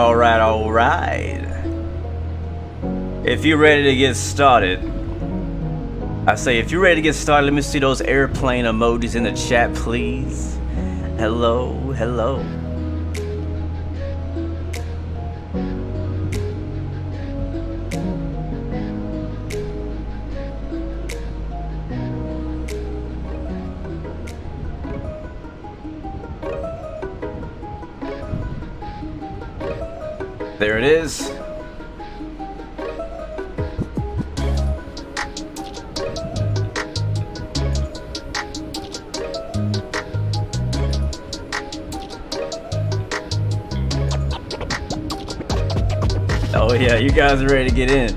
all right. If you're ready to get started, I say if you're ready to get started, let me see those airplane emojis in the chat, please. Hello, hello. There it is. Oh yeah, you guys are ready to get in.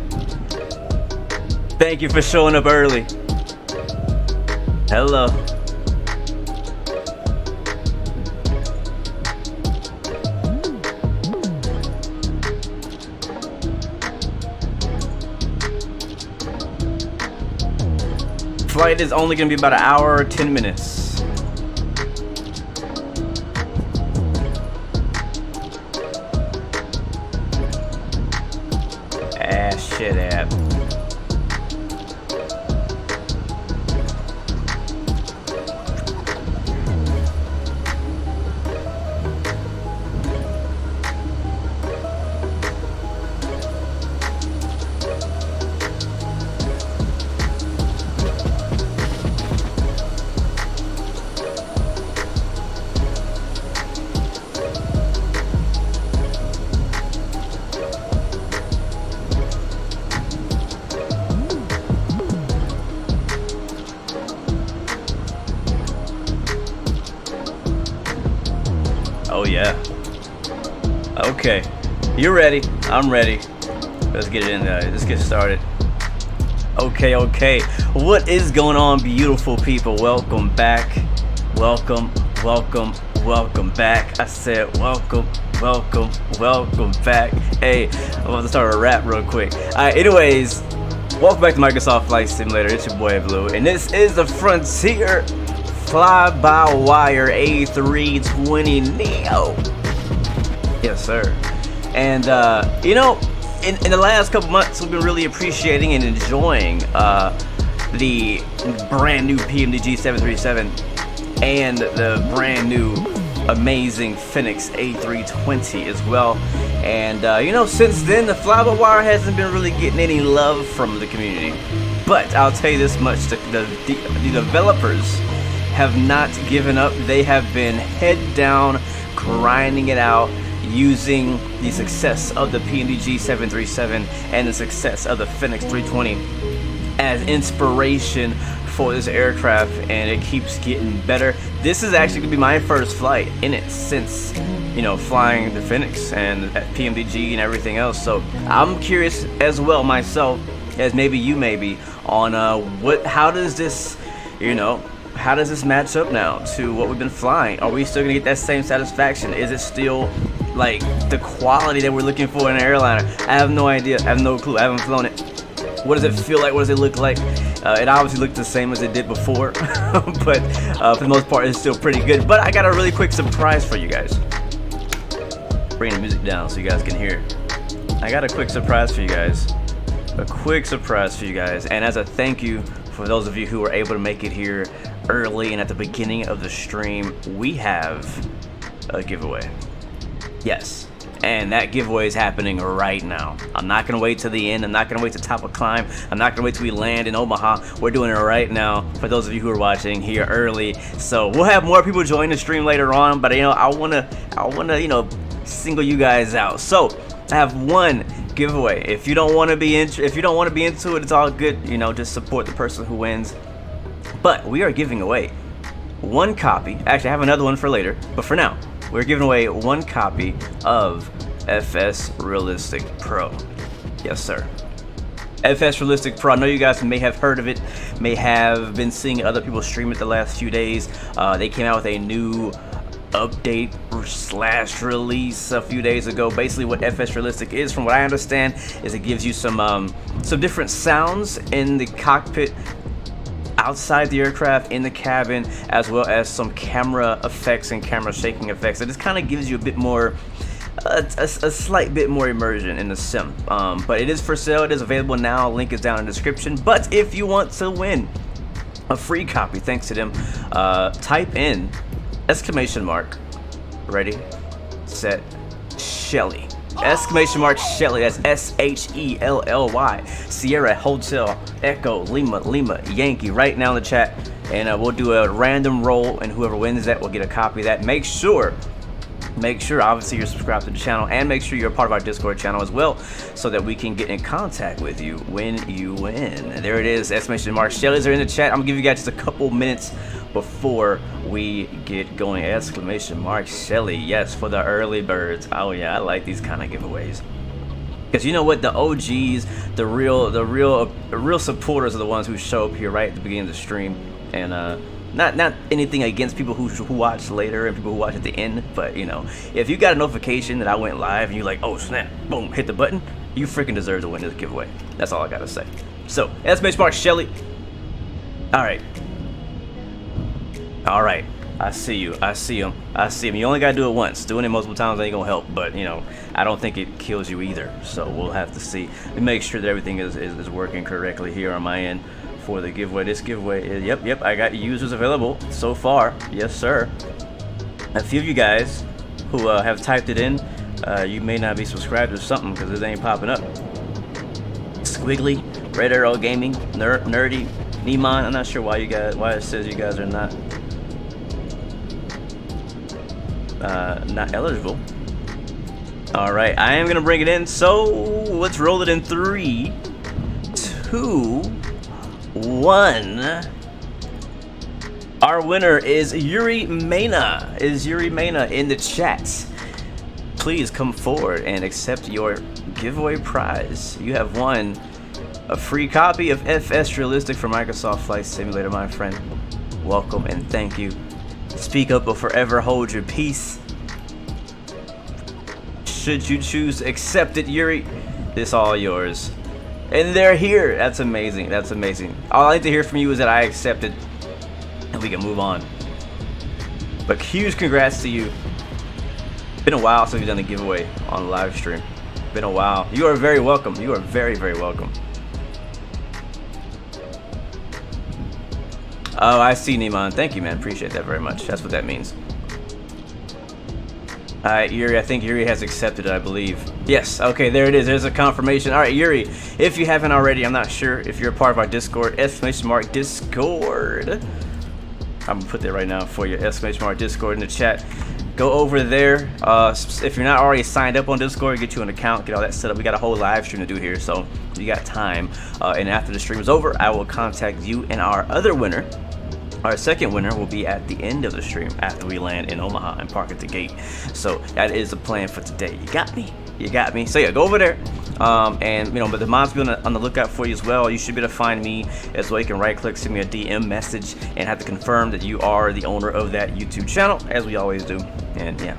Thank you for showing up early. Hello. Flight is only going to be about an hour or 10 minutes. Ah, shit, app. Oh yeah. Okay, you're ready. I'm ready. Let's get it in there. Let's get started. Okay. What is going on, beautiful people? Welcome back. Welcome back. I said welcome back. Hey, I'm about to start a rap real quick. Alright, anyways, welcome back to Microsoft Flight Simulator. It's your boy Blue, and this is the Frontier FlyByWire A320 Neo. Yes, sir. And you know, in the last couple months, we've been really appreciating and enjoying the brand new PMDG 737 and the brand new amazing Phoenix A320 as well. And you know, since then, the FlyByWire hasn't been really getting any love from the community. But I'll tell you this much: the developers have not given up. They have been head down, grinding it out, using the success of the PMDG 737 and the success of the Phoenix 320 as inspiration for this aircraft, and it keeps getting better. This is actually gonna be my first flight in it since, you know, flying the Phoenix and PMDG and everything else. So I'm curious as well myself, as maybe you may be, on how does this, you know, how does this match up now to what we've been flying? Are we still gonna get that same satisfaction? Is it still like the quality that we're looking for in an airliner? I have no idea. I have no clue. I haven't flown it. What does it feel like? What does it look like? It obviously looked the same as it did before, but for the most part, it's still pretty good. But I got a really quick surprise for you guys. Bring the music down so you guys can hear it. I got a quick surprise for you guys. A quick surprise for you guys. And as a thank you for those of you who were able to make it here early and at the beginning of the stream, we have a giveaway. Yes, and that giveaway is happening right now. I'm not gonna wait till the end. I'm not gonna wait to top a climb. I'm not gonna wait till we land in Omaha. We're doing it right now for those of you who are watching here early. So we'll have more people join the stream later on, but you know, I wanna you know, single you guys out. So I have one giveaway. If you don't want to be into it, it's all good. You know, just support the person who wins. But we are giving away one copy. Actually, I have another one for later, but for now, we're giving away one copy of FS Realistic Pro. Yes, sir. FS Realistic Pro. I know you guys may have heard of it, may have been seeing other people stream it the last few days. They came out with a new update / release a few days ago. Basically what FS Realistic is, from what I understand, is it gives you some different sounds in the cockpit, outside the aircraft, in the cabin, as well as some camera effects and camera shaking effects. It just kind of gives you a bit more a slight bit more immersion in the sim. But it is for sale. It is available now. Link is down in the description. But if you want to win a free copy, thanks to them, type in exclamation mark, ready, set, Shelly. Exclamation mark Shelly. That's SHELLY. Sierra Hotel Echo Lima Yankee right now in the chat, and we'll do a random roll, and whoever wins that will get a copy of that. Make sure obviously you're subscribed to the channel, and make sure you're a part of our Discord channel as well, so that we can get in contact with you when you win. And there it is. Exclamation mark Shelly's are in the chat. I'm gonna give you guys just a couple minutes before we get going. Exclamation mark Shelly, yes, for the early birds. Oh yeah, I like these kind of giveaways, because you know what, the OGs, the real supporters are the ones who show up here right at the beginning of the stream. And not anything against people who watch later and people who watch at the end, but you know, if you got a notification that I went live and you're like, oh snap, boom, hit the button, you freaking deserve to win this giveaway. That's all I gotta say. So exclamation mark Shelly. All right, I see you. I see him. You only gotta do it once. Doing it multiple times ain't gonna help, but you know, I don't think it kills you either. So we'll have to see and make sure that everything is working correctly here on my end for the giveaway. This giveaway is, yep, I got users available so far. Yes, sir. A few of you guys who have typed it in, you may not be subscribed or something, because it ain't popping up. Squiggly, Red Arrow Gaming, Nerdy, Neemon. I'm not sure why it says you guys are not eligible. All right, I am gonna bring it in, so let's roll it in 3, 2, 1. Our winner is Yuri Mena. In the chat? Please come forward and accept your giveaway prize. You have won a free copy of FS Realistic for Microsoft Flight Simulator, my friend. Welcome and thank you. Speak up or forever hold your peace. Should you choose to accept it, Yuri, this all yours. And they're here. That's amazing. That's amazing. All I need to hear from you is that I accept it, and we can move on. But huge congrats to you. Been a while since we've done a giveaway on live stream. Been a while. You are very welcome. You are very, very welcome. Oh, I see, Neemon. Thank you, man. Appreciate that very much. That's what that means. Alright, Yuri, I think Yuri has accepted it, I believe. Yes, okay, there it is. There's a confirmation. Alright, Yuri, if you haven't already, I'm not sure if you're a part of our Discord, exclamation mark Discord. I'm gonna put that right now for you, exclamation mark Discord in the chat. Go over there. If you're not already signed up on Discord, get you an account, get all that set up. We got a whole live stream to do here, so you got time. And after the stream is over, I will contact you and our other winner. Our second winner will be at the end of the stream after we land in Omaha and park at the gate. So that is the plan for today. You got me. You got me. So yeah, go over there. And you know, but the mods will be on the lookout for you as well. You should be able to find me as well. You can right click, send me a DM message, and have to confirm that you are the owner of that YouTube channel, as we always do. And yeah,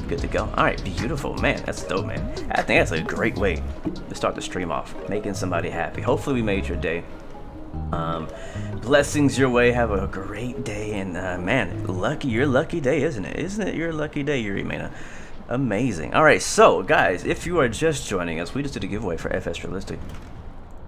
good to go. All right, beautiful, man. That's dope, man. I think that's a great way to start the stream off, making somebody happy. Hopefully we made your day. Blessings your way. Have a great day, and man, your lucky day, isn't it your lucky day, Yuri Mena? Amazing. All right, so guys, if you are just joining us, we just did a giveaway for FS Realistic,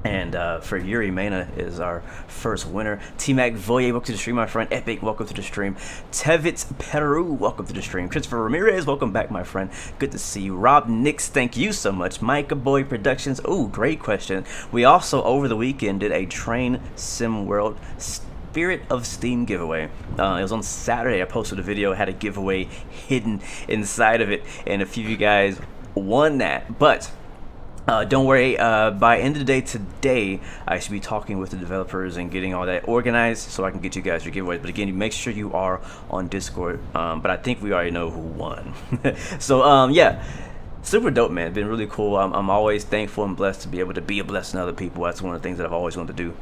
and for Yuri Mena is our first winner. T-Mac Voye, welcome to the stream, my friend. Epic, welcome to the stream. Tevitz Peru, welcome to the stream. Christopher Ramirez, welcome back, my friend. Good to see you. Rob Nix, thank you so much. Micah Boy Productions, oh, great question. We also, over the weekend, did a Train Sim World Spirit of Steam giveaway. It was on Saturday. I posted a video, had a giveaway hidden inside of it, and a few of you guys won that. But don't worry, by end of the day today, I should be talking with the developers and getting all that organized so I can get you guys your giveaways. But again, make sure you are on Discord. But I think we already know who won. So yeah, super dope, man. It's been really cool. I'm always thankful and blessed to be able to be a blessing to other people. That's one of the things that I've always wanted to do.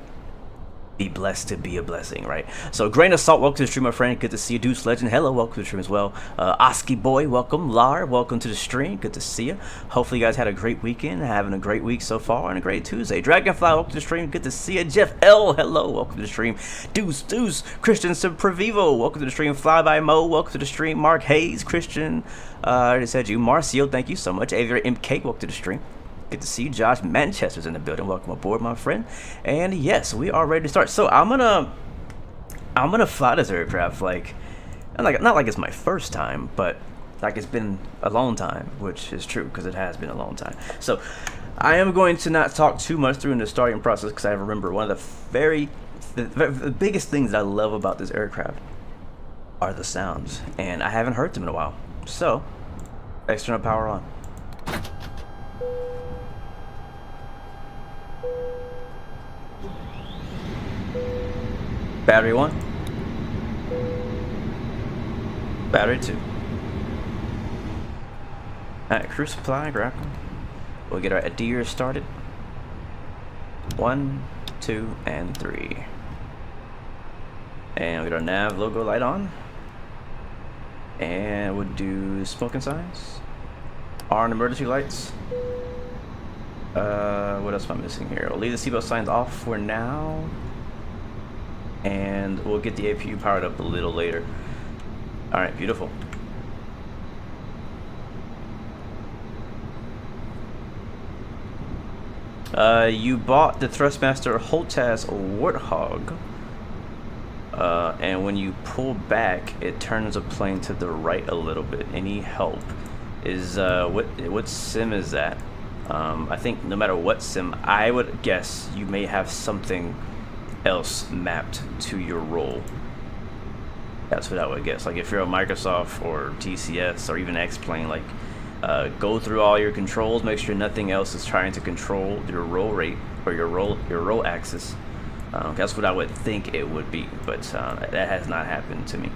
be blessed to be a blessing, right? So Grain of Salt, welcome to the stream, my friend. Good to see you. Deuce Legend, hello, welcome to the stream as well. Oski Boy, welcome. Lar, welcome to the stream. Good to see you. Hopefully you guys had a great weekend, having a great week so far, and a great Tuesday. Dragonfly, welcome to the stream. Good to see you. Jeff L, hello, welcome to the stream. Deuce, Christian Supervivo, welcome to the stream. Flyby Mo, welcome to the stream. Mark Hayes, Christian, I already said you. Marcio, thank you so much. Aviator MK, welcome to the stream. Good to see you. Josh Manchester's in the building. Welcome aboard, my friend. And yes, we are ready to start. So I'm gonna fly this aircraft like not like it's my first time, but like it's been a long time, which is true because it has been a long time. So I am going to not talk too much through in the starting process because I remember one of the biggest things that I love about this aircraft are the sounds, and I haven't heard them in a while. So external power on. Battery 1, battery 2. Alright, crew supply, grapple. We'll get our adhere started. 1, 2, and 3. And we'll get our nav logo light on. And we'll do smoking signs. R and emergency lights. What else am I missing here? We'll leave the seatbelt signs off for now. And we'll get the APU powered up a little later. Alright, beautiful. You bought the Thrustmaster Holtaz Warthog, and when you pull back, it turns a plane to the right a little bit. Any help? Is what sim is that? I think no matter what sim, I would guess you may have something else mapped to your role. That's what I would guess. Like if you're a Microsoft or TCS or even X-Plane, like go through all your controls, make sure nothing else is trying to control your roll rate or your roll axis. That's what I would think it would be, but that has not happened to me.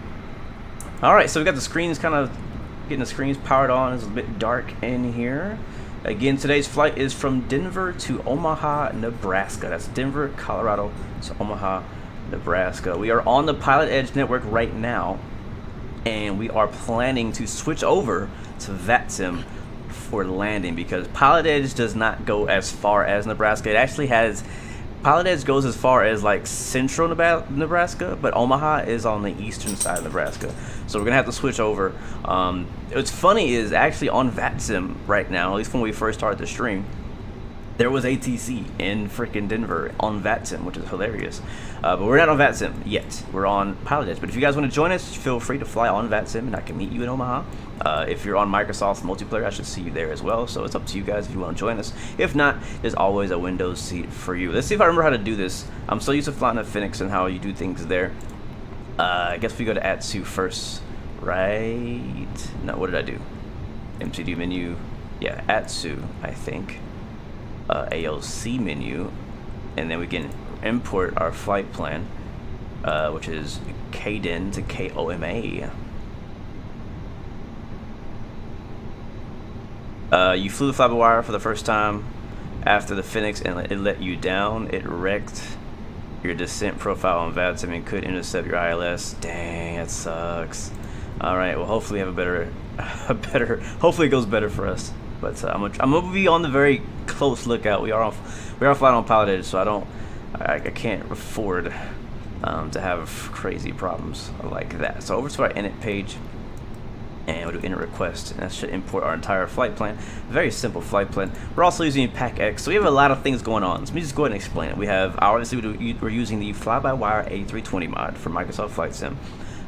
All right, so we got the screens getting the screens powered on. It's a bit dark in here. Again, today's flight is from Denver to Omaha, Nebraska. That's Denver, Colorado to Omaha, Nebraska. We are on the Pilotedge network right now, and we are planning to switch over to VATSIM for landing because Pilotedge does not go as far as Nebraska. It actually has, Pilotedge goes as far as like central Nebraska, but Omaha is on the eastern side of Nebraska. So we're gonna have to switch over. What's funny is actually on VATSIM right now, at least when we first started the stream, there was ATC in freaking Denver on VATSIM, which is hilarious. But we're not on VATSIM yet. We're on Pilotedge. But if you guys want to join us, feel free to fly on VATSIM, and I can meet you in Omaha. If you're on Microsoft multiplayer, I should see you there as well. So it's up to you guys if you want to join us. If not, there's always a Windows seat for you. Let's see if I remember how to do this. I'm so used to flying a Phoenix and how you do things there. I guess we go to ATSU first, right? No, what did I do? MCD menu. Yeah, ATSU, I think. AOC menu, and then we can import our flight plan, which is KDEN to KOMA. You flew the FlyByWire for the first time after the Phoenix and it let you down. It wrecked your descent profile on VATSIM and could intercept your ILS. Dang, that sucks. All right, well, hopefully we have a better, hopefully it goes better for us. But I'm gonna be on the very close lookout. We are flying on Pilotedge, so I can't afford to have crazy problems like that. So over to our init page, and we'll do init request, and that should import our entire flight plan. Very simple flight plan. We're also using PackX, so we have a lot of things going on. So let me just go ahead and explain it. We have obviously we're using the FlyByWire A320 mod for Microsoft Flight Sim.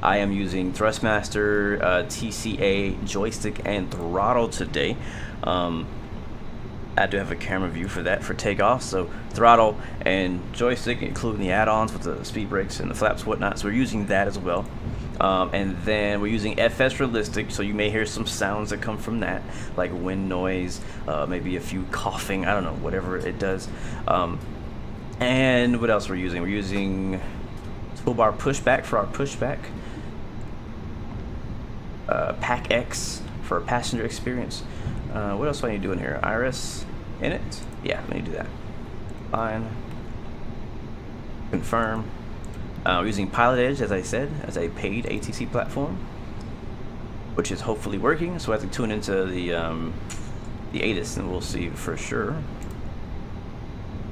I am using Thrustmaster, TCA, joystick, and throttle today. I do have a camera view for that for takeoff, so throttle and joystick, including the add-ons with the speed brakes and the flaps, whatnot. So we're using that as well. And then we're using FS Realistic, so you may hear some sounds that come from that, like wind noise, maybe a few coughing, I don't know, whatever it does. And what else we're using? We're using toolbar pushback for our pushback. PackX for passenger experience. What else do I need to do in here? Iris in it? Yeah, let me do that. Fine. Confirm. We're using Pilotedge, as I said, as a paid ATC platform, which is hopefully working. So I have to tune into the ATIS, and we'll see for sure.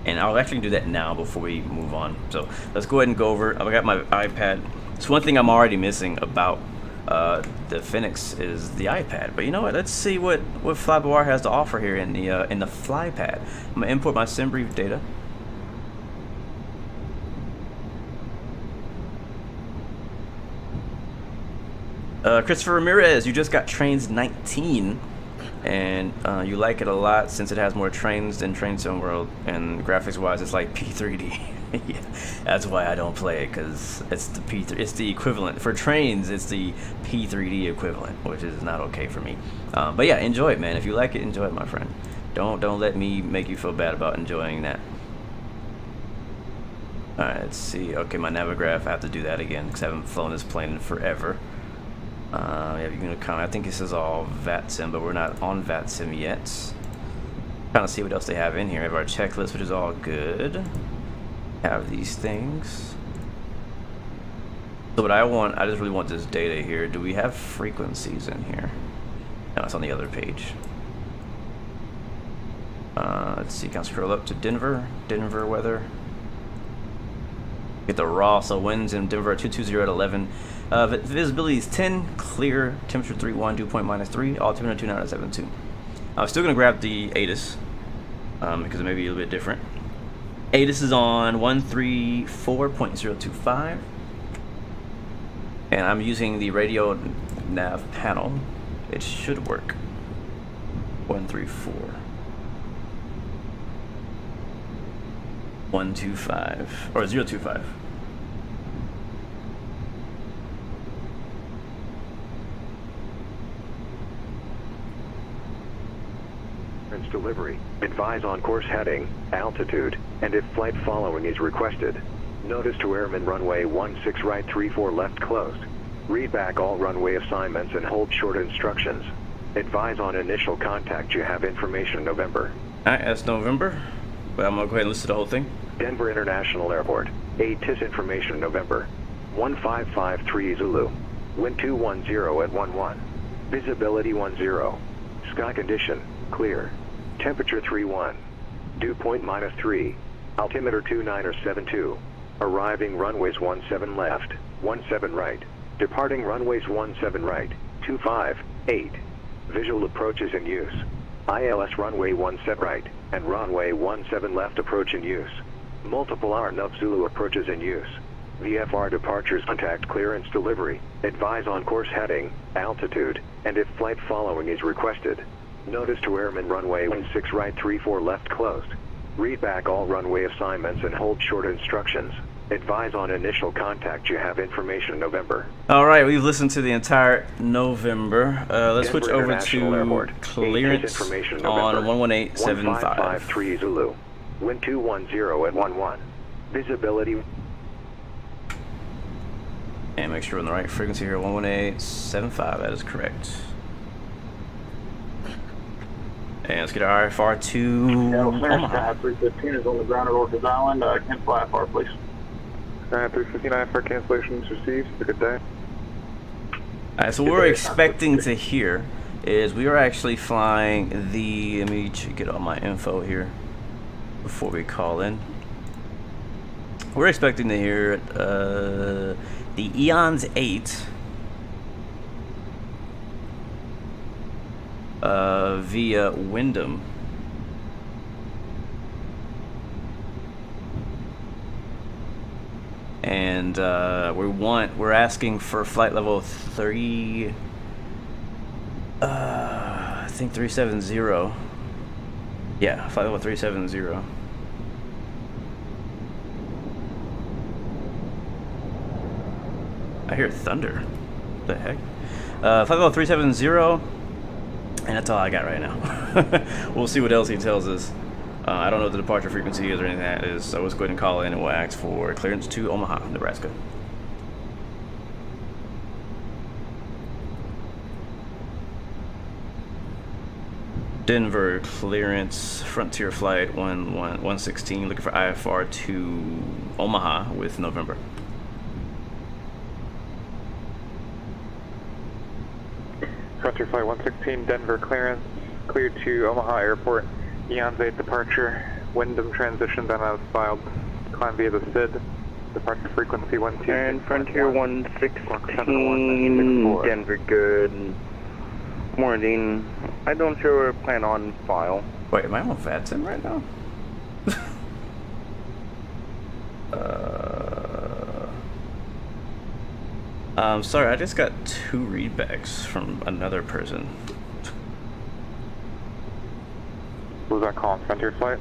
And I'll actually do that now before we move on. So let's go ahead and go over. I got my iPad. It's one thing I'm already missing about the Phoenix is the iPad. But you know what? Let's see what FlyByWire has to offer here in the FlyPad. I'm gonna import my SimBrief data. Christopher Ramirez, you just got Trains 19, and you like it a lot since it has more trains than Train Sim World, and graphics-wise, it's like P3D. Yeah, that's why I don't play it, because it's the it's the equivalent for trains. It's the P3D equivalent, which is not okay for me. But yeah, enjoy it, man. If you like it, enjoy it, my friend. Don't let me make you feel bad about enjoying that. All right, let's see. Okay, my Navigraph. I have to do that again because I haven't flown this plane in forever. Yeah, you're gonna come. I think this is all VATSIM, but we're not on VATSIM yet. Trying to see what else they have in here. We have our checklist, which is all good. Have these things. So what I want, I just really want this data here. Do we have frequencies in here? No, it's on the other page. Let's see. Can I scroll up to Denver? Denver weather. Get the raw. So winds in Denver are 220 at 11. Visibility is 10, clear, temperature 31, dew point -3, altimeter 29 at 72. I'm still going to grab the ATIS because it may be a little bit different. ATIS is on 134.025, and I'm using the radio nav panel. It should work. 134. 125 or 025. Delivery. Advise on course heading, altitude, and if flight following is requested. Notice to airmen runway 16 right 34 left closed. Read back all runway assignments and hold short instructions. Advise on initial contact. You have information November. Alright, that's November. But I'm gonna go ahead and list the whole thing. Denver International Airport. ATIS information November. 1553 Zulu. Wind 210 at 11. Visibility 10. Sky condition clear. Temperature 31. Dew point -3. Altimeter 29 or 72. Arriving runways 17 left, 17 right. Departing runways 17 right, 258. Visual approaches in use. ILS runway 17 right and runway 17 left approach in use. Multiple Arnav Zulu approaches in use. VFR departures contact clearance delivery. Advise on course heading, altitude, and if flight following is requested. Notice to airmen runway 16 right 34 left closed. Read back all runway assignments and hold short instructions. Advise on initial contact. You have information November. All right, we've listened to the entire November. Let's switch over to Airport. clearance information on November. 11875. 1553 Zulu. Wind 210 at 11. Visibility. And make sure we're on the right frequency here, 11875. That is correct. And let's get our IFR to Omaha. 315 is on the ground at Orchid Island. Can fly IFR, please. 315 IFR cancellations received. Have a good day. Alright, so what we're expecting to hear is we are actually flying the, let me get all my info here before we call in. We're expecting to hear the Eons 8 via Wyndham. And we're asking for flight level 3, I think 370. Yeah, flight level 370. I hear thunder. What the heck? Flight level 370, and that's all I got right now. We'll see what else he tells us. I don't know what the departure frequency is or anything that is, so let's go ahead and call in and we'll ask for clearance to Omaha, Nebraska. Denver clearance, Frontier Flight 116, looking for IFR to Omaha with November. Frontier Flight 116, Denver clearance, cleared to Omaha Airport, Eons 8 departure, Wyndham transition then as filed, climb via the SID, departure frequency 12. And Frontier 116, Denver good. Morning. I don't show a plan on file. Wait, am I on VATSIM right now? Sorry, I just got 2 readbacks from another person. What was that call? Frontier Flight?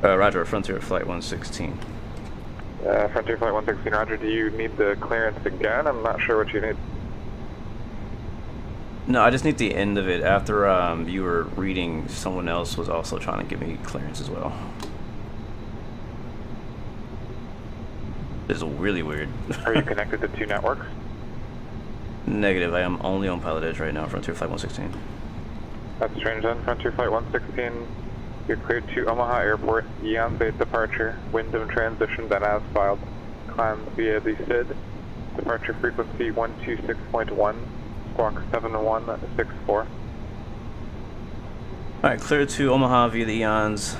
Roger, Frontier Flight 116. Frontier Flight 116, Roger. Do you need the clearance again? I'm not sure what you need. No, I just need the end of it. After you were reading, someone else was also trying to give me clearance as well. This is really weird. Are you connected to 2 networks? Negative, I am only on Pilotedge right now, Frontier Flight 116. That's strange then. Frontier Flight 116, you're cleared to Omaha Airport, Eons 8 departure, Wyndham transition then as filed, climb via the SID, departure frequency 126.1. Squawk 7164. Alright, clear to Omaha via the Eons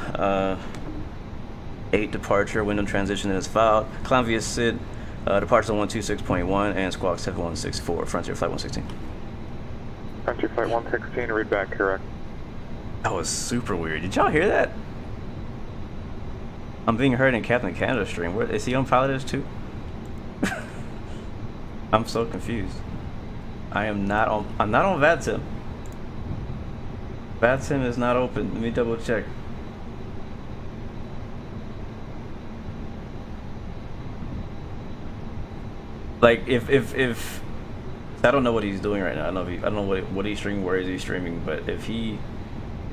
8 departure, Wyndham transition is filed. Climb via SID, departure 126.1 and squawk 7164, Frontier Flight 116. Frontier Flight 116, read back correct. That was super weird. Did y'all hear that? I'm being heard in Captain Canada stream. Where, is he on Pilotedge too? I'm so confused. I'm not on VATSIM. VATSIM is not open. Let me double check. Like if I don't know what he's doing right now. I don't know what he's streaming, where is he streaming, but if he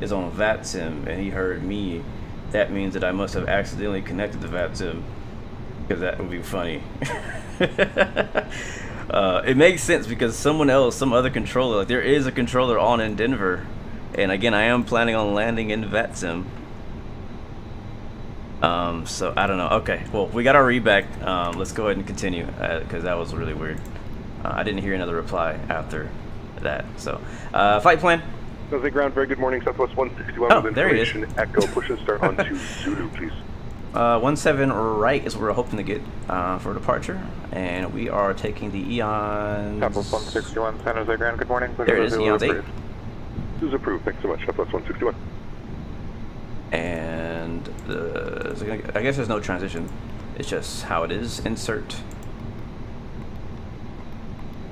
is on VATSIM and he heard me, that means that I must have accidentally connected to VATSIM, because that would be funny. It makes sense because some other controller, like there is a controller on in Denver, and again I am planning on landing in VATSIM. So I don't know. Okay, well we got our readback. Let's go ahead and continue because that was really weird. I didn't hear another reply after that. So flight plan. Jose Ground, very good morning, Southwest 161 Oh, with there he is. information. Echo, push and start on to Zulu, please. 17 right is what we're hoping to get for departure, and we are taking the Eons. Southwest 161, San Jose Ground, good morning. There it is, Eons 8. This is approved, thanks so much, Southwest 161. And I guess there's no transition. It's just how it is. Insert.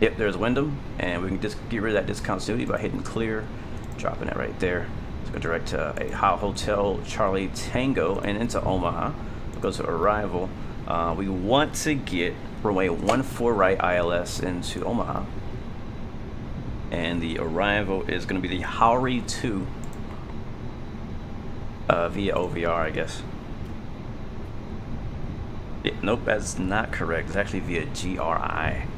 Yep, there's Wyndham, and we can just get rid of that discontinuity by hitting clear, dropping it right there. Let's go direct to a Hotel Charlie Tango and into Omaha. We'll go to arrival. We want to get runway 14 right ILS into Omaha, and the arrival is going to be the Howry 2 via OVR, I guess. Yeah, nope, that's not correct. It's actually via GRI.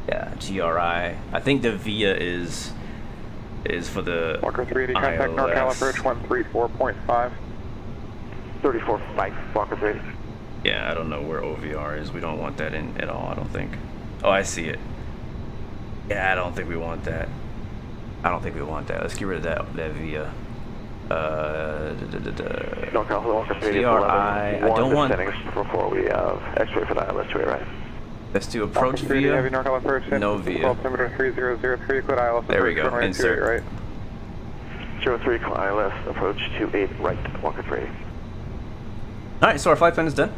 Yeah, GRI. I think the VIA is for the Walker 380, contact NorCal approach 134.5. 34.5, Walker 380. Yeah, I don't know where OVR is. We don't want that in at all, I don't think. Oh, I see it. Yeah, I don't think we want that. Let's get rid of that VIA. NorCal, Walker 380. GRI, I don't want... Before we x-ray for the ILS to your right. Let's do approach via. Heavy NorCal approach. No via. Altimeter 3003, clear ILS. There we go. Insert. Right. 03, call ILS, approach 28 right, Walker 380. Alright, so our flight plan is done.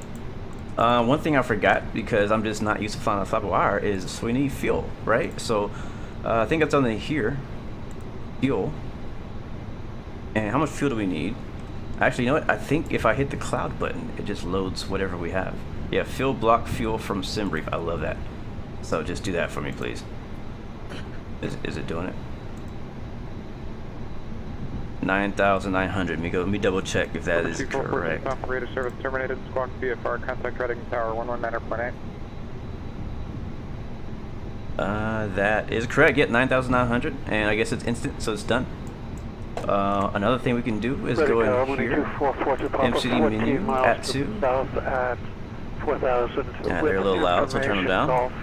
One thing I forgot, because I'm just not used to flying on FlyByWire, is we need fuel, right? So I think it's on the here. Fuel. And how much fuel do we need? Actually, you know what? I think if I hit the cloud button, it just loads whatever we have. Yeah, fill block fuel from SimBrief. I love that. So just do that for me, please. Is it doing it? 9,900. Let me double check if that is correct. Operator service terminated. Squawk VFR. Contact Reading Tower 119.8. That is correct. Get 9,900, and I guess it's instant, so it's done. Another thing we can do is go in here, MCD menu, at 2. Yeah, they're a little loud, so turn them down.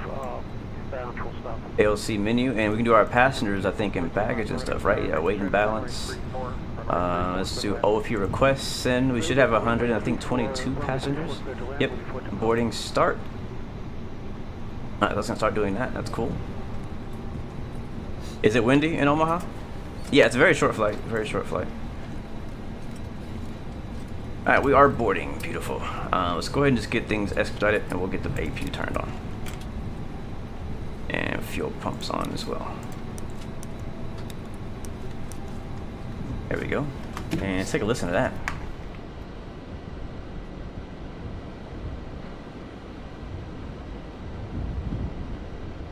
ALC menu, and we can do our passengers, I think, and baggage and stuff, right? Yeah, weight and balance. Let's do OFP requests, send. We should have 100, I think 22 passengers. Yep, boarding start. Alright, let's gonna start doing that. That's cool. Is it windy in Omaha? Yeah, it's a very short flight. Very short flight. Alright, we are boarding. Beautiful. Let's go ahead and just get things expedited, and we'll get the APU turned on. And fuel pumps on as well. There we go. And let's take a listen to that.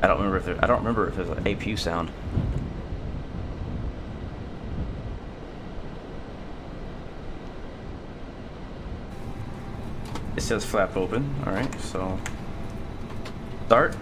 I don't remember if there's an APU sound. It says flap open. All right, so start.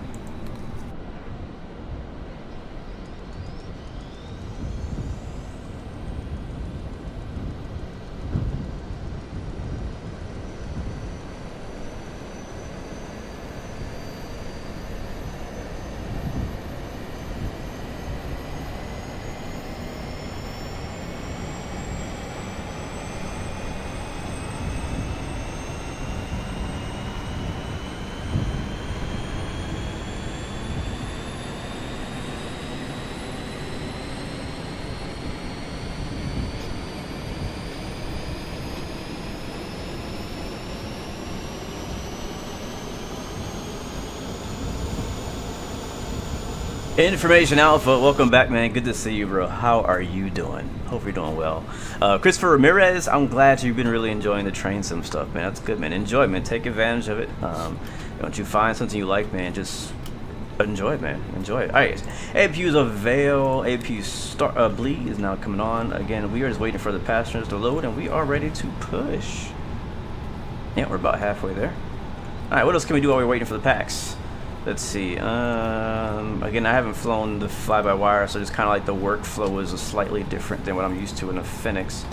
Information Alpha, welcome back, man. Good to see you, bro. How are you doing? Hope you're doing well. Christopher Ramirez, I'm glad you've been really enjoying the train sim stuff, man. That's good, man. Enjoy, man. Take advantage of it. Don't you find something you like, man, just enjoy it, man. Enjoy it. All right, APU's avail. APU start bleed is now coming on. Again, we are just waiting for the passengers to load, and we are ready to push. Yeah, we're about halfway there. All right, what else can we do while we're waiting for the packs? Let's see. Again, I haven't flown the fly-by-wire, so just kind of like the workflow is slightly different than what I'm used to in the Phoenix.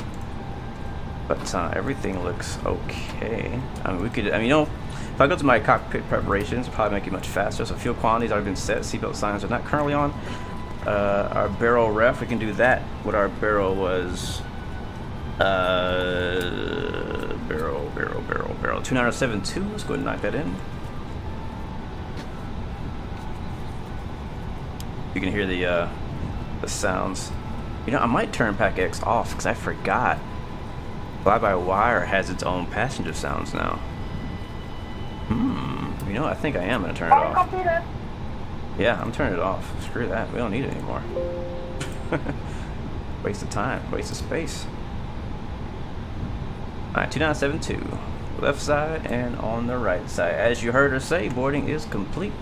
But everything looks okay. I mean, we could. I mean, you know, if I go to my cockpit preparations, it'll probably make it much faster. So fuel quantities already been set. Seatbelt signs are not currently on. Our barrel ref, we can do that. What our barrel was. Barrel 2972. Let's go ahead and knock that in. You can hear the sounds. You know, I might turn Pack X off because I forgot. Fly-by-wire has its own passenger sounds now. You know, I think I am gonna turn it off. Yeah, I'm turning it off. Screw that. We don't need it anymore. Waste of time. Waste of space. Alright, 2972. Left side and on the right side. As you heard her say, boarding is complete.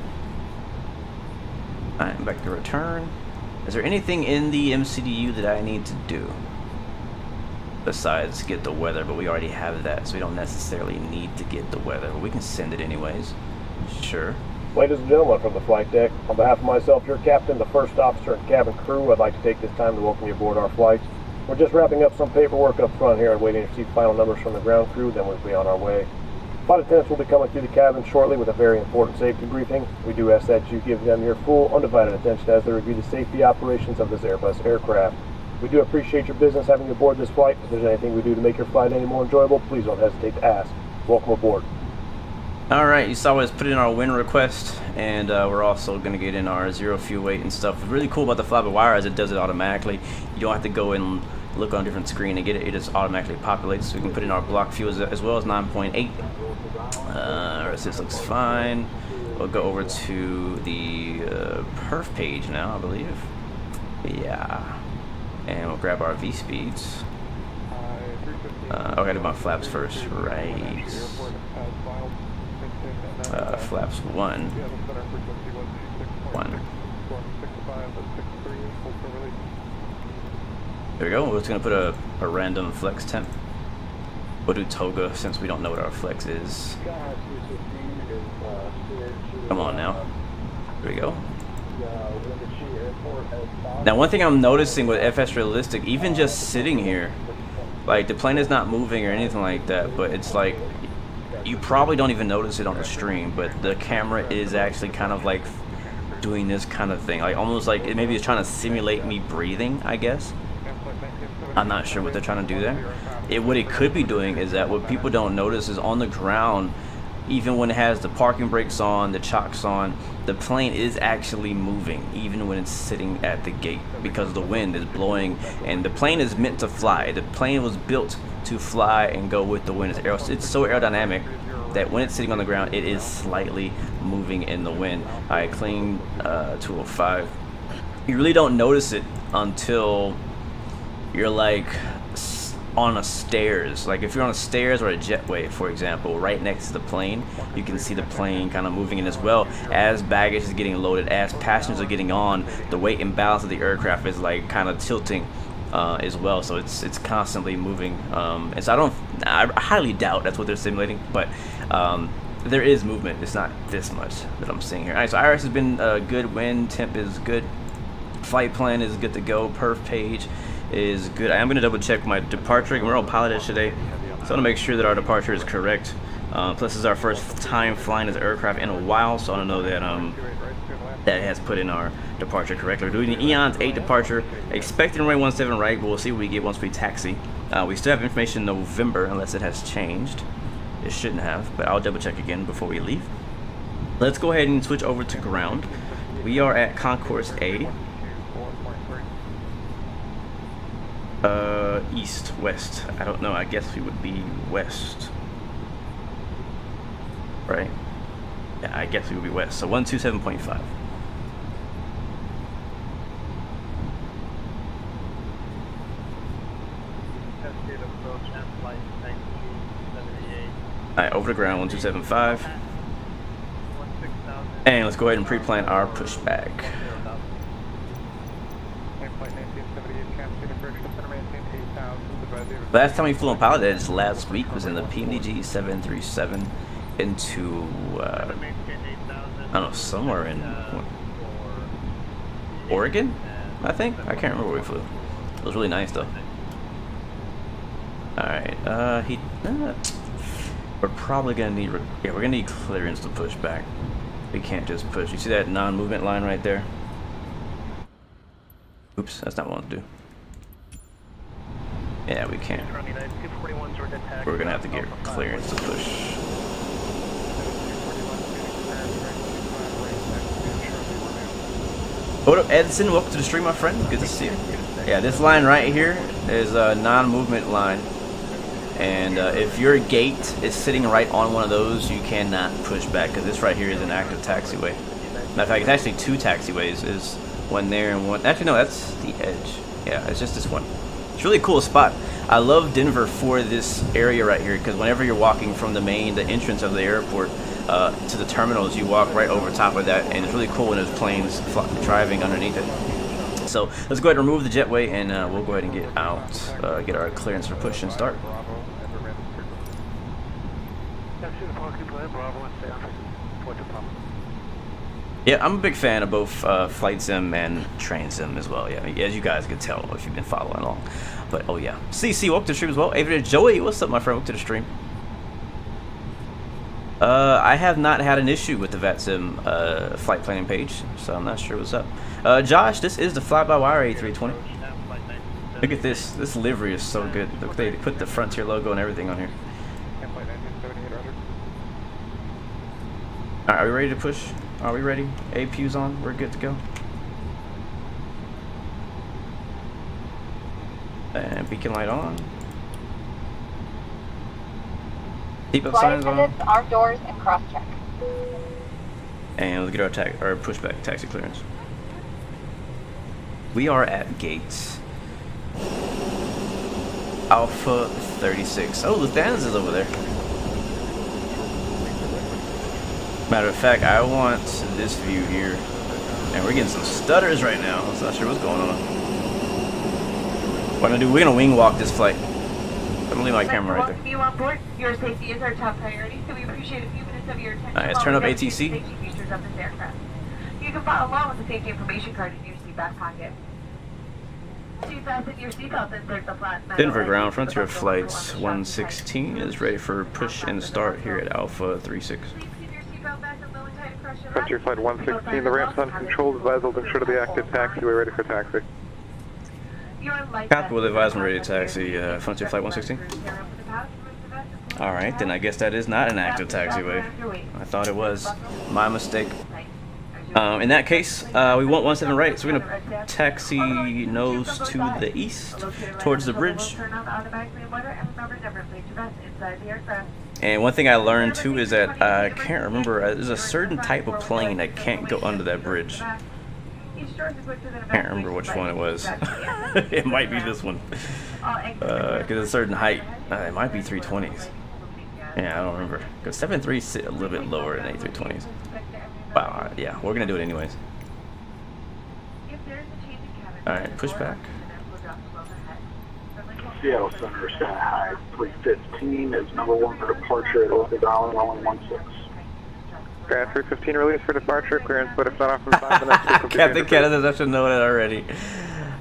Alright, back to return. Is there anything in the MCDU that I need to do besides get the weather? But we already have that, so we don't necessarily need to get the weather, but we can send it anyways. Sure. Ladies and gentlemen from the flight deck, on behalf of myself, your captain, the first officer, and cabin crew, I'd like to take this time to welcome you aboard our flight. We're just wrapping up some paperwork up front here and waiting to receive final numbers from the ground crew, then we'll be on our way. Flight attendants will be coming through the cabin shortly with a very important safety briefing. We do ask that you give them your full, undivided attention as they review the safety operations of this Airbus aircraft. We do appreciate your business having you aboard this flight. If there's anything we do to make your flight any more enjoyable, please don't hesitate to ask. Welcome aboard. Alright, you saw us put in our win request, and we're also going to get in our zero fuel weight and stuff. What's really cool about the fly-by-wire is it does it automatically. You don't have to go and look on a different screen and get it. It just automatically populates, so we can put in our block fuel as well as 9.8. This looks fine. We'll go over to the perf page now, I believe. Yeah. And we'll grab our V speeds. I gotta do my flaps first, right? Flaps 1. There we go. We're just gonna put a random flex temp. We'll do toga since we don't know what our flex is. Come on now. There we go. Now, one thing I'm noticing with FS Realistic, even just sitting here, like the plane is not moving or anything like that, but it's like you probably don't even notice it on the stream, but the camera is actually kind of like doing this kind of thing, like almost like maybe it's trying to simulate me breathing, I guess. I'm not sure what they're trying to do there. What it could be doing is that what people don't notice is on the ground, even when it has the parking brakes on, the chocks on, the plane is actually moving, even when it's sitting at the gate, because the wind is blowing, and the plane is meant to fly. The plane was built to fly and go with the wind. It's so aerodynamic that when it's sitting on the ground, it is slightly moving in the wind. Alright, clean 205. You really don't notice it until you're like on a stairs. Like if you're on a stairs or a jetway, for example, right next to the plane, you can see the plane kind of moving in as well. As baggage is getting loaded, as passengers are getting on, the weight and balance of the aircraft is like kind of tilting as well. So it's constantly moving. And so I highly doubt that's what they're simulating, but there is movement. It's not this much that I'm seeing here. Alright, so IRS has been good. Wind temp is good. Flight plan is good to go. Perf page is good. I am going to double check my departure. We're on Pilotedge today, so I want to make sure that our departure is correct. Plus, this is our first time flying this aircraft in a while, so I don't know that that has put in our departure correctly. We're doing the Eons 8 departure, expecting runway 17 right, but we'll see what we get once we taxi. We still have information in November, unless it has changed. It shouldn't have, but I'll double check again before we leave. Let's go ahead and switch over to ground. We are at Concourse A. East, west. I don't know. I guess we would be west. Right? Yeah, I guess we would be west. So 127.5. Alright, over to ground, 1275. And let's go ahead and pre-plan our pushback. Last time we flew on Pilotedge last week was in the PMDG 737 into, I don't know, somewhere in Oregon, I think? I can't remember where we flew. It was really nice though. Alright, we're probably going to need, we're going to need clearance to push back. We can't just push. You see that non-movement line right there? Oops, that's not what I want to do. Yeah, we can't. We're gonna have to get clearance to push. What up, Edson? Welcome to the stream, my friend. Good to see you. Yeah, this line right here is a non-movement line. And if your gate is sitting right on one of those, you cannot push back, because this right here is an active taxiway. Matter of fact, it's actually two taxiways. Is one there and one. Actually, no, that's the edge. Yeah, it's just this one. It's a really cool spot. I love Denver for this area right here, because whenever you're walking from the entrance of the airport to the terminals, you walk right over top of that, and it's really cool when there's planes driving underneath it. So let's go ahead and remove the jetway, and we'll go ahead and get out, get our clearance for push and start. Yeah, I'm a big fan of both flight sim and train sim as well. Yeah, as you guys can tell if you've been following along. But oh yeah, CC, welcome to the stream as well. Aviator Joey, what's up, my friend? Welcome to the stream. I have not had an issue with the VATSIM flight planning page, so I'm not sure what's up. Josh, this is the FlyByWire A32NX. Look at this. This livery is so good. Look, they put the Frontier logo and everything on here. All right, are we ready to push? Are we ready? APU's on. We're good to go. And beacon light on. Seatbelt signs on. Our doors and cross check. And let's get our pushback taxi clearance. We are at gates Alpha 36. Oh, Lufthansa's over there. Matter of fact, I want this view here. And we're getting some stutters right now. I'm not sure what's going on. What I'm gonna do, we're gonna wing walk this flight. I'm gonna leave my camera right there. You on board. Your safety is our top priority, so we appreciate a few minutes of your attention. Alright, let's turn up ATC. Features of this aircraft. You can follow along with the safety information card in your seat back pocket. After you fasten your seatbelt, insert the flat metal Denver edge ground, into the Frontier buckle Flights on the chassis side. 116 is ready for push and start here at Alpha 36. Please keep your seatbelt fastened low and tight across your Frontier lap. Flight 116, the ramp's uncontrolled. Advise will ensure to be active taxiway ready for taxi. Copy with advisement ready to taxi, Frontier Flight 116. Alright, then I guess that is not an active taxiway. I thought it was. My mistake. In that case, we want 17 right, so we're going to taxi nose to the east, towards the bridge. And one thing I learned too is that I can't remember, there's a certain type of plane that can't go under that bridge. Can't remember which one it was. It might be this one. Because a certain height, it might be 320s. Yeah, I don't remember. Because 7.3 sit a little bit lower than A320s. Wow, yeah, we're going to do it anyways. Alright, pushback. Seattle Center, Sky High 315 is number 1 for departure at Orchid Island, runway 16. Grand 315 release for departure, clearance, but if not off in 5 minutes. Captain Canada, I should know that already.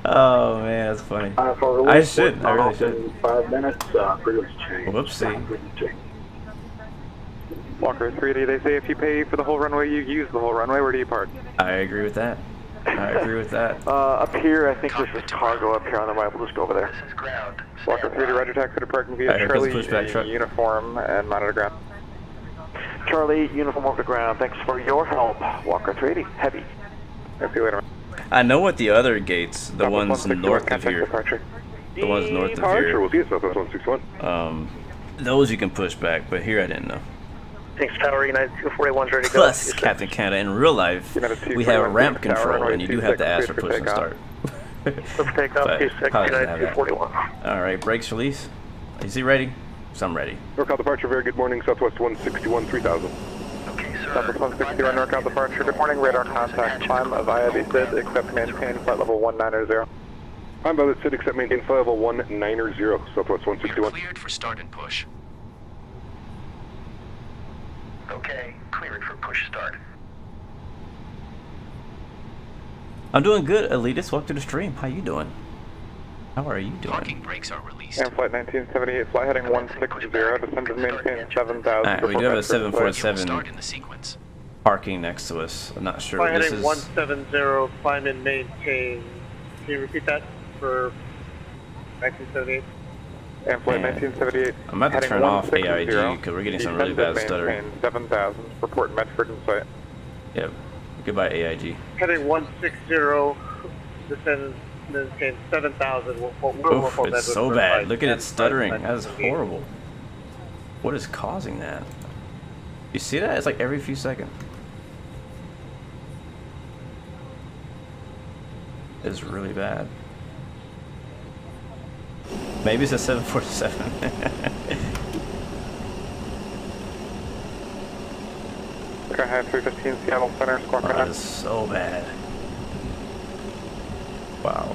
Oh man, that's funny. I should, I really should. 5 minutes, freedom's changed. Whoopsie. Walker 3D, they say if you pay for the whole runway, you use the whole runway. Where do you park? I agree with that. I agree with that. Up here, I think there's this cargo up here on the right. We'll just go over there. This is ground. Walker 3D, roger, taxi to parking via Charlie, uniform, and monitor ground. Charlie, uniform over the ground. Thanks for your help. Walker 380, heavy. I'll see you later. I know what the other gates, the ones north of here. Departure. The ones north of Departure, here. we'll see you, Southwest 161. Those you can push back, but here I didn't know. Thanks, Tower United 241's ready to go. Plus, Captain Canada, in real life, we have a ramp control, and you do have to ask for push and start. Let's take off 26 United 241. Alright, brakes release. Is he ready? So I'm ready. NorCal departure, very good morning, Southwest 161, 3000. Okay, sir. Southwest 161, NorCal departure. Good morning, radar contact. Climb via the SID, except maintain flight level 190. I'm by the SID, except maintain flight level 190, Southwest 161. You're cleared for start and push. Okay, cleared for push start. I'm doing good, Elitist. Welcome to the stream. How you doing? How are you doing? Parking brakes are released. And flight 1978, fly heading 160, descend and maintain 7,000. Alright, we do have a 747 Start in the sequence. parking next to us. I'm not sure. Fly This heading is 170, climb and maintain. Can you repeat that for 1978? And flight Man. 1978. I'm about to turn off AIG because we're getting some really bad stuttering. 7,000. Report Medford in sight. Yep. Goodbye, AIG. Heading 160, descend, maintain 7,000. Oof, it's so bad. Look at it stuttering. That is horrible. What is causing that? You see that? It's like every few seconds. It's really bad. Maybe it's a 747. Sky 315, Seattle Center, squawk That right is so bad. Wow.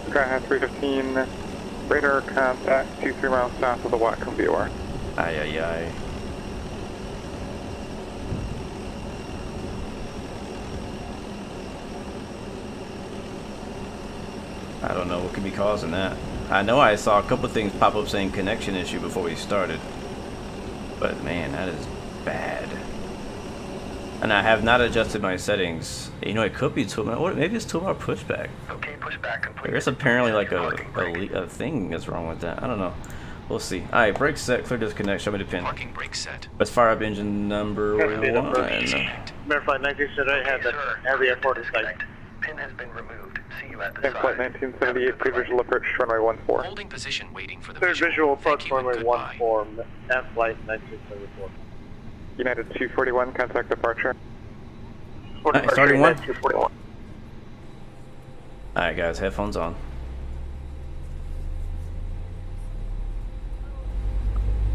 Sky 315, radar contact 2-3 miles south of the Watcom VOR. Ay, ay, ay. I don't know what could be causing that. I know I saw a couple things pop up saying connection issue before we started. But man, that is bad. And I have not adjusted my settings. You know, it could be maybe it's 2-hour pushback. Okay, pushback complete. There's apparently like a thing that's wrong with that. I don't know. We'll see. Alright, brake set, clear disconnect, show me the pin. Parking brake set. Let's fire up engine number 1. Verify 1978 have the airport in sight. Pin has been removed. See you at the And side. flight 1978, pre-visual approach runway 14. Holding position, waiting for the Third visual approach Thank you and runway goodbye. 14, F flight 1974. United 241, contact departure. Alright, starting 1. 241. Alright guys, headphones on.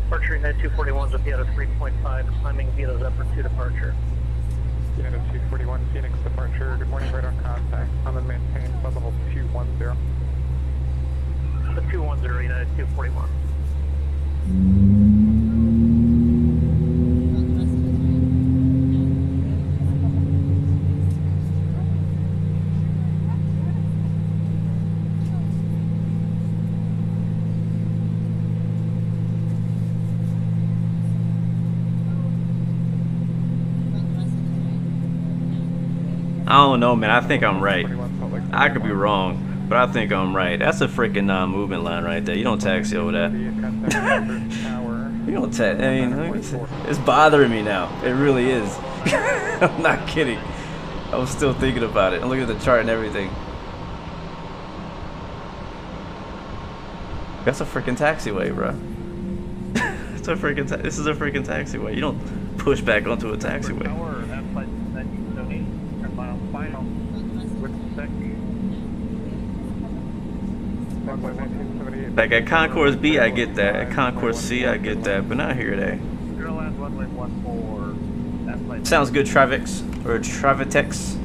Departure United 241's up Via 3.5, climbing via those upper 2 departure. United 241, Phoenix departure. Good morning, radar contact. Climb and maintain flight level 210. The 210 United 241. I don't know, man. I think I'm right. I could be wrong, but I think I'm right. That's a freaking non-movement line right there. You don't taxi over that. You don't taxi. I mean, it's bothering me now. It really is. I'm not kidding. I was still thinking about it. I'm looking at the chart and everything. That's a freaking taxiway, bro. It's a freaking. This is a freaking taxiway. You don't push back onto a taxiway. Like at Concourse B, I get that. At Concourse C, I get that, but not here today. Sounds good, Travix or Travitex.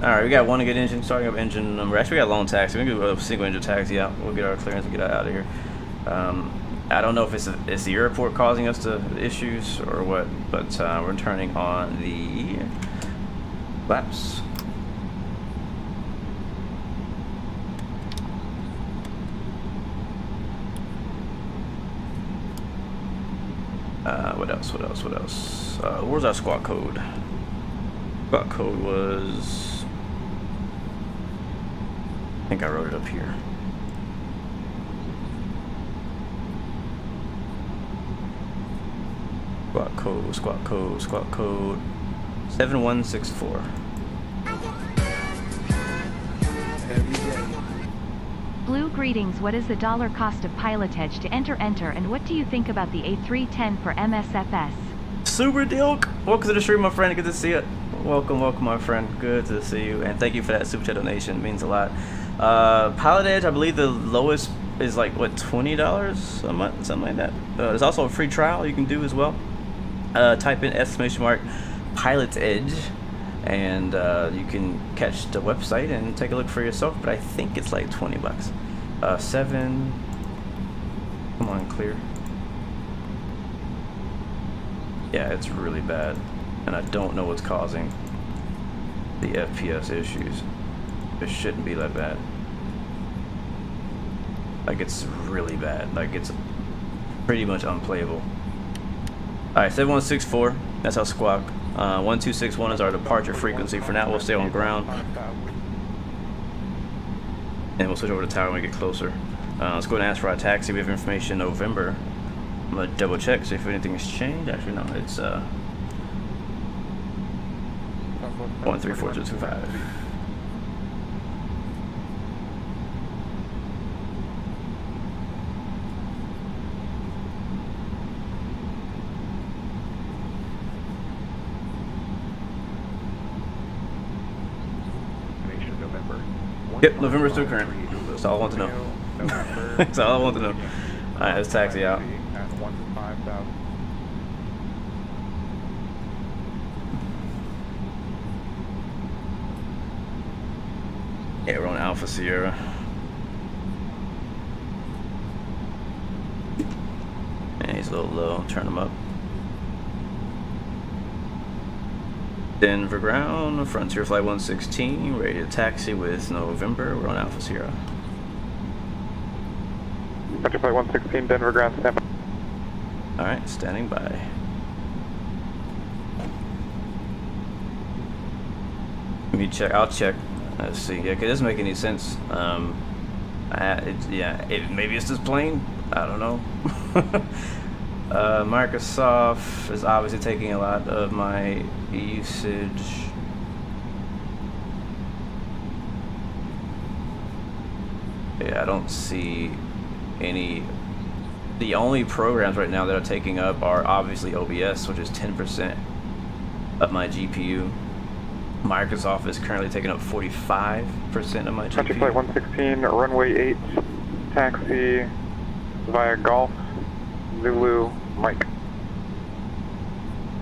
All right, we got one good engine, starting up engine number. Actually, we got a long taxi. We can do a single engine taxi out. We'll get our clearance and get out of here. I don't know if it's the airport causing us the issues or what, but we're turning on the flaps. What else? Where's our squawk code? Squawk code was... I think I wrote it up here. Squawk code 7164. Blue greetings. What is the dollar cost of Pilotedge to enter, and what do you think about the A310 for MSFS? Super Dilk! Welcome to the stream, my friend. Good to see you. Welcome, my friend. Good to see you, and thank you for that super chat donation. It means a lot. Pilotedge, I believe the lowest is like what, $20 a month, something like that. There's also a free trial you can do as well. Type in !Pilotedge, and you can catch the website and take a look for yourself. But I think it's like $20. 7. Come on, clear. Yeah, it's really bad, and I don't know what's causing the FPS issues. It shouldn't be that bad. Like, it's really bad. Like, it's pretty much unplayable. Alright, 7164, that's our squawk. 1261 is our departure frequency. For now, we'll stay on ground. And we'll switch over to tower when we get closer. Let's go and ask for our taxi. We have information in November. I'm gonna double check, see if anything's changed. Actually, no, it's 134225. Yep, November's still current. That's all I want to know. That's all I want to know. Alright, let's taxi out. Yeah, we're on Alpha Sierra. And he's a little low. Turn him up. Denver ground, Frontier Flight 116, ready to taxi with November. We're on Alpha Sierra. Frontier Flight 116, Denver ground, stand by. Alright, standing by. Let me check, I'll check. Let's see, yeah, it doesn't make any sense. Maybe it's this plane, I don't know. Microsoft is obviously taking a lot of my usage. Yeah, I don't see any. The only programs right now that are taking up are obviously OBS, which is 10% of my GPU. Microsoft is currently taking up 45% of my GPU. Frontier Flight 116, runway 8, taxi via Golf, Zulu, Mike.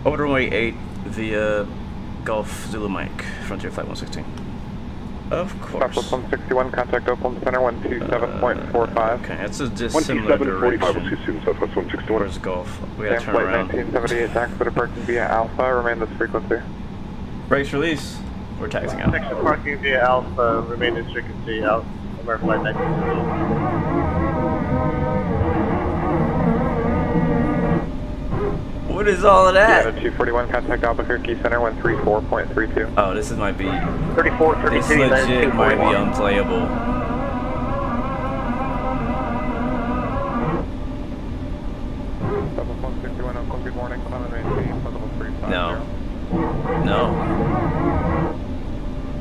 Over to runway 8 via Golf, Zulu, Mike, Frontier Flight 116. Of course. Southwest 161, contact Oakland Center 127.45. Okay, that's a dissimilar direction. Southwest 161. Where's Golf? We gotta turn Flight around. 1978, taxi departing via Alpha, remain this frequency. Brakes release. We're taxing out. Next departing via Alpha, remain in frequency, Alpha, American Flight 1978. What is all of that? Yeah, 241, contact Albuquerque Center 134.32. Oh, this might be... 34, 32, this legit might be unplayable. Good morning, climb and maintain, level 350. No. No.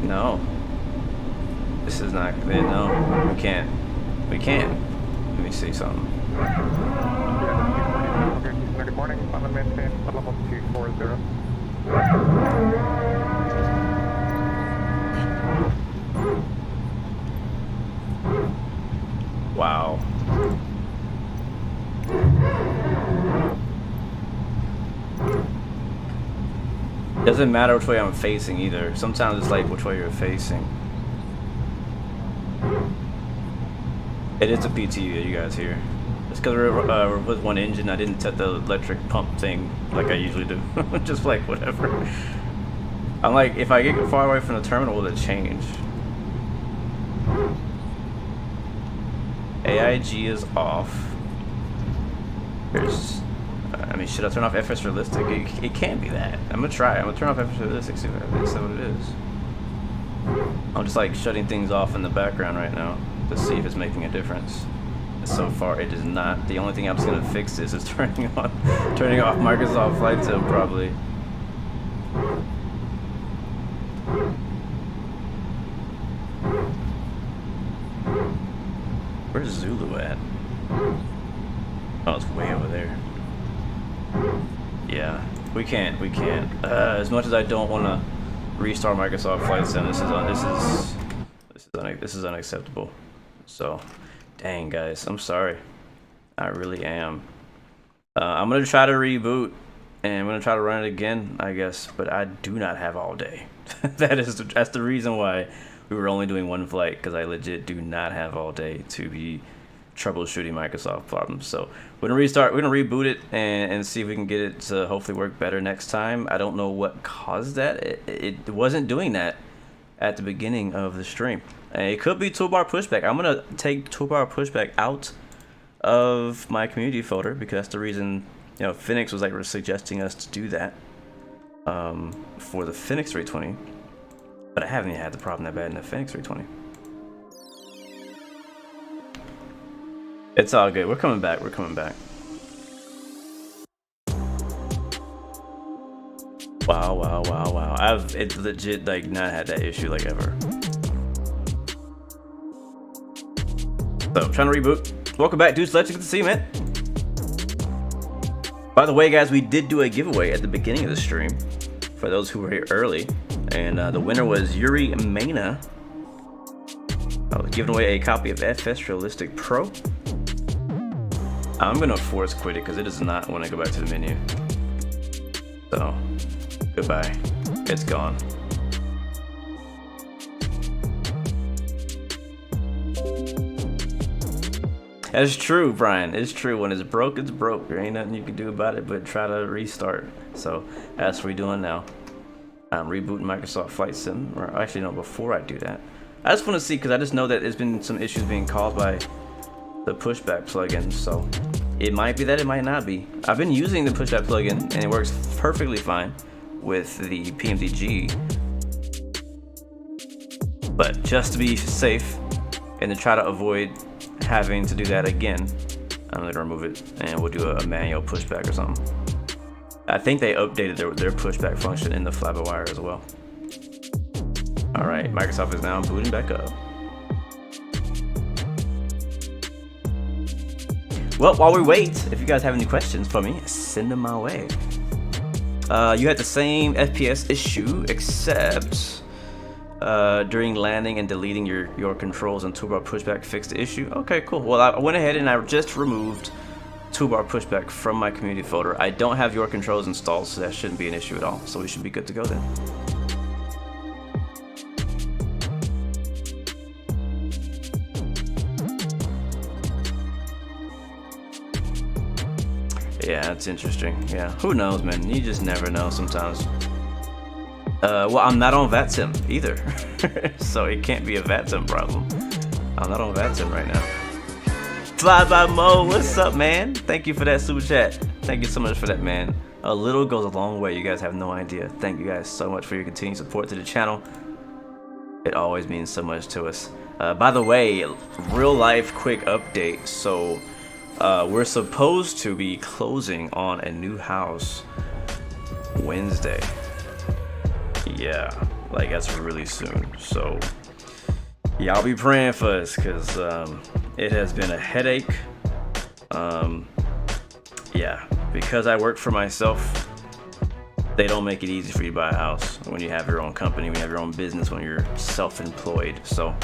No. This is not good. No, we can't. We can't. Let me see something. Good morning, climb and maintain, level 240. Wow. Doesn't matter which way I'm facing either. Sometimes it's like which way you're facing. It is a PTU that you guys hear. It's because we're with one engine. I didn't set the electric pump thing like I usually do. Just like whatever. I'm like, if I get far away from the terminal, will it change? AIG is off. There's... I mean, should I turn off FS Realistic? It can't be that. I'm gonna try. I'm gonna turn off FS Realistic, see what it is. I'm just like shutting things off in the background right now to see if it's making a difference. So far, it is not. The only thing I'm just gonna fix this is turning off Microsoft Flight Sim probably. Where's Zulu at? Oh, it's way over there. Yeah, we can't. As much as I don't want to restart Microsoft Flight Sim, this is unacceptable. So, dang guys, I'm sorry. I really am. I'm gonna try to reboot, and I'm gonna try to run it again, I guess. But I do not have all day. That's the reason why we were only doing one flight, because I legit do not have all day to be troubleshooting Microsoft problems. So we're gonna restart, we're gonna reboot it and see if we can get it to hopefully work better next time. I don't know what caused that. It wasn't doing that at the beginning of the stream. And it could be toolbar pushback. I'm gonna take toolbar pushback out of my community folder because that's the reason, you know, Phoenix was like suggesting us to do that for the Phoenix 320. But I haven't had the problem that bad in the Phoenix 320. It's all good. We're coming back. We're coming back. Wow, wow, wow, wow. I've legit like not had that issue like ever. So trying to reboot. Welcome back, dudes. Let's get to see, man. By the way, guys, we did do a giveaway at the beginning of the stream for those who were here early, and the winner was Yuri Mena. I was giving away a copy of FS Realistic Pro. I'm gonna force quit it because it does not want to go back to the menu. So, goodbye. It's gone. That's true, Brian. It's true. When it's broke, it's broke. There ain't nothing you can do about it but try to restart. So that's what we're doing now. I'm rebooting Microsoft Flight Sim. Or actually, no, before I do that, I just want to see, because I just know that there's been some issues being caused by the pushback plugin. So it might be that, it might not be. I've been using the pushback plugin and it works perfectly fine with the PMDG. But just to be safe and to try to avoid having to do that again, I'm gonna remove it and we'll do a manual pushback or something. I think they updated their pushback function in the FlyByWire as well. All right, Microsoft is now booting back up. Well, while we wait, if you guys have any questions for me, send them my way. You had the same FPS issue, except during landing and deleting your controls and toolbar pushback fixed the issue. Okay, cool. Well, I went ahead and I just removed toolbar pushback from my community folder. I don't have your controls installed, so that shouldn't be an issue at all. So we should be good to go then. Yeah, that's interesting. Yeah, who knows, man? You just never know sometimes. Well, I'm not on VATSIM either, so it can't be a VATSIM problem. I'm not on VATSIM right now. Fly by Mo, what's up, man? Thank you for that super chat. Thank you so much for that, man. A little goes a long way. You guys have no idea. Thank you guys so much for your continued support to the channel. It always means so much to us. By the way, real life quick update. So we're supposed to be closing on a new house Wednesday. Yeah, like that's really soon. So y'all be praying for us, because it has been a headache. Yeah, because I work for myself, they don't make it easy for you to buy a house when you have your own company, when you have your own business, when you're self-employed. So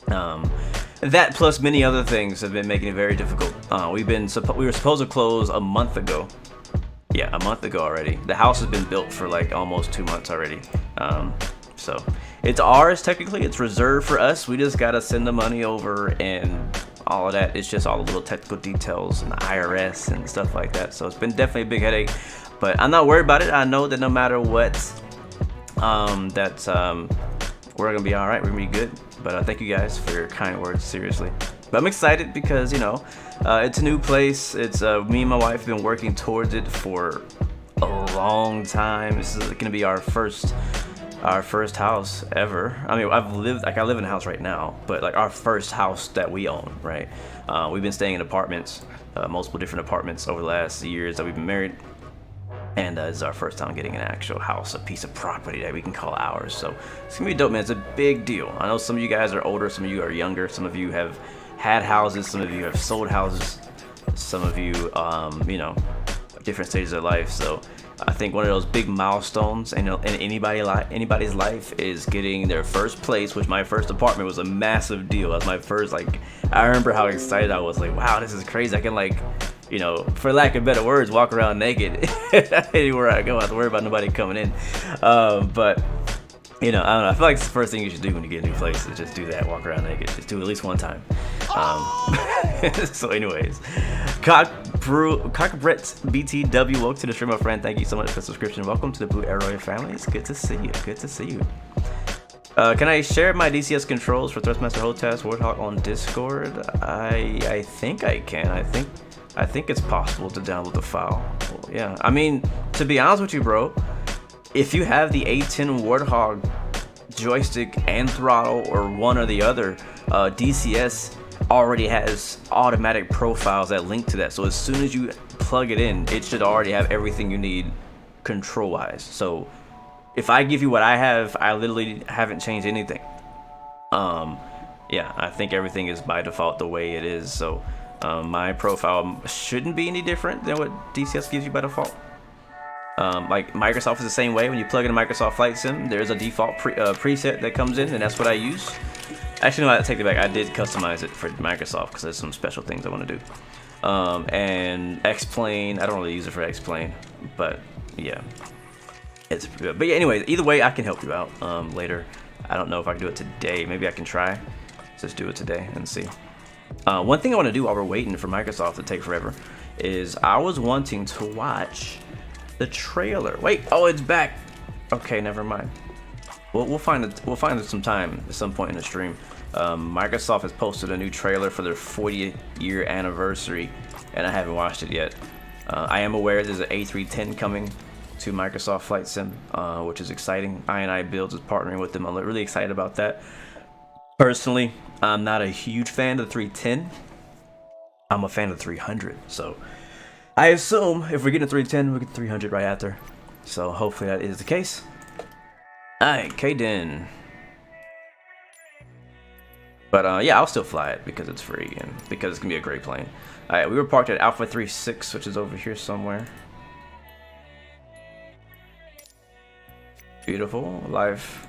that plus many other things have been making it very difficult. We were supposed to close a month ago. Yeah, a month ago already. The house has been built for like almost 2 months already. So it's ours technically. It's reserved for us. We just gotta send the money over and all of that. It's just all the little technical details and the IRS and stuff like that. So it's been definitely a big headache, but I'm not worried about it. I know that no matter what, we're gonna be all right. We're gonna be good. But thank you guys for your kind words, seriously. But I'm excited because, you know, it's a new place. It's me and my wife have been working towards it for a long time. This is gonna be our first house ever. I mean, I live in a house right now, but like our first house that we own, right? We've been staying in apartments, multiple different apartments over the last years that we've been married. And this is our first time getting an actual house, a piece of property that we can call ours. So it's gonna be dope, man. It's a big deal. I know some of you guys are older, some of you are younger, some of you have had houses, some of you have sold houses, some of you, you know, different stages of life. So I think one of those big milestones in anybody's life is getting their first place, which my first apartment was a massive deal. That was my first, like, I remember how excited I was, like, wow, this is crazy. I can, like, you know, for lack of better words, walk around naked anywhere I go. I don't have to worry about nobody coming in. But, you know, I don't know. I feel like it's the first thing you should do when you get a new place is just do that, walk around naked. Just do it at least one time. So anyways, Cockbret BTW, welcome to the stream, my friend. Thank you so much for the subscription. Welcome to the Blue Arrow family. It's good to see you. Good to see you. Can I share my DCS controls for Thrustmaster Hotest Warthog on Discord? I think I can. I think it's possible to download the file. Well, yeah, I mean, to be honest with you, bro, if you have the A10 Warthog joystick and throttle or one or the other, DCS already has automatic profiles that link to that. So as soon as you plug it in, it should already have everything you need control-wise. So if I give you what I have, I literally haven't changed anything. Yeah, I think everything is by default the way it is. So my profile shouldn't be any different than what DCS gives you by default. Like Microsoft is the same way. When you plug in a Microsoft Flight Sim, there's a default preset that comes in, and that's what I use. Actually, no, I take it back. I did customize it for Microsoft because there's some special things I want to do. And X-Plane, I don't really use it for X-Plane, but yeah. But yeah, anyways, either way, I can help you out later. I don't know if I can do it today. Maybe I can try. Just do it today and see. One thing I want to do while we're waiting for Microsoft to take forever is I was wanting to watch the trailer. Wait, oh, it's back. Okay, never mind. We'll find it some time at some point in the stream. Microsoft has posted a new trailer for their 40th year anniversary, and I haven't watched it yet. I am aware there's an A310 coming to Microsoft Flight Sim, which is exciting. I Builds is partnering with them. I'm really excited about that. Personally, I'm not a huge fan of the 310. I'm a fan of the 300. So I assume if we're getting a 310, we'll get 300 right after. So hopefully that is the case. Alright, KDEN. But yeah, I'll still fly it because it's free and because it's gonna be a great plane. Alright, we were parked at Alpha 36, which is over here somewhere. Beautiful. Live.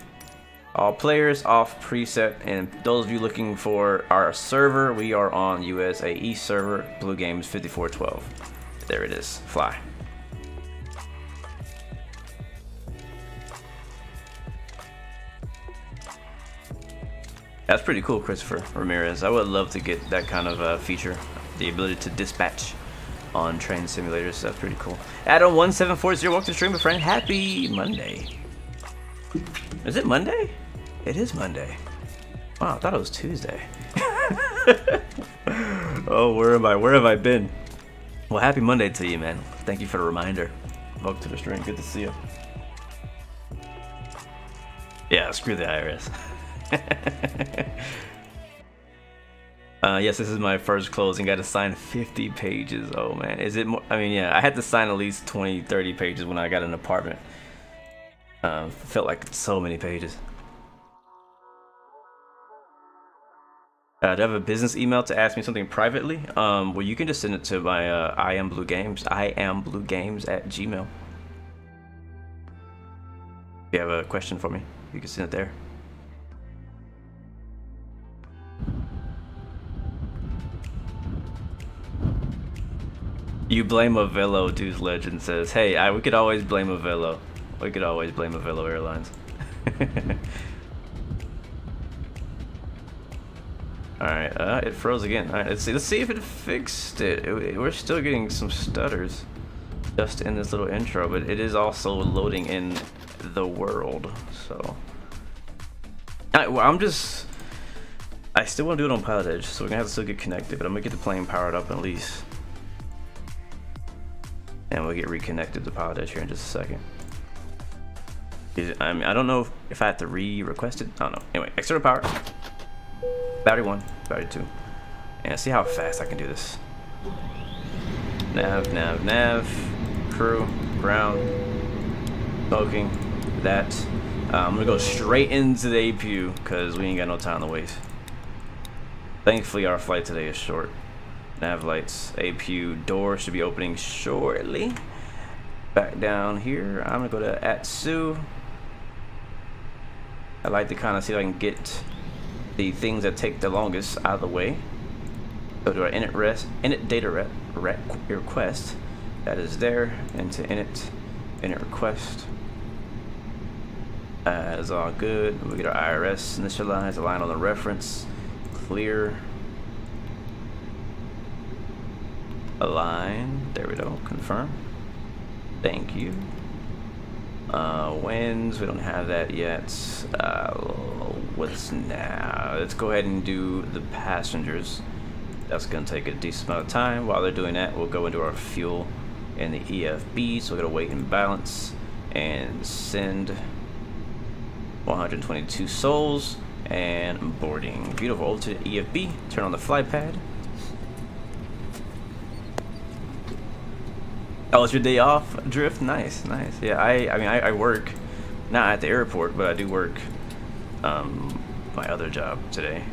All players off preset, and those of you looking for our server, we are on USA East server, Blue Games 5412. There it is. Fly. That's pretty cool, Christopher Ramirez. I would love to get that kind of feature, the ability to dispatch on train simulators. That's pretty cool. Adam1740, welcome to the stream, my friend. Happy Monday. Is it Monday? It is Monday. Wow, I thought it was Tuesday. Oh, where am I? Where have I been? Well, happy Monday to you, man. Thank you for the reminder. Welcome to the stream. Good to see you. Yeah, screw the IRS. Yes, this is my first closing. Got to sign 50 pages. Oh man, is it more? I mean, yeah, I had to sign at least 20, 30 pages when I got an apartment. Felt like so many pages. Do I have a business email to ask me something privately? Well, you can just send it to my iambluegames@gmail. If you have a question for me, you can send it there. You blame a Velo, Dude's Legend says. Hey, we could always blame a Velo. We could always blame a Velo Airlines. Alright, it froze again. Alright, let's see if it fixed it. We're still getting some stutters just in this little intro, but it is also loading in the world, so. Well, I still want to do it on Pilotedge, so we're gonna have to still get connected, but I'm gonna get the plane powered up at least. And we'll get reconnected to Pilotedge here in just a second. I mean, I don't know if I have to request it. I don't know. Anyway, external power. Battery 1, battery 2. And see how fast I can do this. Nav, crew, ground, smoking, that. I'm gonna go straight into the APU because we ain't got no time to waste. Thankfully, our flight today is short. Nav lights, APU door should be opening shortly. Back down here, I'm gonna go to ASUS. I like to kind of see if I can get the things that take the longest out of the way. Go to our init data request. That is there. Into init request. That is all good. We get our IRS initialized, align on the reference, clear, align. There we go. Confirm. Thank you. Winds, we don't have that yet. What's now? Let's go ahead and do the passengers. That's gonna take a decent amount of time. While they're doing that, we'll go into our fuel and the EFB. So we're gonna wait and balance and send 122 souls and boarding. Beautiful. Over to the EFB. Turn on the fly pad. Oh, it's your day off, Drift? Nice, nice. Yeah, I mean, I work, not at the airport, but I do work my other job today,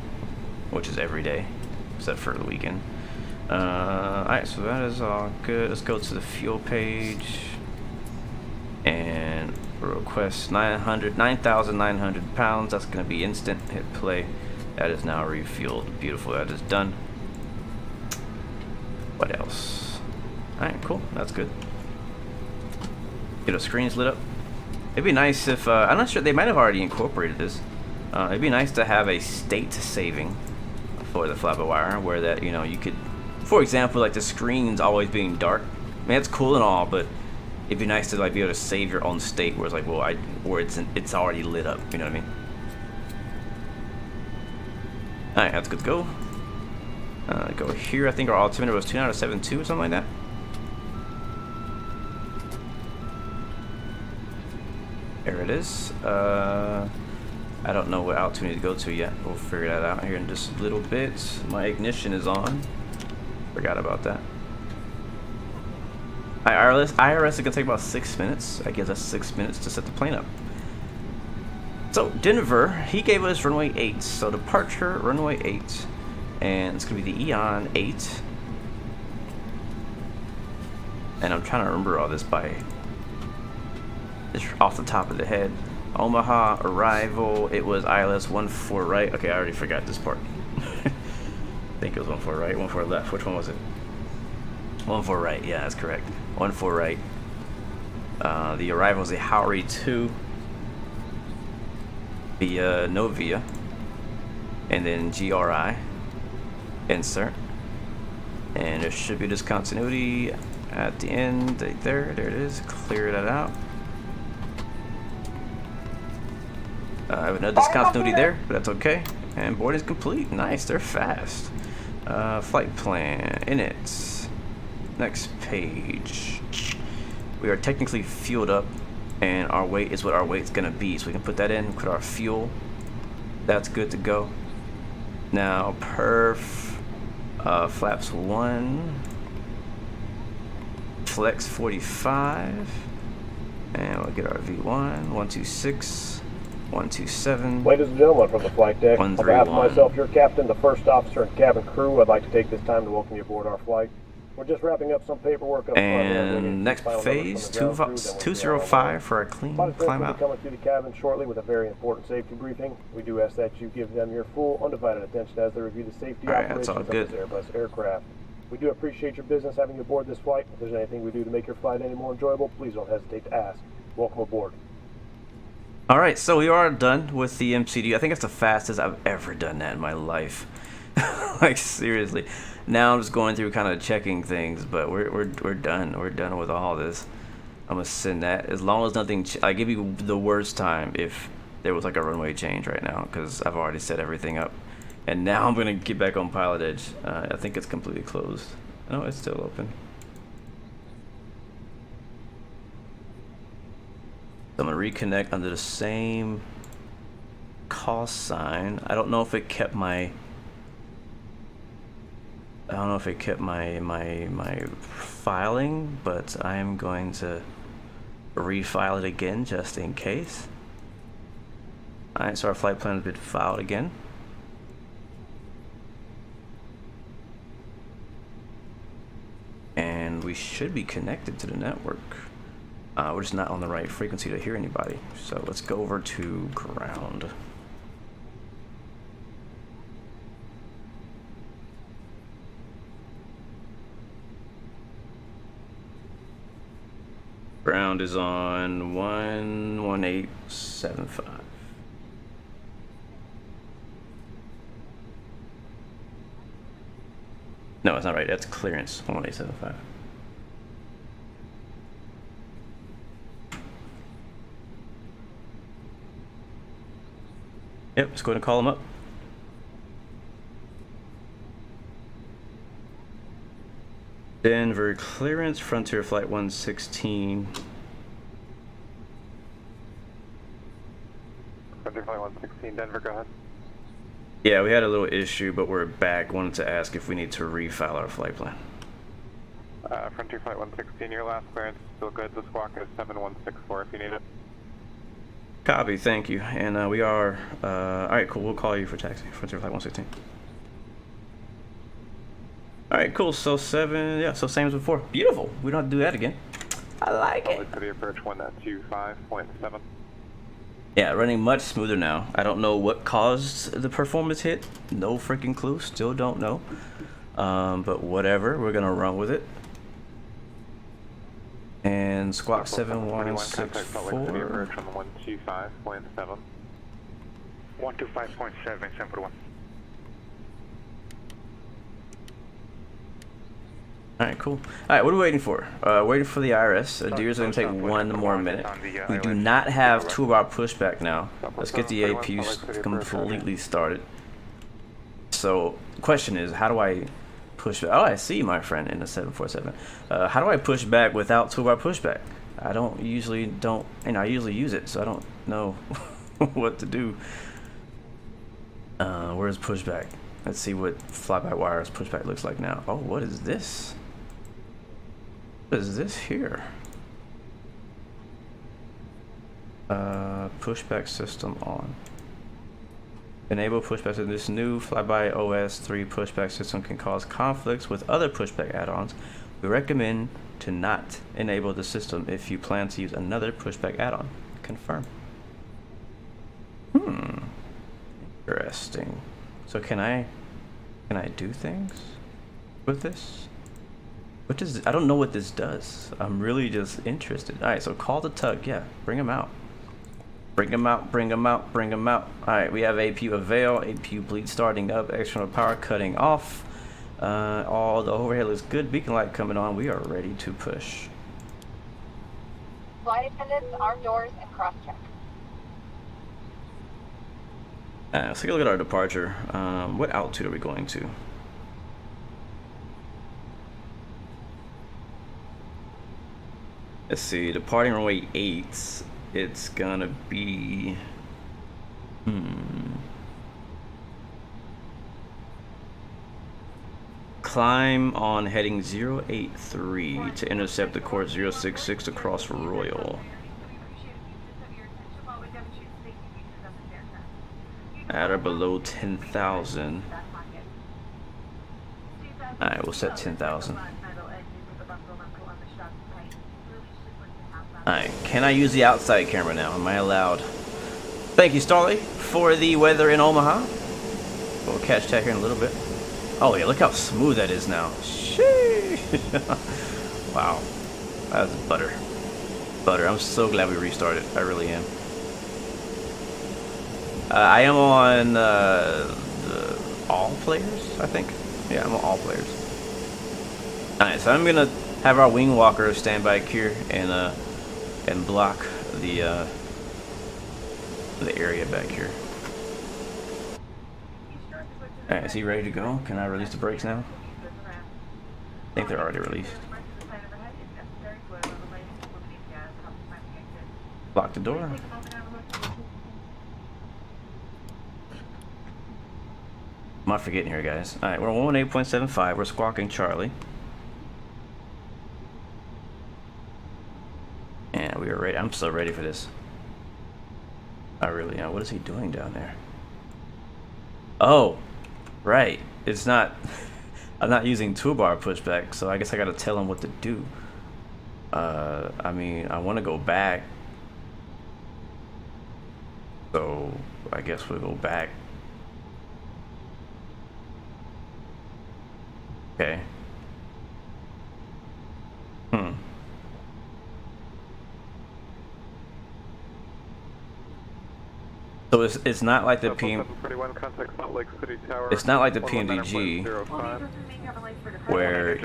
which is every day, except for the weekend. Alright, so that is all good. Let's go to the fuel page. And request 9,900 pounds. That's going to be instant. Hit play. That is now refueled. Beautiful. That is done. What else? Alright, cool. That's good. Get our screens lit up. It'd be nice if, I'm not sure, they might have already incorporated this. It'd be nice to have a state saving for the FlyByWire where that, you know, you could, for example, like the screens always being dark. I mean, it's cool and all, but it'd be nice to like be able to save your own state where it's like, well, where it's already lit up. You know what I mean? Alright, that's good to go. Go here. I think our altimeter was 2972 or something like that. There it is. I don't know what altitude we need to go to yet. We'll figure that out here in just a little bit. My ignition is on. Forgot about that. IRS is gonna take about 6 minutes. I guess that's 6 minutes to set the plane up. So Denver, he gave us runway 8. So departure runway 8, and it's gonna be the Eon 8. And I'm trying to remember all this by just off the top of the head. Omaha arrival. It was ILS 14 right. Okay, I already forgot this part. I think it was 14 right, 14 left. Which one was it? 14 right. Yeah, that's correct. 14 right. The arrival was a Howry 2 via Novia, and then GRI insert, and there should be discontinuity at the end. There it is. Clear that out. I have another discontinuity there, but that's okay. And board is complete. Nice, they're fast. Flight plan, init. Next page. we are technically fueled up, and our weight is what our weight's gonna be. So we can put that in, put our fuel. That's good to go. Now perf flaps 1, flex 45, and we'll get our V1, 126, 127. Ladies and gentlemen from the flight deck, on behalf of 131. myself, your captain, the first officer, and cabin crew, I'd like to take this time to welcome you aboard our flight. We're just wrapping up some paperwork up front here. And next phase, 205 for a clean climb out. Coming through the cabin shortly with a very important safety briefing. We do ask that you give them your full, undivided attention as they review the safety operations of this Airbus aircraft. We do appreciate your business having you aboard this flight. If there's anything we do to make your flight any more enjoyable, please don't hesitate to ask. Welcome aboard. Alright, so we are done with the MCD. I think it's the fastest I've ever done that in my life. Like, seriously. Now I'm just going through kind of checking things, but we're done. We're done with all this. I'm gonna send that. As long as nothing, I give you the worst time if there was like a runway change right now, because I've already set everything up. And now I'm gonna get back on Pilotedge. I think it's completely closed. No, it's still open. I'm gonna reconnect under the same cost sign. I don't know if it kept my my filing, but I am going to refile it again just in case. Alright, so our flight plan has been filed again. And we should be connected to the network. We're just not on the right frequency to hear anybody. So let's go over to ground. Ground is on 11875. No, it's not right. That's clearance, 11875. Yep, let's go ahead and call them up. Denver clearance, Frontier Flight 116. Frontier Flight 116, Denver, go ahead. Yeah, we had a little issue, but we're back. Wanted to ask if we need to refile our flight plan. Frontier Flight 116, your last clearance is still good. The squawk is 7164 if you need it. Copy, thank you. And we are, alright, cool, we'll call you for taxi, Frontier Flight 116. Alright, cool, so so same as before. Beautiful, we don't have to do that again. I like it. Public City approach 125.7. Yeah, running much smoother now. I don't know what caused the performance hit. No freaking clue, still don't know. But whatever, we're gonna run with it. And squawk 7164. Approach on 125.7. 125.7, Semper 1. Alright, cool. Alright, what are we waiting for? Waiting for the IRS. Deer's going to take 1 more minute. We do not have 2 of our pushback now. Let's get the APU completely started. So, the question is, how do I push back? Oh, I see, my friend, in the 747. How do I push back without 2 of our pushback? I usually use it, so I don't know what to do. Where's pushback? Let's see what FlyByWire's pushback looks like now. Oh, what is this? What is this here? Pushback system on. Enable pushback to this new FlyByOS 3 pushback system can cause conflicts with other pushback add-ons. We recommend to not enable the system if you plan to use another pushback add-on. Confirm. Interesting. So can I do things with this? What does, I don't know what this does. I'm really just interested. Alright, so call the tug. Yeah, bring him out. Bring him out, bring him out, bring him out. Alright, we have APU avail, APU bleed starting up, external power cutting off. All the overhead looks good, beacon light coming on. We are ready to push. Flight attendants, arm doors, and cross-check. Let's take a look at our departure. What altitude are we going to? Let's see, departing runway 8, it's gonna be, climb on heading 083 to intercept the course 066 across Royal. At or below 10,000. Alright, we'll set 10,000. Alright, can I use the outside camera now? Am I allowed? Thank you, Starley, for the weather in Omaha. We'll catch that here in a little bit. Oh yeah, look how smooth that is now. Sheesh. Wow. That's butter. Butter. I'm so glad we restarted. I really am. I am on the all players, I think. Yeah, I'm on all players. Alright, so I'm gonna have our wing walker stand back here and block the area back here. Alright, is he ready to go? Can I release the brakes now? I think they're already released. Lock the door. I'm not forgetting here, guys. Alright, we're on 18.75. We're squawking Charlie. And we are ready. I'm so ready for this. I really am. What is he doing down there? Oh, right. It's not... I'm not using toolbar pushback, so I guess I gotta tell him what to do. I mean, I want to go back. So, I guess we'll go back. Okay. So it's not like the PM. It's not like the PMDG where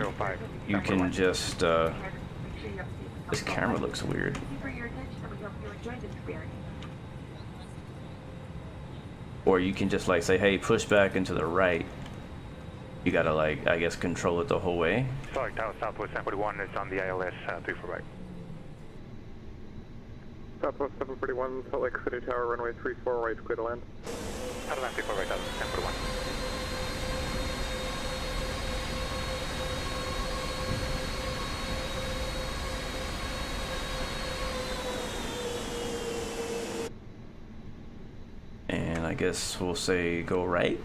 you can just. This camera looks weird. Or you can just like say, hey, push back into the right. You gotta like, I guess, control it the whole way. Sorry, Tower Southwest 741 is on the ILS 348. Southwest 741, Salt Lake City Tower, runway 34 right, clear to land. Tower 34 right, 741. And I guess we'll say go right.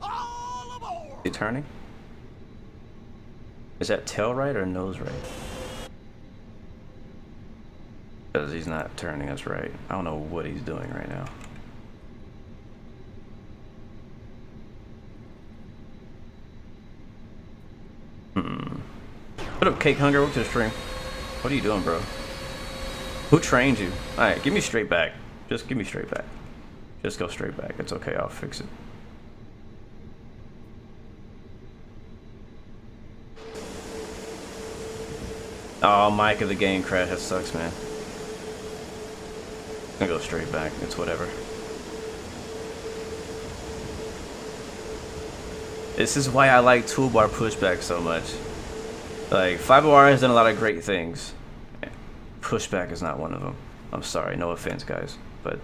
Is he turning? Is that tail right or nose right? Because he's not turning us right. I don't know what he's doing right now. What up, Cake Hunger? Welcome to the stream. What are you doing, bro? Who trained you? Alright, give me straight back. Just give me straight back. Just go straight back. It's okay, I'll fix it. Oh, mic of the game crash. That sucks, man. I'm gonna go straight back. It's whatever. This is why I like toolbar pushback so much. Like, FlyByWire has done a lot of great things. Pushback is not one of them. I'm sorry, no offense, guys, but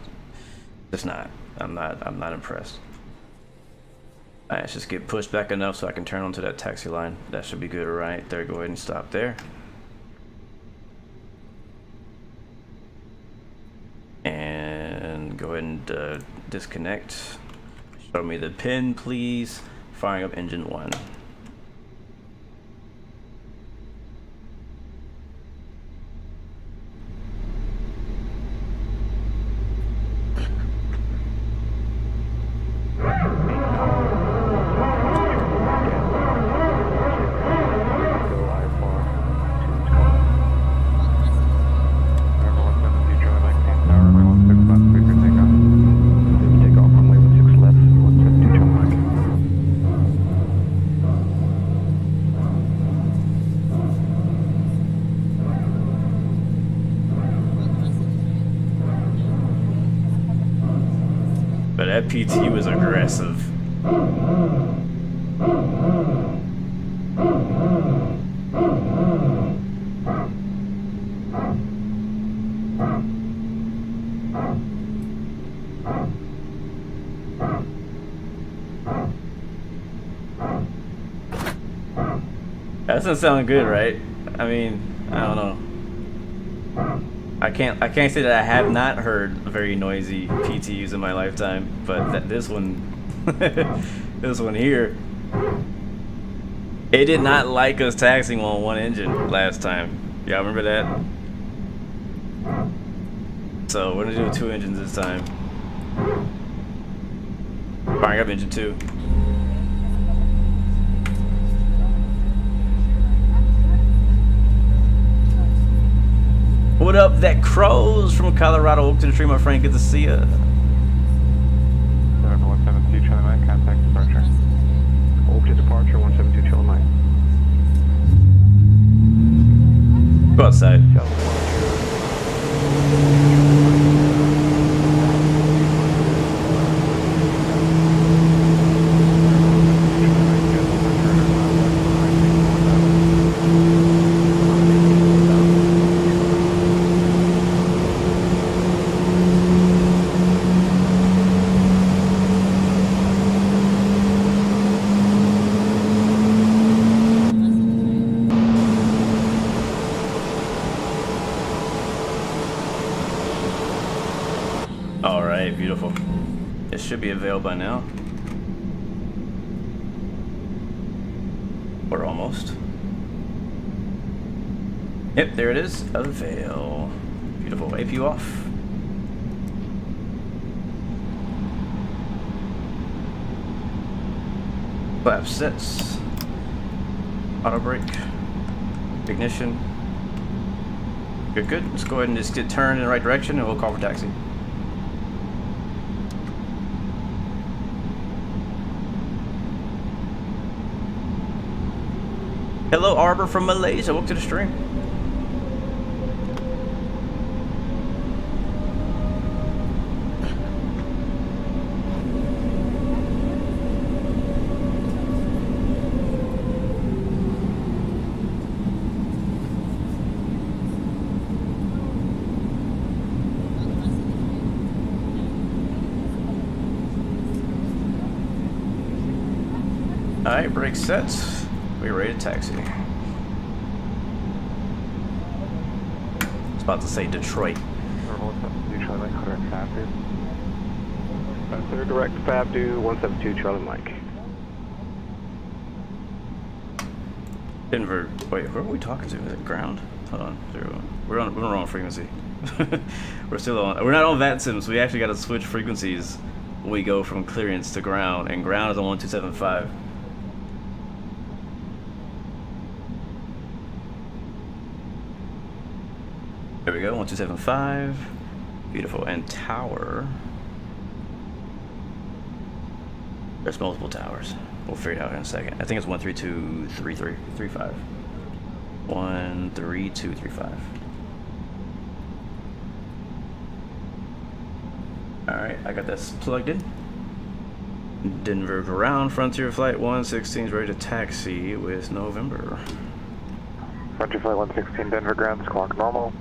it's not. I'm not impressed. Alright, let's just get pushed back enough so I can turn onto that taxi line. That should be good, right there. Go ahead and stop there. And go ahead and disconnect. Show me the pin, please. Firing up engine 1. PT was aggressive. That doesn't sound good, right? I mean, I don't know. I can't say that I have not heard very noisy PTs in my lifetime, but this one, this one here, it did not like us taxiing on one engine last time. Y'all remember that? So we're gonna do 2 engines this time. Firing up engine 2. What up, that Crows from Colorado? Welcome to the stream, my friend. Good to see ya. 172 Charlie Mike, contact departure. Hold to departure, 172 Charlie Mike. Go outside. Beautiful. It should be available by now. Or almost. Yep, there it is. Avail. Beautiful. APU off. Flap sets. Auto brake. Ignition. Good, good. Let's go ahead and just get turned in the right direction and we'll call for taxi. Hello, Arbor from Malaysia. Welcome to the stream. All right, brake sets. We're ready to taxi. I was about to say Detroit. Clear direct Fab to 172 Charlie Mike. Denver. Wait, who are we talking to? Is it ground? Hold on. We're on the wrong frequency. We're still on. We're not on VATSIM, so we actually got to switch frequencies when we go from clearance to ground, and ground is on 1275. There we go, 1275. Beautiful. And tower. There's multiple towers. We'll figure it out in a second. I think it's 13235. 13235. Alright, I got this plugged in. Denver ground, Frontier Flight 116 is ready to taxi with November. Frontier Flight 116, Denver ground, squawk normal.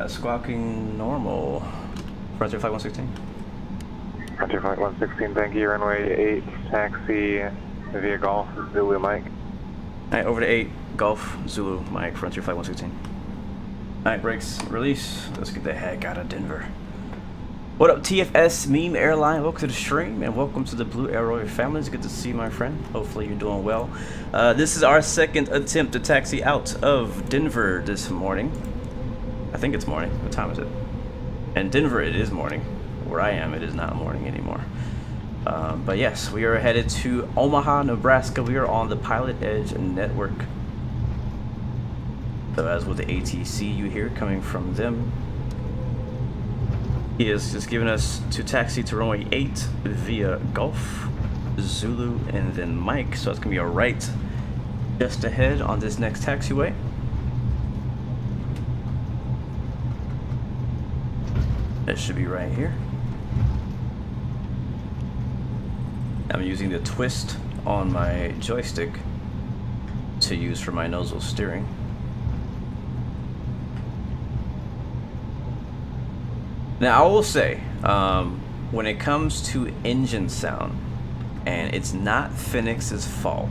Squawking normal. Frontier Flight 116. Frontier Flight 116, thank you, runway 8, taxi via Golf, Zulu Mike. Alright, over to 8, Golf, Zulu, Mike, Frontier Flight 116. Alright, brakes, release. Let's get the heck out of Denver. What up, TFS Meme Airline? Welcome to the stream and welcome to the Blue Arrow family. It's good to see you, my friend. Hopefully you're doing well. This is our second attempt to taxi out of Denver this morning. I think it's morning. What time is it? In Denver, it is morning. Where I am, it is not morning anymore. But yes, we are headed to Omaha, Nebraska. We are on the Pilotedge network. So as with the ATC you hear coming from them, he is just giving us to taxi to runway 8 via Golf, Zulu, and then Mike. So it's gonna be a right just ahead on this next taxiway. That should be right here. I'm using the twist on my joystick to use for my nozzle steering. Now I will say, when it comes to engine sound, and it's not Phoenix's fault,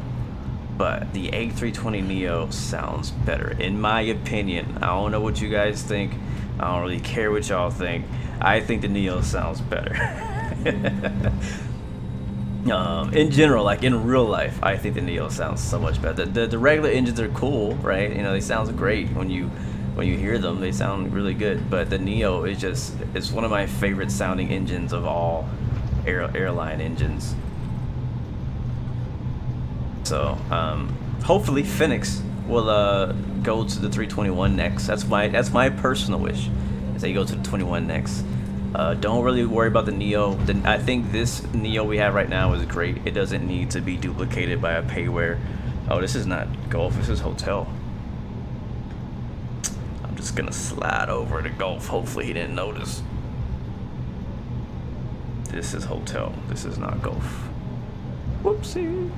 but the A320neo sounds better, in my opinion. I don't know what you guys think. I don't really care what y'all think. I think the Neo sounds better. In general, like in real life, I think the Neo sounds so much better. The regular engines are cool, right? You know, they sound great when you hear them. They sound really good. But the Neo is just, it's one of my favorite sounding engines of all airline engines. So hopefully Phoenix will go to the 321NX. That's my personal wish, is they go to the 21NX. Don't really worry about the Neo. I think this Neo we have right now is great. It doesn't need to be duplicated by a payware. Oh, this is not Gulf, this is Hotel. I'm just gonna slide over to Gulf. Hopefully he didn't notice. This is Hotel, this is not Gulf. Whoopsie.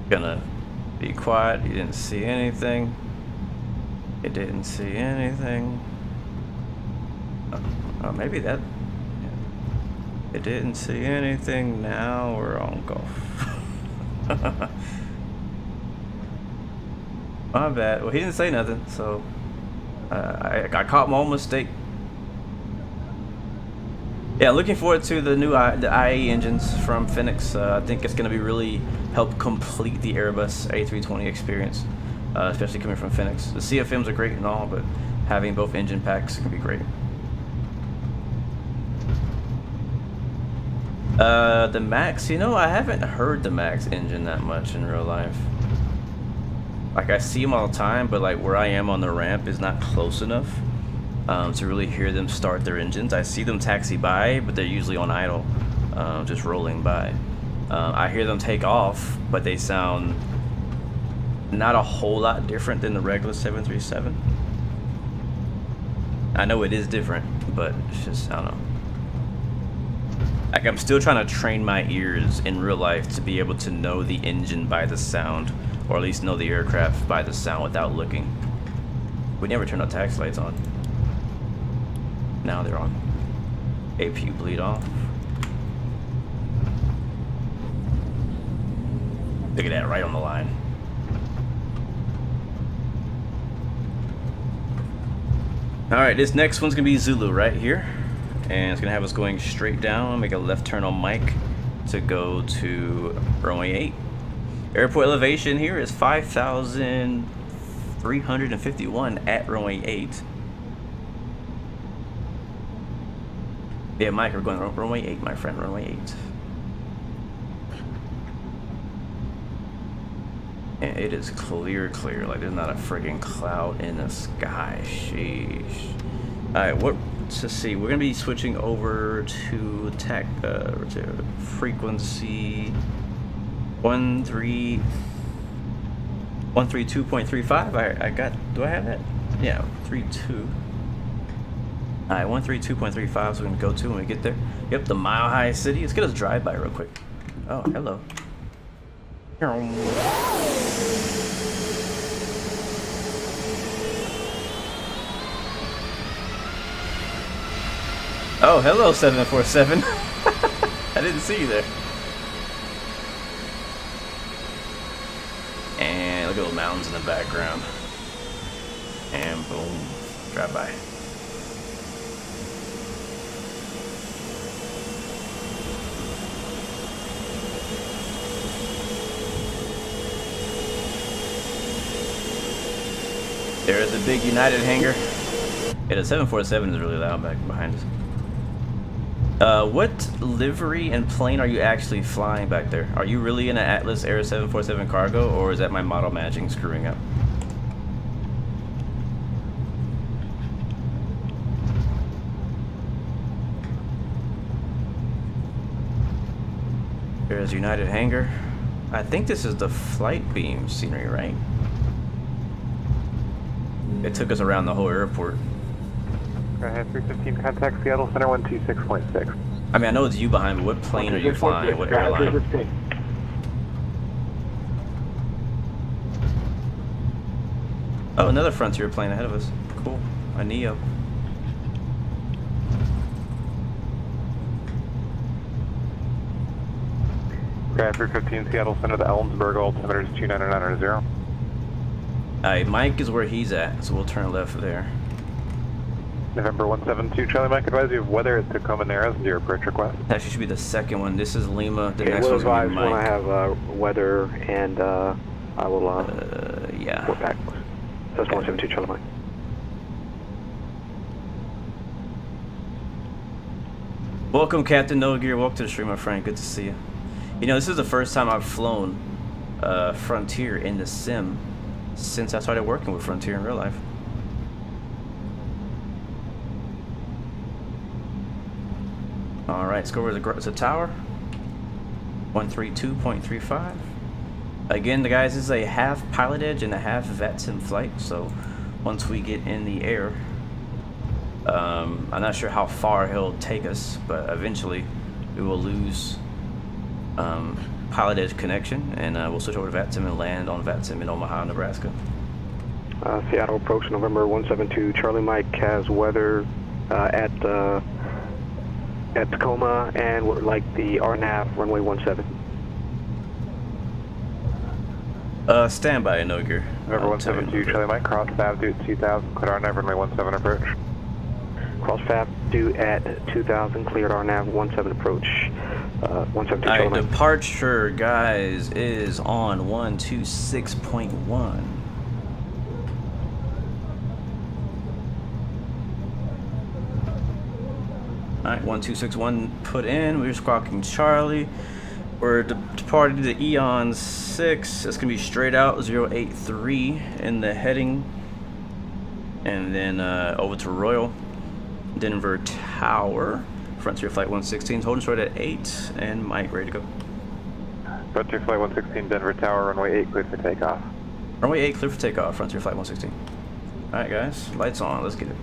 Gonna be quiet. You didn't see anything. It didn't see anything. Oh, maybe that. It didn't see anything. Now we're on Gulf. My bad. Well, he didn't say nothing, so I caught my own mistake. Yeah, looking forward to the new IE engines from Phoenix. I think it's going to be really help complete the Airbus A320 experience, especially coming from Phoenix. The CFMs are great and all, but having both engine packs can be great. The Max, you know, I haven't heard the Max engine that much in real life. Like, I see them all the time, but like where I am on the ramp is not close enough to really hear them start their engines. I see them taxi by, but they're usually on idle, just rolling by. I hear them take off, but they sound not a whole lot different than the regular 737. I know it is different, but it's just, I don't know. Like, I'm still trying to train my ears in real life to be able to know the engine by the sound, or at least know the aircraft by the sound without looking. We never turned our taxi lights on. Now they're on. APU bleed off. Look at that, right on the line. Alright, this next one's gonna be Zulu right here. And it's gonna have us going straight down, make a left turn on Mike to go to runway 8. Airport elevation here is 5,351 at runway 8. Yeah, Mike, we're going runway 8, my friend, runway 8. And it is clear, like there's not a friggin' cloud in the sky. Sheesh. Alright, let's see, we're gonna be switching over to to frequency 132.35. I got, do I have that? Yeah, 32. Alright, 132.35 so we're gonna go to when we get there. Yep, the Mile High City. Let's get us drive by real quick. Oh, hello. Oh, hello, 747. I didn't see you there. And look at those mountains in the background. And boom, drive by. There's a big United hangar. Yeah, the 747 is really loud back behind us. What livery and plane are you actually flying back there? Are you really in an Atlas Air 747 cargo, or is that my model matching screwing up? There's United hangar. I think this is the flight beam scenery, right? It took us around the whole airport. Go ahead, 315, contact Seattle Center 126.6. I mean, I know it's you behind, but what plane are you flying? What airline? Oh, another Frontier plane ahead of us. Cool. A Neo. Bradford 15 Seattle Center to Ellensburg, altimeter is 299.0. Alright, Mike is where he's at, so we'll turn left there. November 172 Charlie Mike, advise you of weather at Tacoma Narrows and your approach request. Actually should be the second one. This is Lima. The Okay, next we'll one's gonna advise be when I Mike. have weather, and I will yeah. report back. That's 172 Charlie Mike. Welcome, Captain No Gear. Welcome to the stream, my friend. Good to see you. You know, this is the first time I've flown Frontier in the sim since I started working with Frontier in real life. Alright, let's go over to the tower. 132.35. Again, the guys, this is a half Pilotedge and a half VATSIM flight, so once we get in the air, I'm not sure how far he'll take us, but eventually we will lose Pilotedge connection, and we'll switch over to VATSIM and land on VATSIM in Omaha, Nebraska. Seattle approach November 172 Charlie Mike has weather at Tacoma, and we're like the RNAV runway 17. Stand by, No Gear. November 172 Charlie Mike, cross FAB due at 2000, cleared RNAV runway 17 approach. Cross FAB due at 2000, cleared RNAV 17 approach. 172 Charlie Mike. Departure, guys, is on 126.1. Alright, 1261 put in. We're squawking Charlie. We're departing to Eon 6. It's going to be straight out 083 in the heading. And then over to Royal. Denver Tower. Frontier Flight 116. Holding short at 8. And Mike, ready to go. Frontier Flight 116, Denver Tower, runway 8, cleared for takeoff. Runway 8, clear for takeoff. Frontier Flight 116. Alright, guys. Lights on. Let's get it.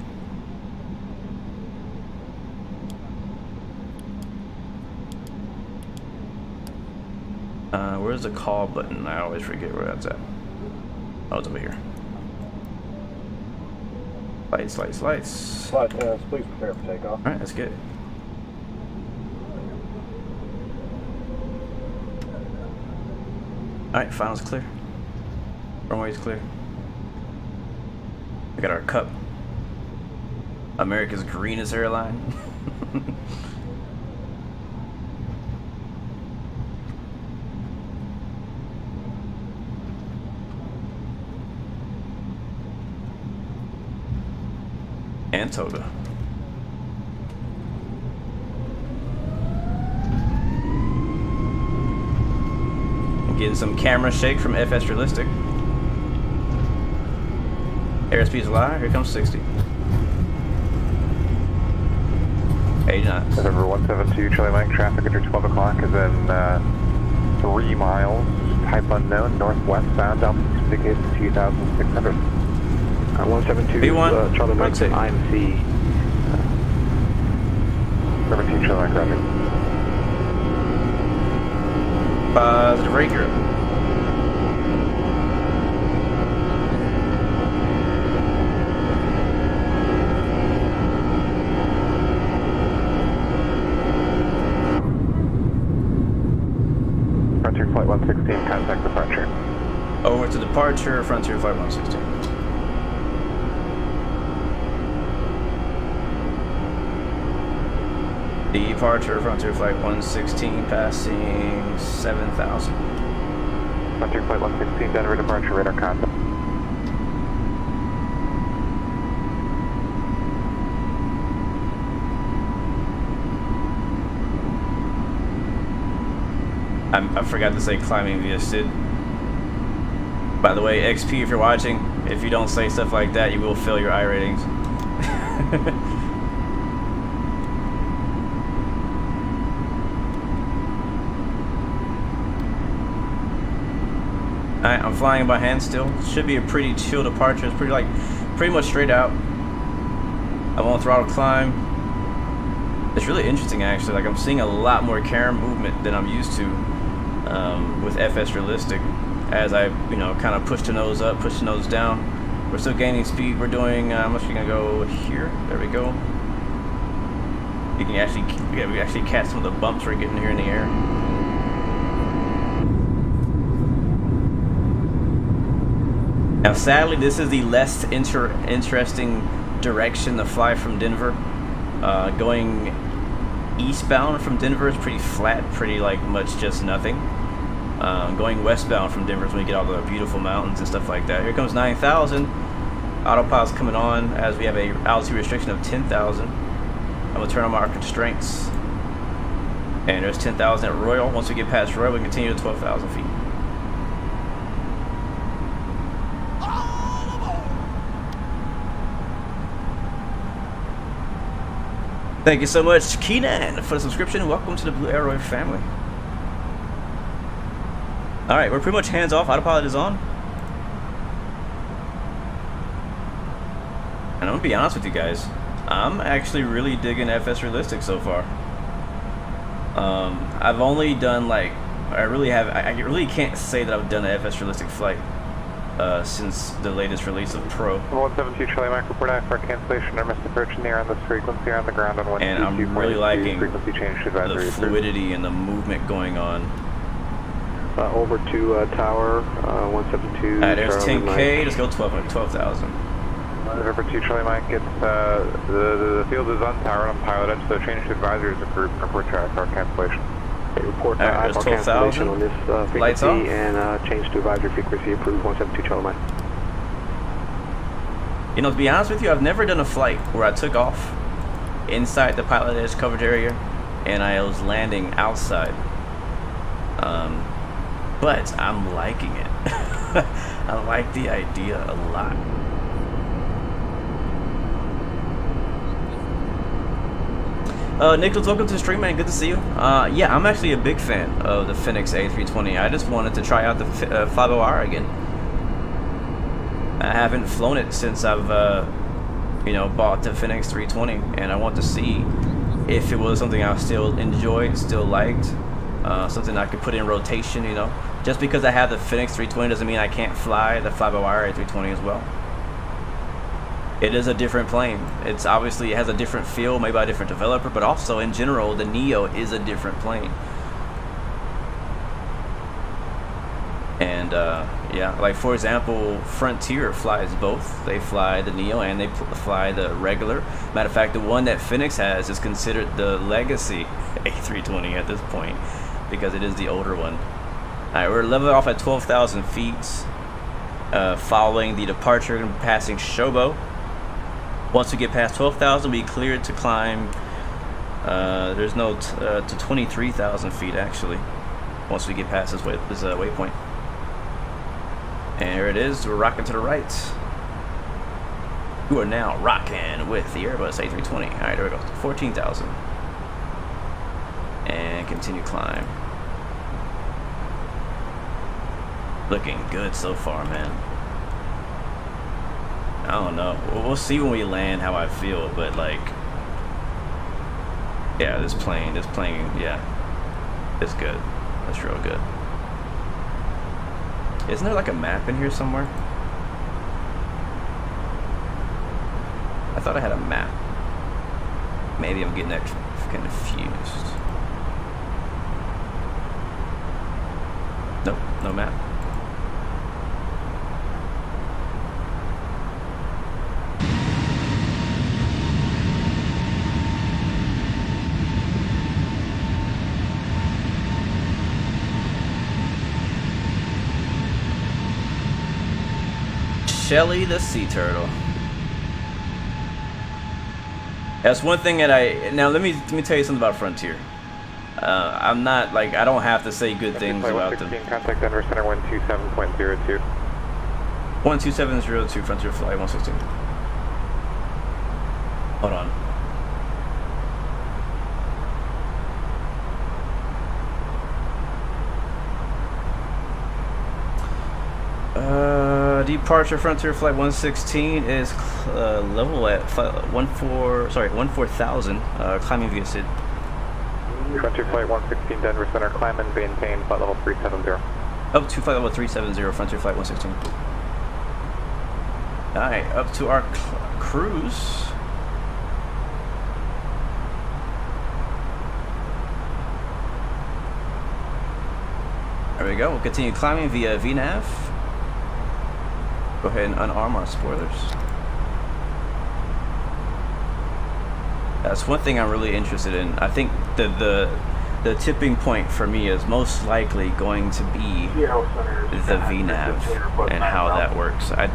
Where's the call button? I always forget where that's at. Oh, it's over here. Lights, lights, lights. Flight attendants, please prepare for takeoff. Alright, let's get it. Alright, finals clear. Runway's clear. We got our cup. America's greenest airline. And Toga. Getting some camera shake from FS Realistic. Airspeed's live. Here comes 60. 80 knots. November 172 Charlie Mike, traffic after 12 o'clock is in 3 miles, type unknown, northwest bound, altitude indicates 2,600. 172 B1, Charlie Mike, IMC. 17 Charlie Mike, roger. Positive rate, you're up. Frontier Flight 116, contact departure. Over to departure, Frontier Flight 116. Departure, Frontier Flight 116, passing 7,000. Frontier Flight 116, Denver departure, radar contact. I forgot to say climbing via SID. By the way, XP, if you're watching, if you don't say stuff like that, you will fail your I ratings. Alright, I'm flying by hand still. Should be a pretty chill departure. It's pretty much straight out. I'm on throttle climb. It's really interesting actually. Like I'm seeing a lot more camera movement than I'm used to with FS Realistic. As I, kind of push the nose up, push the nose down. We're still gaining speed. We're doing, I'm actually gonna go here. There we go. You can actually, yeah, we actually catch some of the bumps we're getting here in the air. Now, sadly, this is the less interesting direction to fly from Denver. Going eastbound from Denver is pretty flat, pretty like much just nothing. Going westbound from Denver is when you get all the beautiful mountains and stuff like that. Here comes 9,000. Autopilot's coming on as we have a altitude restriction of 10,000. I'm gonna turn on our constraints. And there's 10,000 at Royal. Once we get past Royal, we continue to 12,000 feet. Thank you so much, KDEN, for the subscription. Welcome to the Blue Arrow family. Alright, we're pretty much hands off. Autopilot is on. And I'm gonna be honest with you guys, I'm actually really digging FS Realistic so far. I've only done like, I really can't say that I've done an FS Realistic flight since the latest release of Pro. 172 Charlie Mike report for cancellation or missed approach near on this frequency on the ground on 122.2. And I'm really liking frequency change to advisory the fluidity and the movement going on. Over to tower 172. Alright, there's Charlie 10K, Mike. let's go 12,000. November 2 Charlie Mike, it's the field is unpowered on Pilotedge, so change to advisory as a group. Report to IFR cancellation. Report Alright, IFR there's cancellation 12,000. on this Lights frequency off. and change to advisory frequency approved 172 Charlie Mike. You know, to be honest with you, I've never done a flight where I took off inside the Pilotedge coverage area and I was landing outside. But I'm liking it. I like the idea a lot. Nicholas, welcome to the stream, man. Good to see you. Yeah, I'm actually a big fan of the Phoenix A320. I just wanted to try out the FlyByWire again. I haven't flown it since I've, you know, bought the Phoenix 320, and I want to see if it was something I still enjoyed, still liked, something I could put in rotation, you know. Just because I have the Phoenix 320 doesn't mean I can't fly the FlyByWire A320 as well. It is a different plane. It's obviously, it has a different feel, maybe by a different developer, but also in general, the Neo is a different plane. And yeah, like for example, Frontier flies both. They fly the Neo and they fly the regular. Matter of fact, the one that Phoenix has is considered the legacy A320 at this point because it is the older one. Alright, we're leveling off at 12,000 feet, following the departure and passing Shobo. Once we get past 12,000, we cleared to climb. There's no to 23,000 feet actually. Once we get past this waypoint, and here it is. We're rocking to the right. You are now rocking with the Airbus A320. All right, there we go. 14,000, and continue climb. Looking good so far, man. I don't know. We'll see when we land how I feel, but like, yeah, this plane, yeah, it's good. That's real good. Isn't there like a map in here somewhere? I thought I had a map. Maybe I'm getting that confused. Nope, no map. Shelly the sea turtle. That's one thing that now let me tell you something about Frontier. I'm not like, I don't have to say good things about them. Contact Denver Center 127.02. 12702 Frontier Flight 116. Hold on. Departure Frontier Flight 116 is level at 14,000, climbing via SID. Frontier Flight 116 Denver Center, climb and maintain flight level 370. Up to flight level 370, Frontier Flight 116. Alright, up to our cruise. There we go. We'll continue climbing via VNAV. Go ahead and unarm our spoilers. That's one thing I'm really interested in. I think the tipping point for me is most likely going to be the VNAV and how that works. I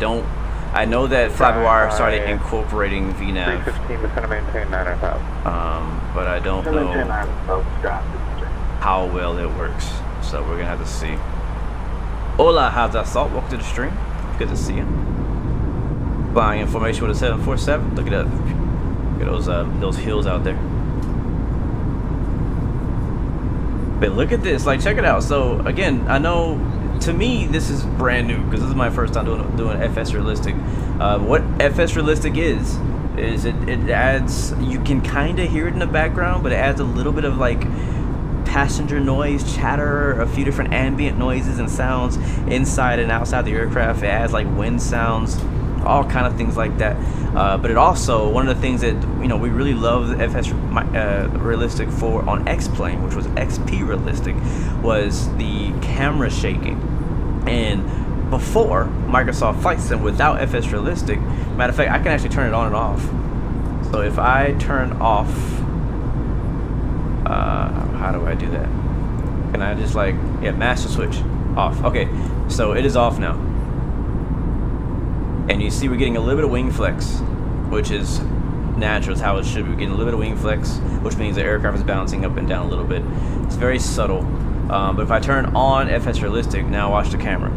know that FlyByWire started incorporating VNAV, 315 is going to maintain 9,000. but I don't know how well it works. So we're gonna have to see. Hola, how's that salt? Welcome to the stream. Good to see you. Flying information with a 747. Look at that. Look at those hills out there. But look at this. Like, check it out. So again, I know to me this is brand new because this is my first time doing FS Realistic. What FS Realistic is it adds. You can kind of hear it in the background, but it adds a little bit of like passenger noise, chatter, a few different ambient noises and sounds inside and outside the aircraft. It adds like wind sounds, all kind of things like that. But it also, one of the things that we really love the FS Realistic for on X-Plane, which was XP Realistic, was the camera shaking. And before Microsoft Flight Sim without FS Realistic, matter of fact, I can actually turn it on and off. So if I turn off, how do I do that? Can I just like, yeah, master switch off? Okay, so it is off now. And you see we're getting a little bit of wing flex, which is natural, it's how it should be. We're getting a little bit of wing flex, which means the aircraft is bouncing up and down a little bit. It's very subtle. But if I turn on FS Realistic, now watch the camera.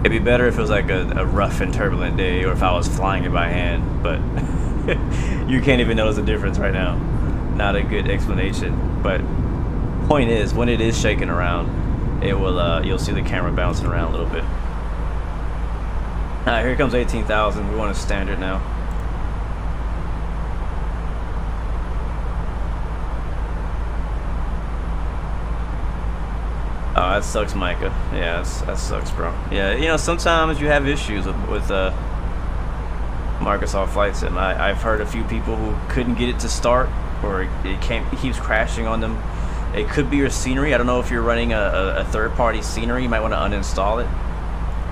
It'd be better if it was like a rough and turbulent day, or if I was flying it by hand, but you can't even notice the difference right now. Not a good explanation, but point is, when it is shaking around, it will you'll see the camera bouncing around a little bit. Alright, here comes 18,000. We want a standard now. Oh, that sucks, Micah. Yeah, that sucks, bro. Yeah, sometimes you have issues with Microsoft Flight Sim. I've heard a few people who couldn't get it to start, or it keeps crashing on them. It could be your scenery. I don't know if you're running a third-party scenery. You might want to uninstall it.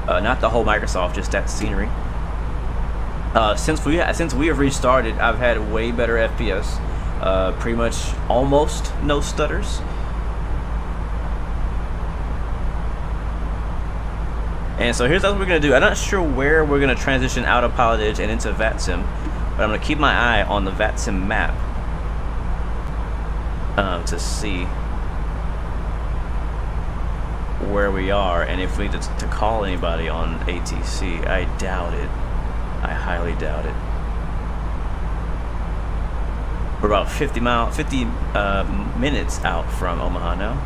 Not the whole Microsoft, just that scenery. Since we have restarted, I've had way better FPS. Pretty much almost no stutters. And so here's what we're going to do. I'm not sure where we're going to transition out of Pilotedge and into VATSIM, but I'm going to keep my eye on the VATSIM map to see where we are and if we need to call anybody on ATC. I doubt it. I highly doubt it. We're about 50 minutes out from Omaha now.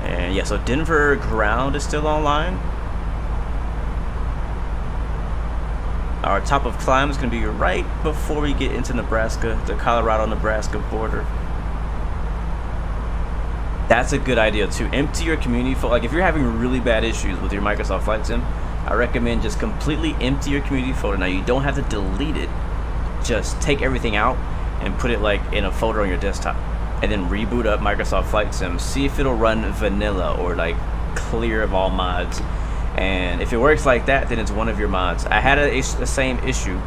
And yeah, so Denver ground is still online. Our top of climb is going to be right before we get into Nebraska, the Colorado-Nebraska border. That's a good idea too. Empty your community folder. Like if you're having really bad issues with your Microsoft Flight Sim, I recommend just completely empty your community folder. Now you don't have to delete it. Just take everything out and put it like in a folder on your desktop. And then reboot up Microsoft Flight Sim. See if it'll run vanilla or like clear of all mods. And if it works like that, then it's one of your mods. I had the same issue,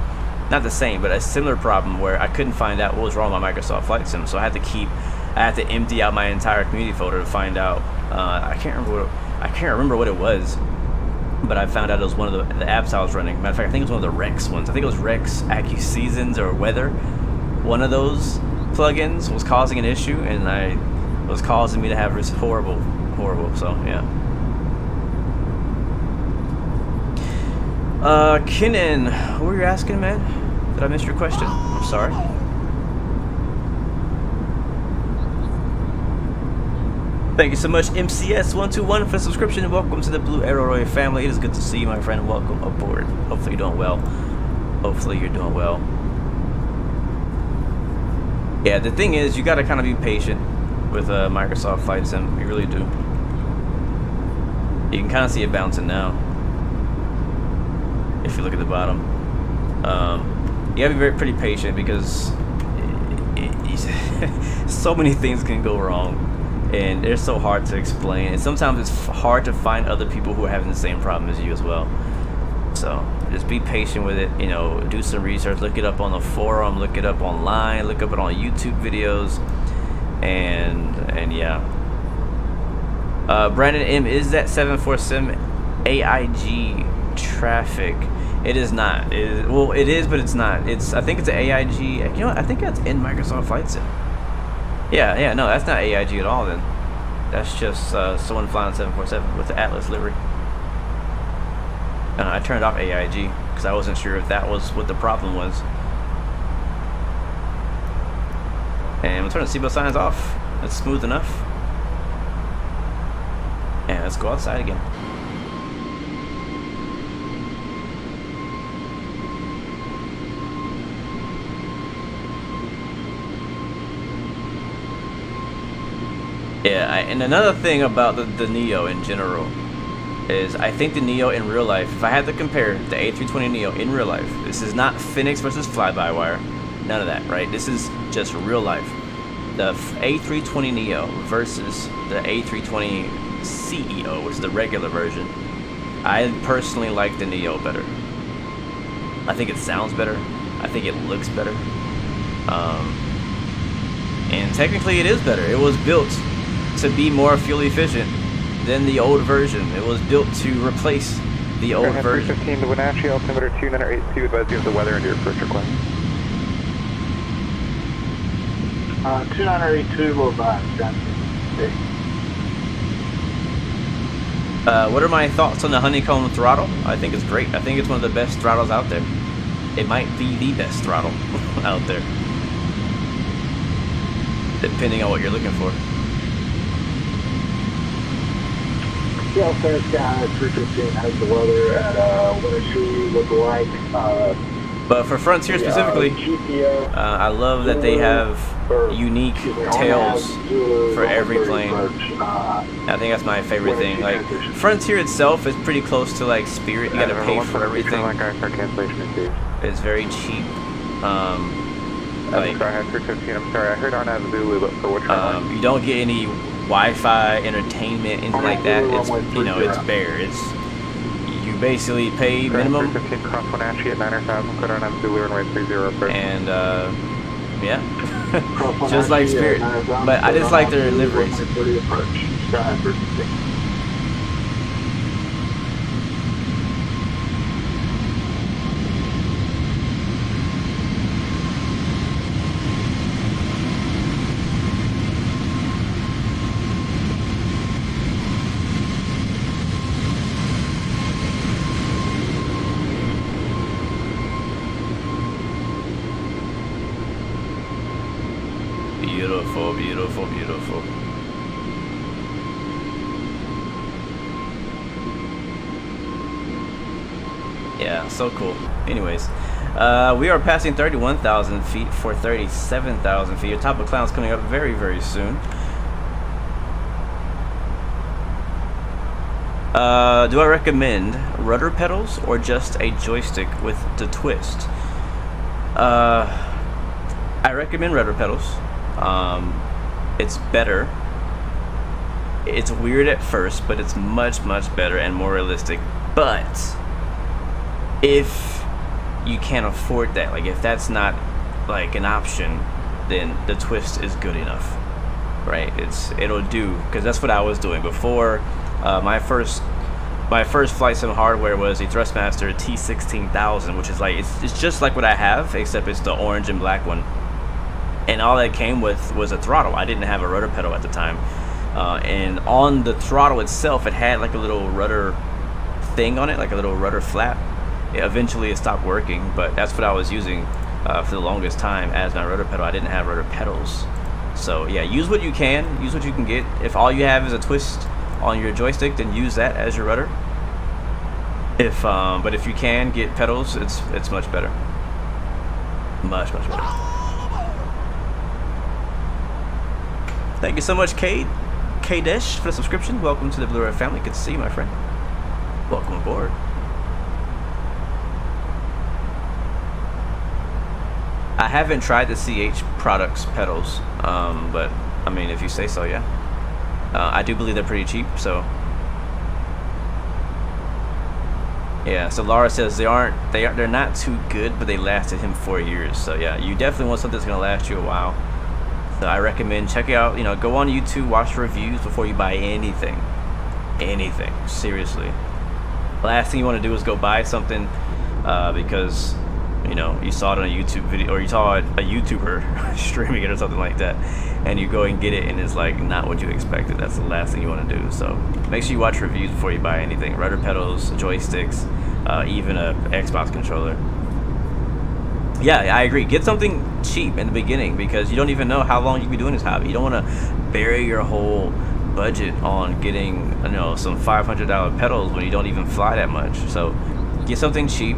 not the same, but a similar problem where I couldn't find out what was wrong with my Microsoft Flight Sim. So I had to empty out my entire community folder to find out. I can't remember what it was, but I found out it was one of the apps I was running. Matter of fact, I think it was one of the Rex ones. I think it was Rex AccuSeasons or Weather. One of those plugins was causing an issue, and it was causing me to have this horrible. So yeah. Kenan, what were you asking, man? Did I miss your question? I'm sorry. Thank you so much, MCS121, for the subscription, and welcome to the Blue Arrow Royal family. It is good to see you, my friend. Welcome aboard. Hopefully you're doing well. Yeah, the thing is, you got to kind of be patient with Microsoft Flight Sim. You really do. You can kind of see it bouncing now. If you look at the bottom, you gotta be pretty patient because so many things can go wrong, and they're so hard to explain. And sometimes it's hard to find other people who are having the same problem as you as well. So just be patient with it. You know, do some research, look it up on the forum, look it up online, look up it on YouTube videos, and yeah. Brandon M, is that 747 AIG traffic? It is not. Well, it is, but it's not. I think it's an AIG. You know what? I think that's in Microsoft Flight Sim. Yeah, no, that's not AIG at all then. That's just someone flying on 747 with the Atlas livery. I turned off AIG because I wasn't sure if that was what the problem was. And I'm turning the seatbelt signs off. That's smooth enough. And let's go outside again. Yeah, and another thing about the Neo in general is I think the Neo in real life, if I had to compare the A320 Neo in real life, this is not Phoenix versus Fly-by-Wire, none of that, right? This is just real life. The A320 Neo versus the A320 CEO, which is the regular version. I personally like the Neo better. I think it sounds better. I think it looks better. And technically it is better. It was built to be more fuel efficient than the old version. It was built to replace the old version. 315 to Wenatchee, altimeter 2982, advise you of the weather and your approach request. 2982 will advise. What are my thoughts on the honeycomb throttle? I think it's great. I think it's one of the best throttles out there. It might be the best throttle out there, depending on what you're looking for. Yeah, Fair Sky 315 has the weather at Wenatchee look like. But for Frontier specifically, I love that they have unique tails for every plane. I think that's my favorite thing. Like Frontier itself is pretty close to like Spirit. You gotta pay for everything. It's very cheap. Like, I'm sorry, I heard Arnav Zulu, but for which one? You don't get any Wi-Fi, entertainment, anything like that. It's, you know, it's bare. It's, you basically pay minimum. 15 cross Wenatchee at 9,000, clear Arnav Zulu, runway 30 approach. And yeah, just like Spirit. But I just like their liveries. Beautiful, beautiful, beautiful. Yeah, so cool. Anyways, we are passing 31,000 feet for 37,000 feet. Your top of clouds coming up very, very soon. Do I recommend rudder pedals or just a joystick with the twist? I recommend rudder pedals. It's better. It's weird at first, but it's much, much better and more realistic. But if you can't afford that, like if that's not like an option, then the twist is good enough, right? It'll do, because that's what I was doing before. My first flight sim hardware was the Thrustmaster T16000, which is like it's just like what I have, except it's the orange and black one. And all that came with was a throttle. I didn't have a rudder pedal at the time. And on the throttle itself, it had like a little rudder thing on it, like a little rudder flap. Eventually it stopped working, but that's what I was using for the longest time as my rudder pedal. I didn't have rudder pedals. So yeah, use what you can, use what you can get. If all you have is a twist on your joystick, then use that as your rudder. But if you can get pedals, it's much better. Much, much better. Thank you so much, KDEN-KOMA, for the subscription. Welcome to the Blu-ray family. Good to see you, my friend. Welcome aboard. I haven't tried the CH Products pedals, but I mean, if you say so, yeah. I do believe they're pretty cheap, so yeah. So Laura says they're not too good, but they lasted him 4 years. So yeah, you definitely want something that's gonna last you a while. So I recommend check out, go on YouTube, watch the reviews before you buy anything. Anything, seriously. Last thing you want to do is go buy something because you saw it on a YouTube video, or you saw a YouTuber streaming it or something like that, and you go and get it and it's like not what you expected. That's the last thing you want to do. So make sure you watch reviews before you buy anything. Rudder pedals, joysticks, even a Xbox controller. Yeah, I agree. Get something cheap in the beginning because you don't even know how long you'll be doing this hobby. You don't want to bury your whole budget on getting some $500 pedals when you don't even fly that much. So get something cheap.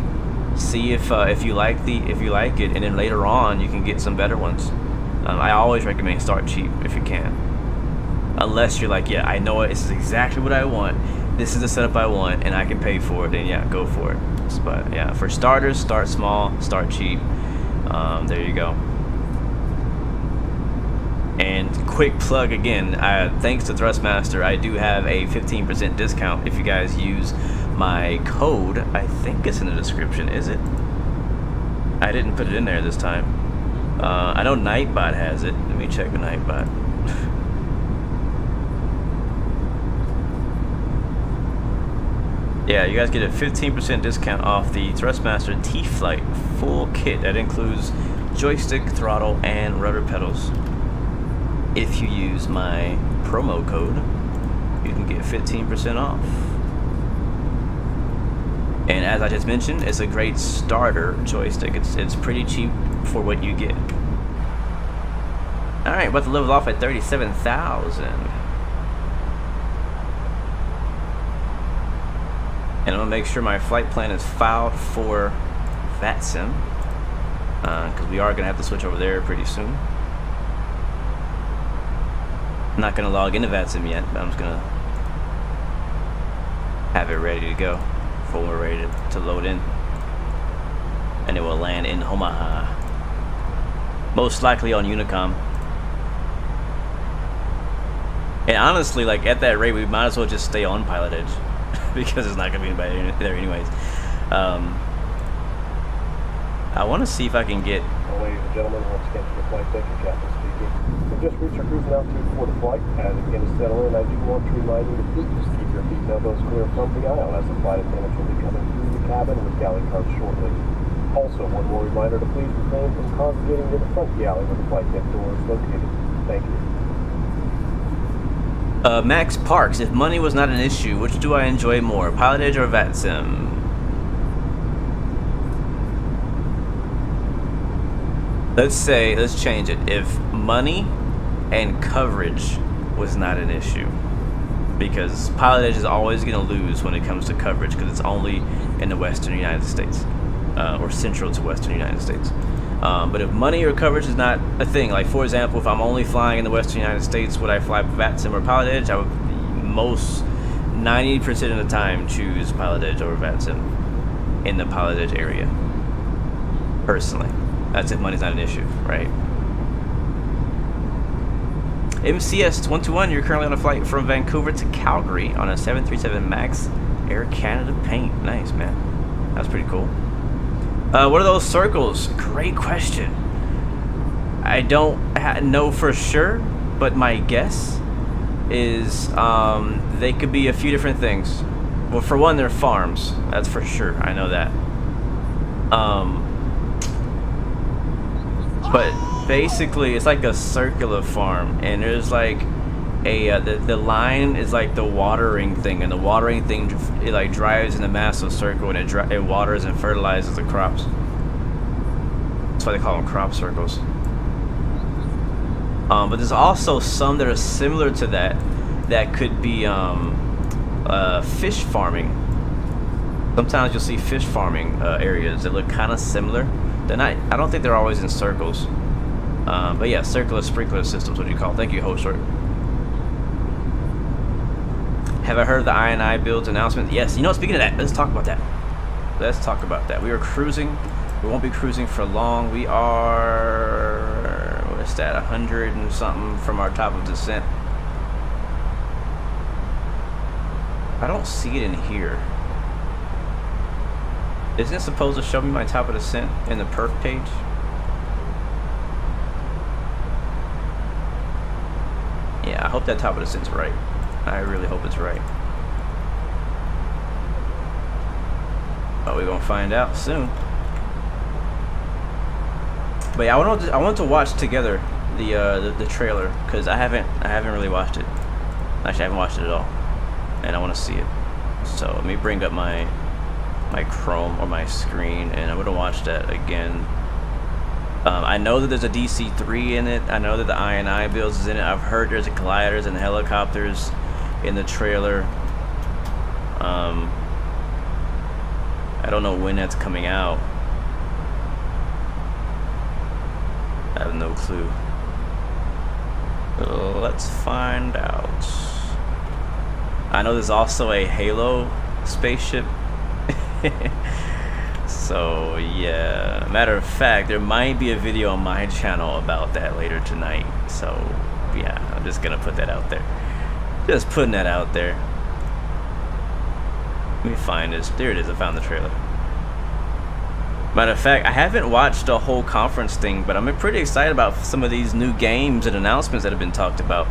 See if you like it, and then later on you can get some better ones. I always recommend start cheap if you can, unless you're like, yeah, I know it. This is exactly what I want. This is the setup I want, and I can pay for it. Then yeah, go for it. But yeah, for starters, start small, start cheap. There you go. And quick plug again, thanks to Thrustmaster, I do have a 15% discount if you guys use my code. I think it's in the description, is it? I didn't put it in there this time. I know Nightbot has it. Let me check with Nightbot. Yeah, you guys get a 15% discount off the Thrustmaster T-Flight full kit. That includes joystick, throttle, and rudder pedals. If you use my promo code, you can get 15% off. And as I just mentioned, it's a great starter joystick. It's pretty cheap for what you get. All right, about to level off at 37,000. And I'm gonna make sure my flight plan is filed for VATSIM, because we are gonna have to switch over there pretty soon. I'm not gonna log into VATSIM yet, but I'm just gonna have it ready to go before we're ready to load in, and it will land in Omaha, most likely on Unicom. And honestly, like at that rate, we might as well just stay on Pilotedge because it's not gonna be anybody there anyways. I want to see if I can get. Ladies and gentlemen, once again to the flight deck, your captain speaking. We've just reached our cruising altitude for the flight. As it begins to settle in, I do want to remind you to please keep your feet and elbows clear from the aisle as the flight attendants will be coming through the cabin with galley cards shortly. Also, one more reminder to please refrain from congregating near the front galley where the flight deck door is located. Thank you. Max Parks, if money was not an issue, which do I enjoy more, Pilotedge or VATSIM? Let's change it. If money and coverage was not an issue, because Pilotedge is always going to lose when it comes to coverage because it's only in the western United States, or central to western United States. But if money or coverage is not a thing, like for example, if I'm only flying in the western United States, would I fly VATSIM or Pilotedge? I would most 90% of the time choose Pilotedge over VATSIM in the Pilotedge area, personally. That's if money's not an issue, right? MCS121, you're currently on a flight from Vancouver to Calgary on a 737 MAX Air Canada paint. Nice, man. That's pretty cool. What are those circles? Great question. I don't know for sure, but my guess is they could be a few different things. Well, for one, they're farms. That's for sure. I know that. But basically, it's like a circular farm, and there's like a the line is like the watering thing, and the watering thing it like drives in a massive circle, and it waters and fertilizes the crops. That's why they call them crop circles. But there's also some that are similar to that could be fish farming. Sometimes you'll see fish farming areas that look kind of similar. They're not. I don't think they're always in circles. But yeah, circular sprinkler systems, what do you call it? Thank you, host. Have I heard the I&I builds announcement? Yes. You know, speaking of that, let's talk about that. Let's talk about that. We are cruising. We won't be cruising for long. We are, what's that, 100 and something from our top of descent. I don't see it in here. Isn't it supposed to show me my top of descent in the perf page? Yeah, I hope that top of descent's right. I really hope it's right. But we're gonna find out soon. But yeah, I want to watch together the trailer, because I haven't really watched it. Actually, I haven't watched it at all, and I want to see it. So let me bring up my Chrome or my screen, and I'm gonna watch that again. I know that there's a DC-3 in it. I know that the I&I builds is in it. I've heard there's gliders and helicopters in the trailer. I don't know when that's coming out. I have no clue. Let's find out. I know there's also a Halo spaceship. So yeah, matter of fact, there might be a video on my channel about that later tonight. So yeah, I'm just gonna put that out there. Just putting that out there. Let me find this. There it is. I found the trailer. Matter of fact, I haven't watched the whole conference thing, but I'm pretty excited about some of these new games and announcements that have been talked about.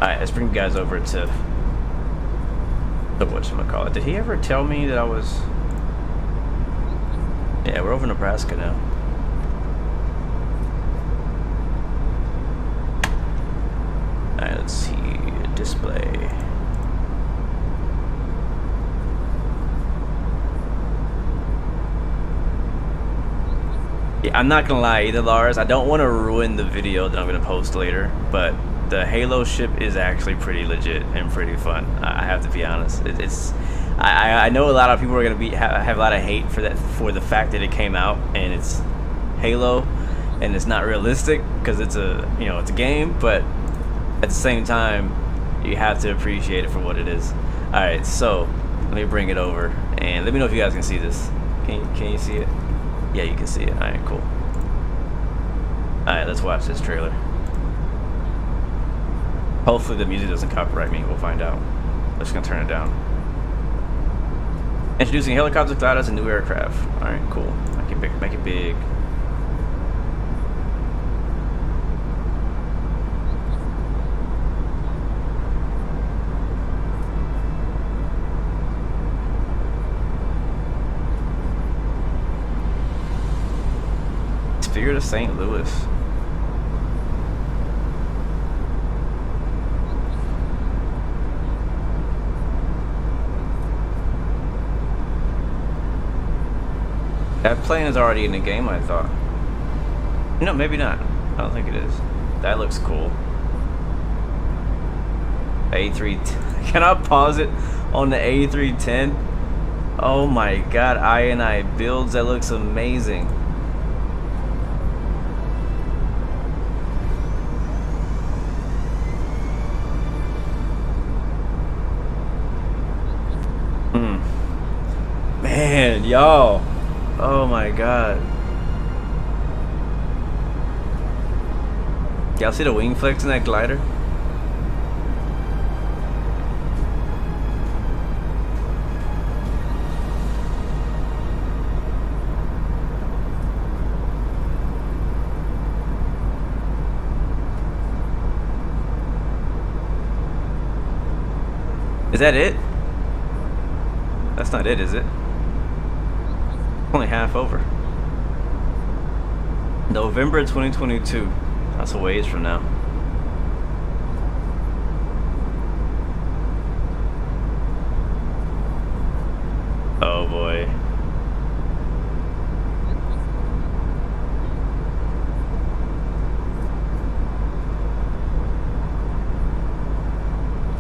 Alright, let's bring you guys over to whatchamacallit. Did he ever tell me that I was... Yeah, we're over Nebraska now. Alright, let's see. Display. Yeah, I'm not gonna lie either, Lars. I don't want to ruin the video that I'm gonna post later, but the Halo ship is actually pretty legit and pretty fun. I have to be honest. I know a lot of people are gonna have a lot of hate for that, for the fact that it came out and it's Halo and it's not realistic because it's it's a game, but at the same time you have to appreciate it for what it is. All right, so let me bring it over and let me know if you guys can see this. Can you see it? Yeah, you can see it. All right, cool. All right, let's watch this trailer. Hopefully the music doesn't copyright me. We'll find out. I'm just gonna turn it down. Introducing helicopters, gliders, and new aircraft. All right, cool. Make it big. Make it big. Figure to St. Louis. That plane is already in the game, I thought. No, maybe not. I don't think it is. That looks cool. A310. Can I pause it on the A310? Oh my god, I&I builds. That looks amazing. Man, y'all. Oh my god. Y'all see the wing flex in that glider? Is that it? That's not it, is it? Only half over. November 2022. That's a ways from now. Oh boy.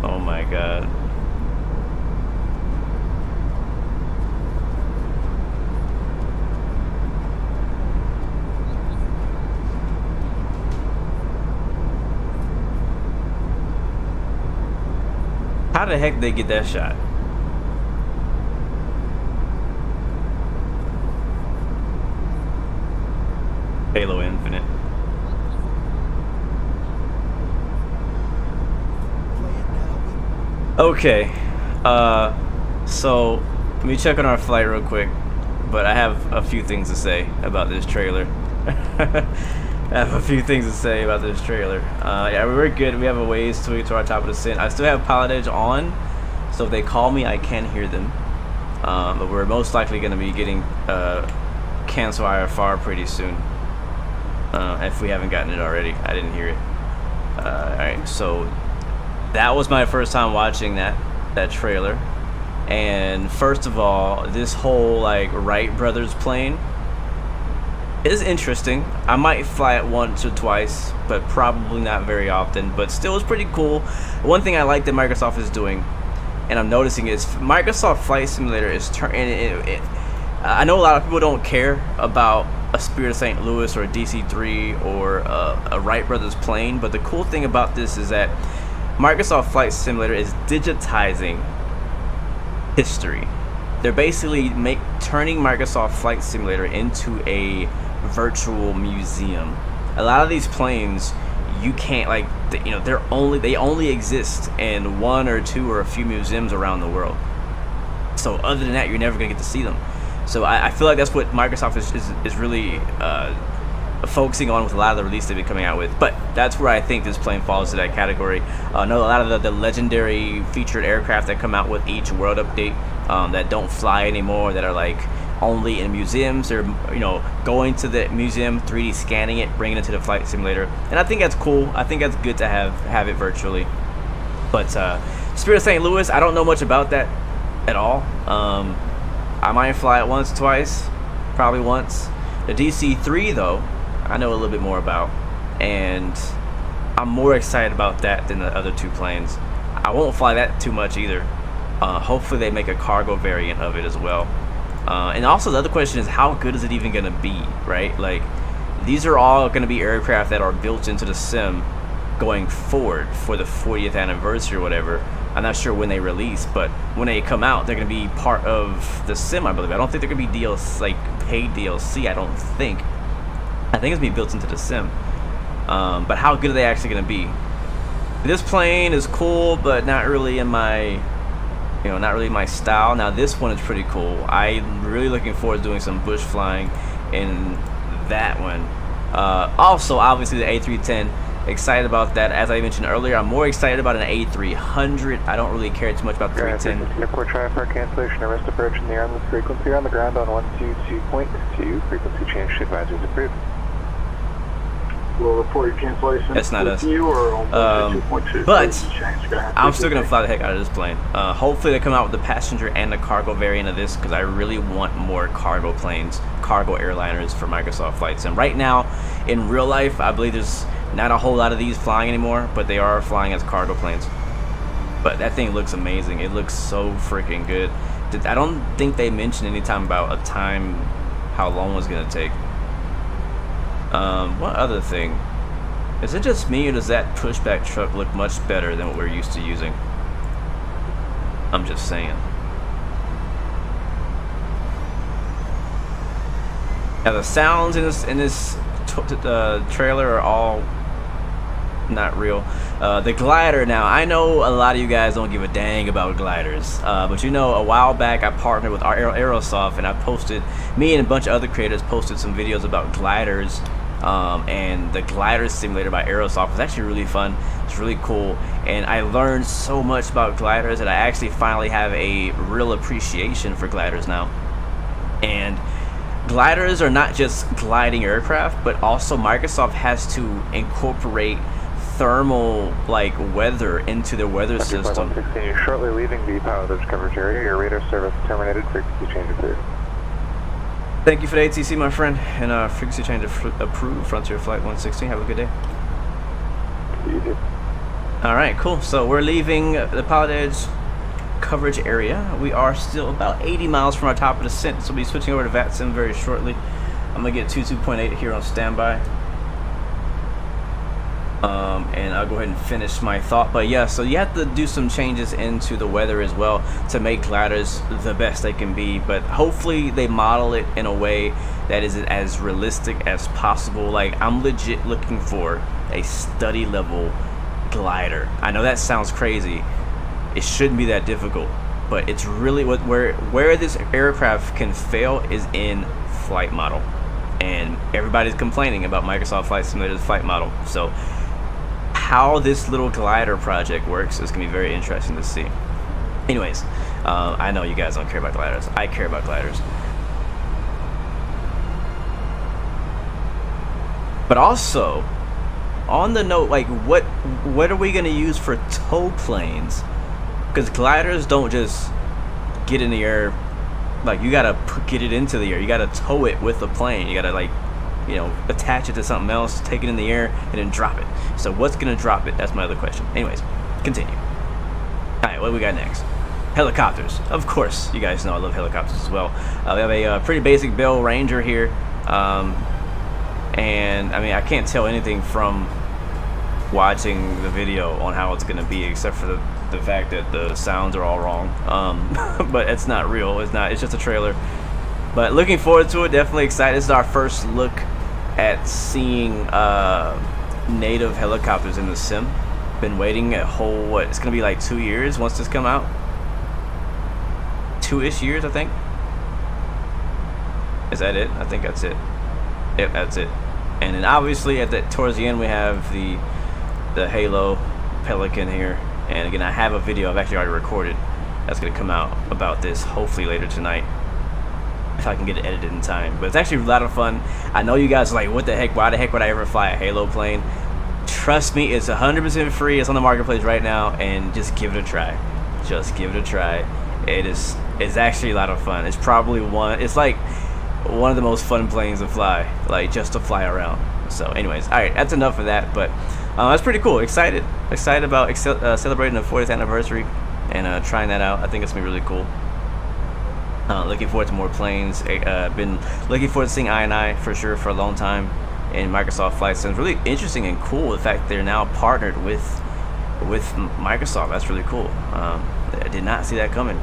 Oh my god. How the heck did they get that shot? Halo Infinite. Okay, so let me check on our flight real quick, but I have a few things to say about this trailer. Yeah, we're good. We have a ways to our top of the descent. I still have Pilotedge on, so if they call me, I can hear them. But we're most likely going to be getting cancel IFR pretty soon. If we haven't gotten it already. I didn't hear it. Alright, so that was my first time watching that trailer. And first of all, this whole like Wright brothers plane is interesting. I might fly it once or twice, but probably not very often, but still it's pretty cool. One thing I like that Microsoft is doing, and I'm noticing, is Microsoft Flight Simulator is turning. I know a lot of people don't care about a Spirit of St. Louis or a DC-3 or a Wright brothers plane, but the cool thing about this is that Microsoft Flight Simulator is digitizing history. They're basically turning Microsoft Flight Simulator into a virtual museum. A lot of these planes, you can't, like, you know, they only exist in one or two or a few museums around the world. So other than that, you're never gonna get to see them. So I feel like that's what Microsoft is really focusing on with a lot of the releases they've been coming out with. But that's where I think this plane falls to that category. I know a lot of the legendary featured aircraft that come out with each world update that don't fly anymore, that are like only in museums, or you know, going to the museum, 3D scanning it, bringing it to the flight simulator. And I think that's cool. I think that's good to have it virtually. But Spirit of St. Louis, I don't know much about that at all. I might fly it once, twice, probably once. The DC-3 though, I know a little bit more about, and I'm more excited about that than the other two planes. I won't fly that too much either. Hopefully they make a cargo variant of it as well. And also the other question is, how good is it even going to be, right? Like, these are all going to be aircraft that are built into the sim going forward for the 40th anniversary or whatever. I'm not sure when they release, but when they come out, they're going to be part of the sim, I believe. I don't think they're going to be DLC, like paid DLC, I don't think. I think it's being built into the sim. But how good are they actually going to be? This plane is cool, but not really in my, not really my style. Now this one is pretty cool. I'm really looking forward to doing some bush flying in that one. Also, obviously the A310. Excited about that. As I mentioned earlier, I'm more excited about an A300. I don't really care too much about the 310. Airport try for cancellation, arrest approach in the air on this frequency, on the ground on 122.2. Frequency change to advisors approved. We'll report your cancellation. That's not us. You or on but I'm still gonna fly the heck out of this plane. Hopefully they come out with the passenger and the cargo variant of this, because I really want more cargo planes, cargo airliners for Microsoft Flight Sim. Right now, in real life, I believe there's not a whole lot of these flying anymore, but they are flying as cargo planes. But that thing looks amazing. It looks so freaking good. I don't think they mentioned any time about a time, how long it was gonna take. What other thing? Is it just me, or does that pushback truck look much better than what we're used to using? I'm just saying. Now the sounds in this trailer are all not real. The glider, now I know a lot of you guys don't give a dang about gliders, but a while back I partnered with Aerosoft, and I posted, me and a bunch of other creators posted some videos about gliders, and the glider simulator by Aerosoft was actually really fun. It's really cool, and I learned so much about gliders that I actually finally have a real appreciation for gliders now. And gliders are not just gliding aircraft, but also Microsoft has to incorporate thermal weather into their weather system. 116, you're shortly leaving the Pilotedge coverage area. Your radar service terminated. Frequency change approved. Thank you for the ATC, my friend, and frequency change approved. Frontier Flight 116. Have a good day. You too. All right, cool. So we're leaving the Pilotedge coverage area. We are still about 80 miles from our top of the descent, so we'll be switching over to VATSIM very shortly. I'm gonna get 22.8 here on standby. and I'll go ahead and finish my thought. But yeah, so you have to do some changes into the weather as well to make gliders the best they can be, but hopefully they model it in a way that is as realistic as possible. Like, I'm legit looking for a study level glider. I know that sounds crazy. It shouldn't be that difficult, but it's really where this aircraft can fail is in flight model, and everybody's complaining about Microsoft Flight Simulator's flight model. So how this little glider project works is gonna be very interesting to see. Anyways, I know you guys don't care about gliders. I care about gliders. But also, on the note, like, what are we gonna use for tow planes? Because gliders don't just get in the air. Like, you gotta get it into the air. You gotta tow it with the plane. You gotta, like, you know, attach it to something else, take it in the air, and then drop it. So what's gonna drop it? That's my other question. Anyways, continue. All right, what do we got next? Helicopters. Of course, you guys know I love helicopters as well. We have a pretty basic Bell Ranger here. And I mean, I can't tell anything from watching the video on how it's gonna be, except for the fact that the sounds are all wrong. But it's not real. It's just a trailer. But looking forward to it. Definitely excited. This is our first look at seeing native helicopters in the sim. Been waiting a whole, what, it's gonna be like 2 years once this come out. 2-ish years, I think. Is that it? I think that's it. Yep, that's it. And then obviously towards the end we have the Halo Pelican here. And again, I have a video I've actually already recorded that's gonna come out about this hopefully later tonight, if I can get it edited in time. But it's actually a lot of fun. I know you guys are like, what the heck, why the heck would I ever fly a Halo plane? Trust me, it's 100% free. It's on the marketplace right now, and just give it a try. Just give it a try. It's actually a lot of fun. It's probably it's like one of the most fun planes to fly, like just to fly around. So anyways, all right, that's enough of that. But that's pretty cool. Excited about celebrating the 40th anniversary and trying that out. I think it's gonna be really cool. Looking forward to more planes. Been looking forward to seeing I&I for sure for a long time in Microsoft Flight Sim. Really interesting and cool the fact they're now partnered with Microsoft. That's really cool. I did not see that coming.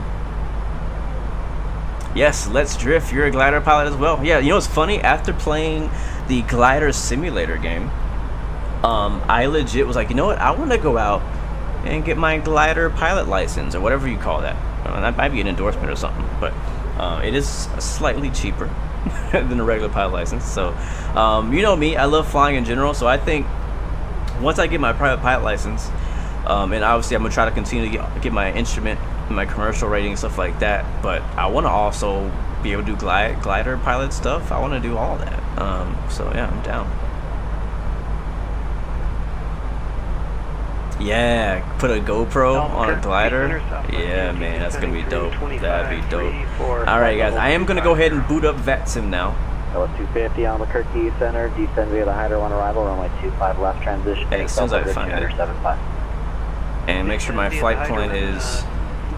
Yes, Let's Drift. You're a glider pilot as well. Yeah, you know what's funny? After playing the glider simulator game, I legit was like, you know what? I want to go out and get my glider pilot license, or whatever you call that. That might be an endorsement or something, but it is slightly cheaper than a regular pilot license. So you know me, I love flying in general, so I think once I get my private pilot license, and obviously I'm gonna try to continue to get my instrument and my commercial rating and stuff like that, but I want to also be able to do glider pilot stuff. I want to do all that. So yeah, I'm down. Yeah, put a GoPro on a glider. Yeah, man, that's gonna be dope. That'd be dope. All right, guys, I am gonna go ahead and boot up VATSIM now. LS250 Albuquerque Center, descend via the Hyder 1 arrival, runway 25 left transition. And as soon as I find it, and make sure my flight plan is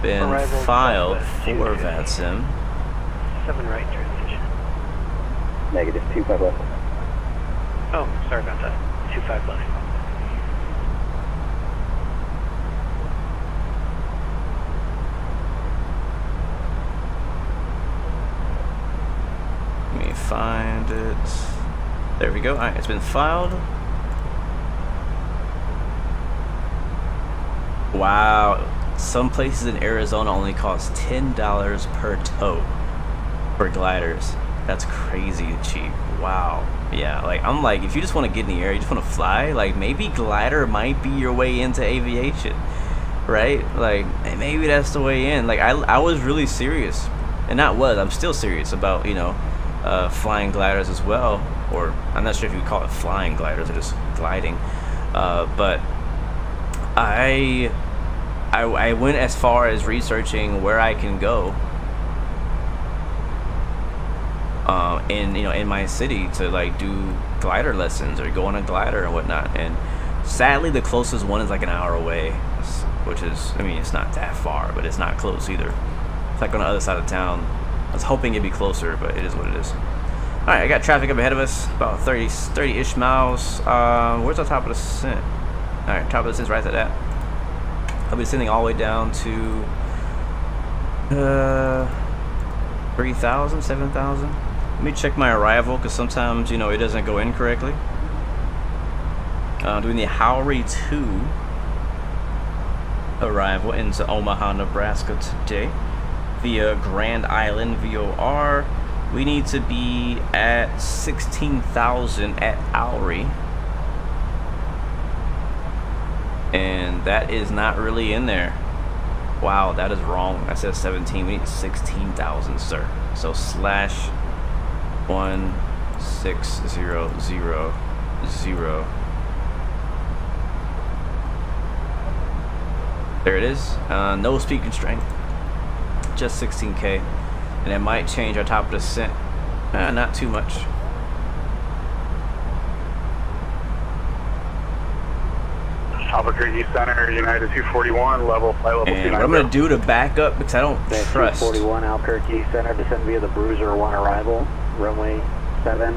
been filed for VATSIM. 7 right transition. Negative 25 left. Oh, sorry about that. 25 left. Let me find it. There we go. Alright, it's been filed. Wow. Some places in Arizona only cost $10 per tow for gliders. That's crazy cheap. Wow. Yeah, like, I'm like, if you just want to get in the air, you just want to fly, like, maybe glider might be your way into aviation, right? Like, maybe that's the way in. Like, I was really serious, and I'm still serious about, you know, flying gliders as well, or I'm not sure if you call it flying gliders or just gliding, but I went as far as researching where I can go in my city to like do glider lessons or go on a glider and whatnot. And sadly, the closest one is like an hour away, which is, I mean, it's not that far, but it's not close either. It's like on the other side of town. I was hoping it'd be closer, but it is what it is. All Alright, I got traffic up ahead of us, about 30-ish miles. Where's the top of the descent? Alright, top of the descent's right at that. I'll be descending all the way down to 3,000, 7,000. Let me check my arrival, because sometimes, you know, it doesn't go in correctly. Doing the Hyperthreading 2 arrival into Omaha, Nebraska today via Grand Island VOR. We need to be at 16,000 at Lowry, and that is not really in there. Wow, that is wrong. I said 17. We need 16,000, sir. So /16000. There it is. No speed constraint. Just 16K. And it might change our top of descent. Not too much. Albuquerque Center, United 241, level, flight level 290. And what I'm going to do to back up, because I don't trust. 241, Albuquerque Center, descend via the Bruiser 1 arrival, runway 7.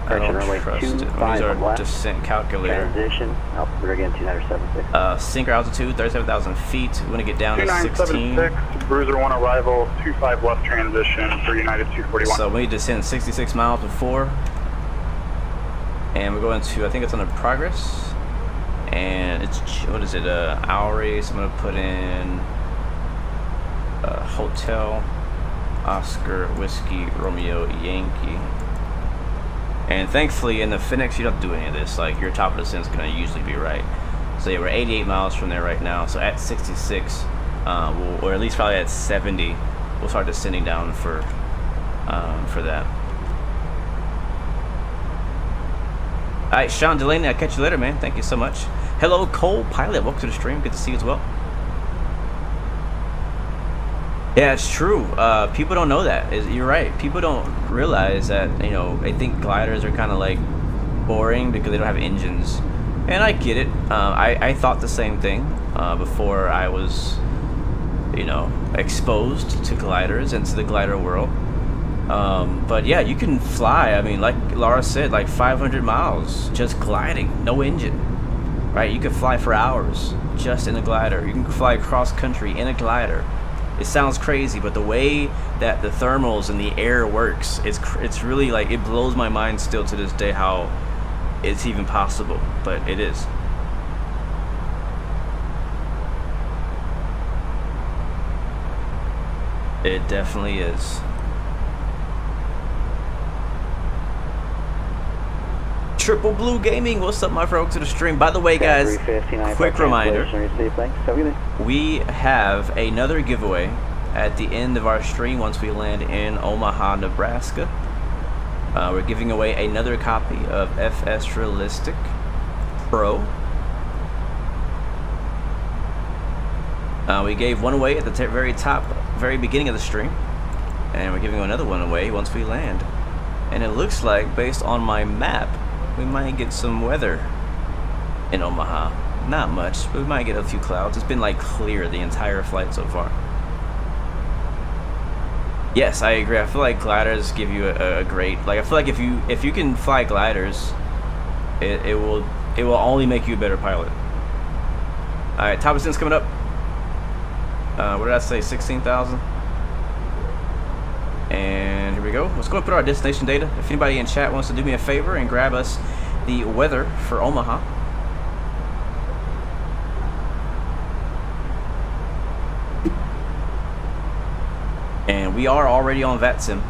I don't trust it. Use our descent calculator. Transition, we're again 2976. Sinker altitude, 37,000 feet. We want to get down to 16. 2976, Bruiser 1 arrival, 25 left transition for United 241. So we need to descend 66 miles before. And we're going to, I think it's on the progress. And it's, what is it, Lowry. So I'm going to put in Hotel Oscar Whiskey Romeo Yankee. And thankfully in the Phoenix you don't have to do any of this. Like, your top of the descent is going to usually be right. So yeah, we're 88 miles from there right now. So at 66, or at least probably at 70, we'll start descending down for that. Alright, Sean Delaney, I'll catch you later, man. Thank you so much. Hello, Cole Pilot. Welcome to the stream. Good to see you as well. Yeah, it's true. People don't know that. You're right. People don't realize that, you know, they think gliders are kind of like boring because they don't have engines. And I get it. I thought the same thing before I was, you know, exposed to gliders and to the glider world. But yeah, you can fly. I mean, like Laura said, like 500 miles just gliding, no engine. Right? You can fly for hours just in a glider. You can fly cross country in a glider. It sounds crazy, but the way that the thermals and the air works, it's really like, it blows my mind still to this day how it's even possible, but it is. It definitely is. Triple Blue Gaming, what's up, my folks, to the stream? By the way, guys, quick reminder, we have another giveaway at the end of our stream once we land in Omaha, Nebraska. We're giving away another copy of FS Realistic Pro. We gave one away at the very beginning of the stream, and we're giving another one away once we land. And it looks like, based on my map, we might get some weather in Omaha. Not much, but we might get a few clouds. It's been like clear the entire flight so far. Yes, I agree. I feel like gliders give you a great, like, I feel like if you can fly gliders, it will only make you a better pilot. All right, top descent's coming up. What did I say? 16,000. And here we go. Let's go and put our destination data. If anybody in chat wants to do me a favor and grab us the weather for Omaha. And we are already on VATSIM.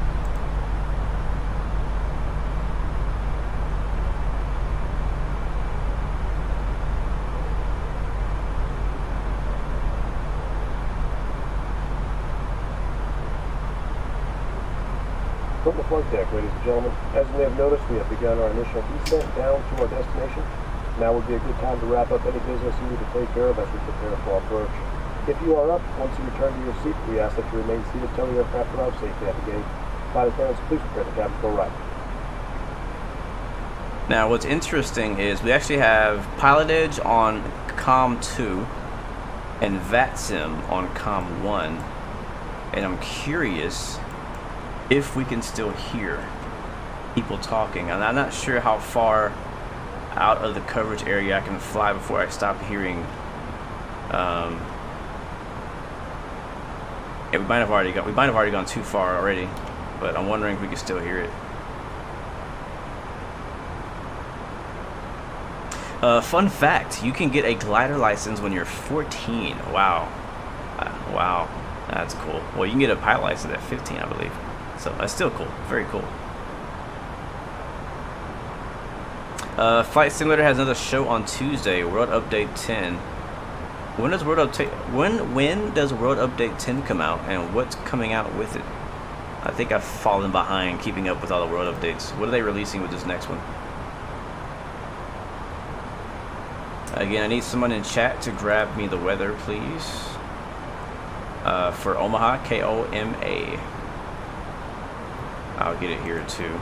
From the flight deck, ladies and gentlemen, as you may have noticed, we have begun our initial descent down to our destination. Now would be a good time to wrap up any business you need to take care of as we prepare for our approach. If you are up, once you return to your seat, we ask that you remain seated until the aircraft arrives safely at the gate. Flight attendants, please prepare the cabin for right. Now, what's interesting is we actually have Pilotedge on COM 2 and VATSIM on COM 1, and I'm curious if we can still hear. people talking. And I'm not sure how far out of the coverage area I can fly before I stop hearing. Yeah, we might have already gone too far already, but I'm wondering if we can still hear it. Fun fact: you can get a glider license when you're 14. Wow, wow, that's cool. Well, you can get a pilot license at 15, I believe. So that's still cool. Very cool. Flight Simulator has another show on Tuesday. World Update 10. When does World Update Update 10 come out, and what's coming out with it? I think I've fallen behind keeping up with all the world updates. What are they releasing with this next one? Again, I need someone in chat to grab me the weather, please. For Omaha, KOMA. I'll get it here too.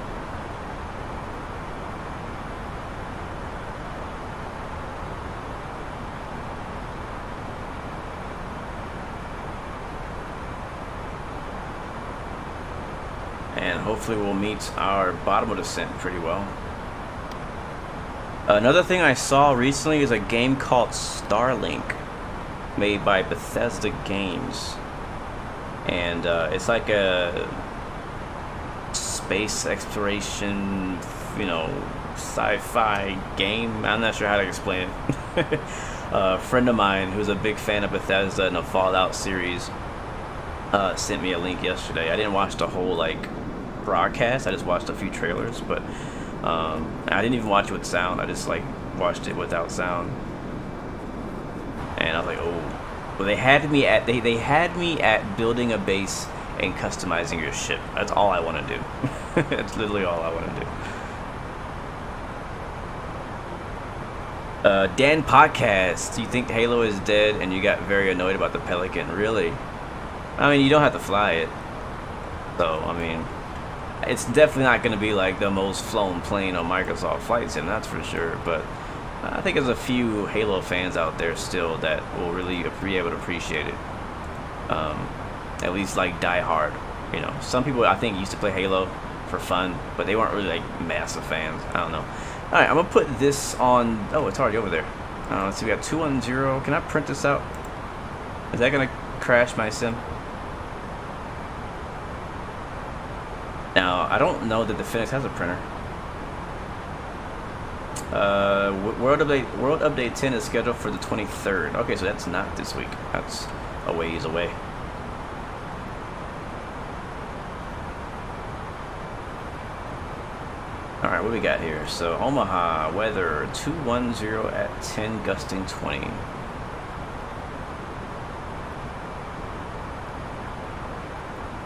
And hopefully we'll meet our bottom of descent pretty well. Another thing I saw recently is a game called Starlink, made by Bethesda Games, and it's like a space exploration, you know, sci-fi game. I'm not sure how to explain it. A friend of mine who's a big fan of Bethesda and the Fallout series sent me a link yesterday. I didn't watch the whole like broadcast. I just watched a few trailers, but I didn't even watch it with sound. I just like watched it without sound, and I was like, oh. Well, they had me at building a base and customizing your ship. That's all I want to do. That's literally all I want to do. Dan Podcast, you think Halo is dead and you got very annoyed about the Pelican? Really? I mean, you don't have to fly it. So, I mean, it's definitely not going to be like the most flown plane on Microsoft Flight Sim, that's for sure. But I think there's a few Halo fans out there still that will really be able to appreciate it. At least like die hard. You know, some people I think used to play Halo for fun, but they weren't really like massive fans. I don't know. All right, I'm gonna put this on. Oh, it's already over there. Let's see, we got 210. Can I print this out? Is that gonna crash my sim? Now, I don't know that the Phoenix has a printer. World Update 10 is scheduled for the 23rd. Okay, so that's not this week. That's a ways away. Alright, what we got here? So, Omaha, weather 210 at 10, gusting 20.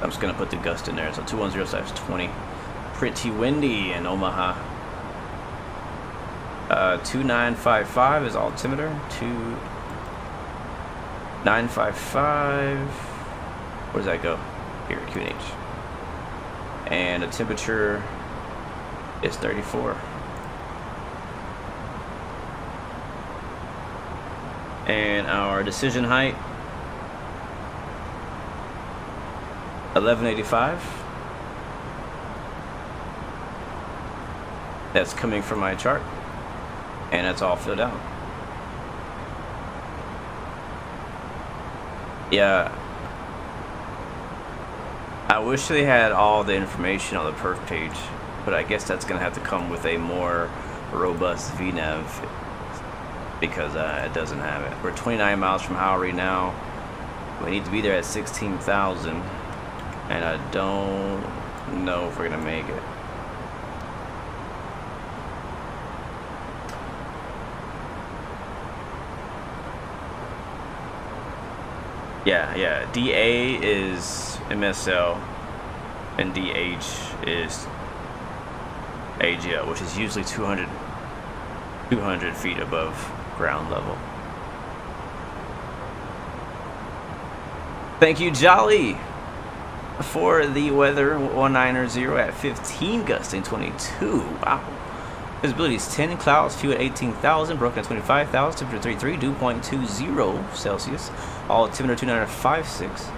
I'm just going to put the gust in there. So, 210/20. Pretty windy in Omaha. 2955 is altimeter. 2955. Where does that go? Here, QNH. And the temperature is 34. And our decision height, 1185. That's coming from my chart. And that's all filled out. Yeah. I wish they had all the information on the perf page, but I guess that's going to have to come with a more robust VNav because it doesn't have it. We're 29 miles from Howry now. We need to be there at 16,000, and I don't know if we're going to make it. Yeah, DA is MSL and DH is AGL, which is usually 200 feet above ground level. Thank you, Jolly, for the weather. 190 at 15, gusting 22. Wow. Visibility is 10, clouds, few at 18,000, broken at 25,000, temperature 33, dew point 20 Celsius, altimeter 2956.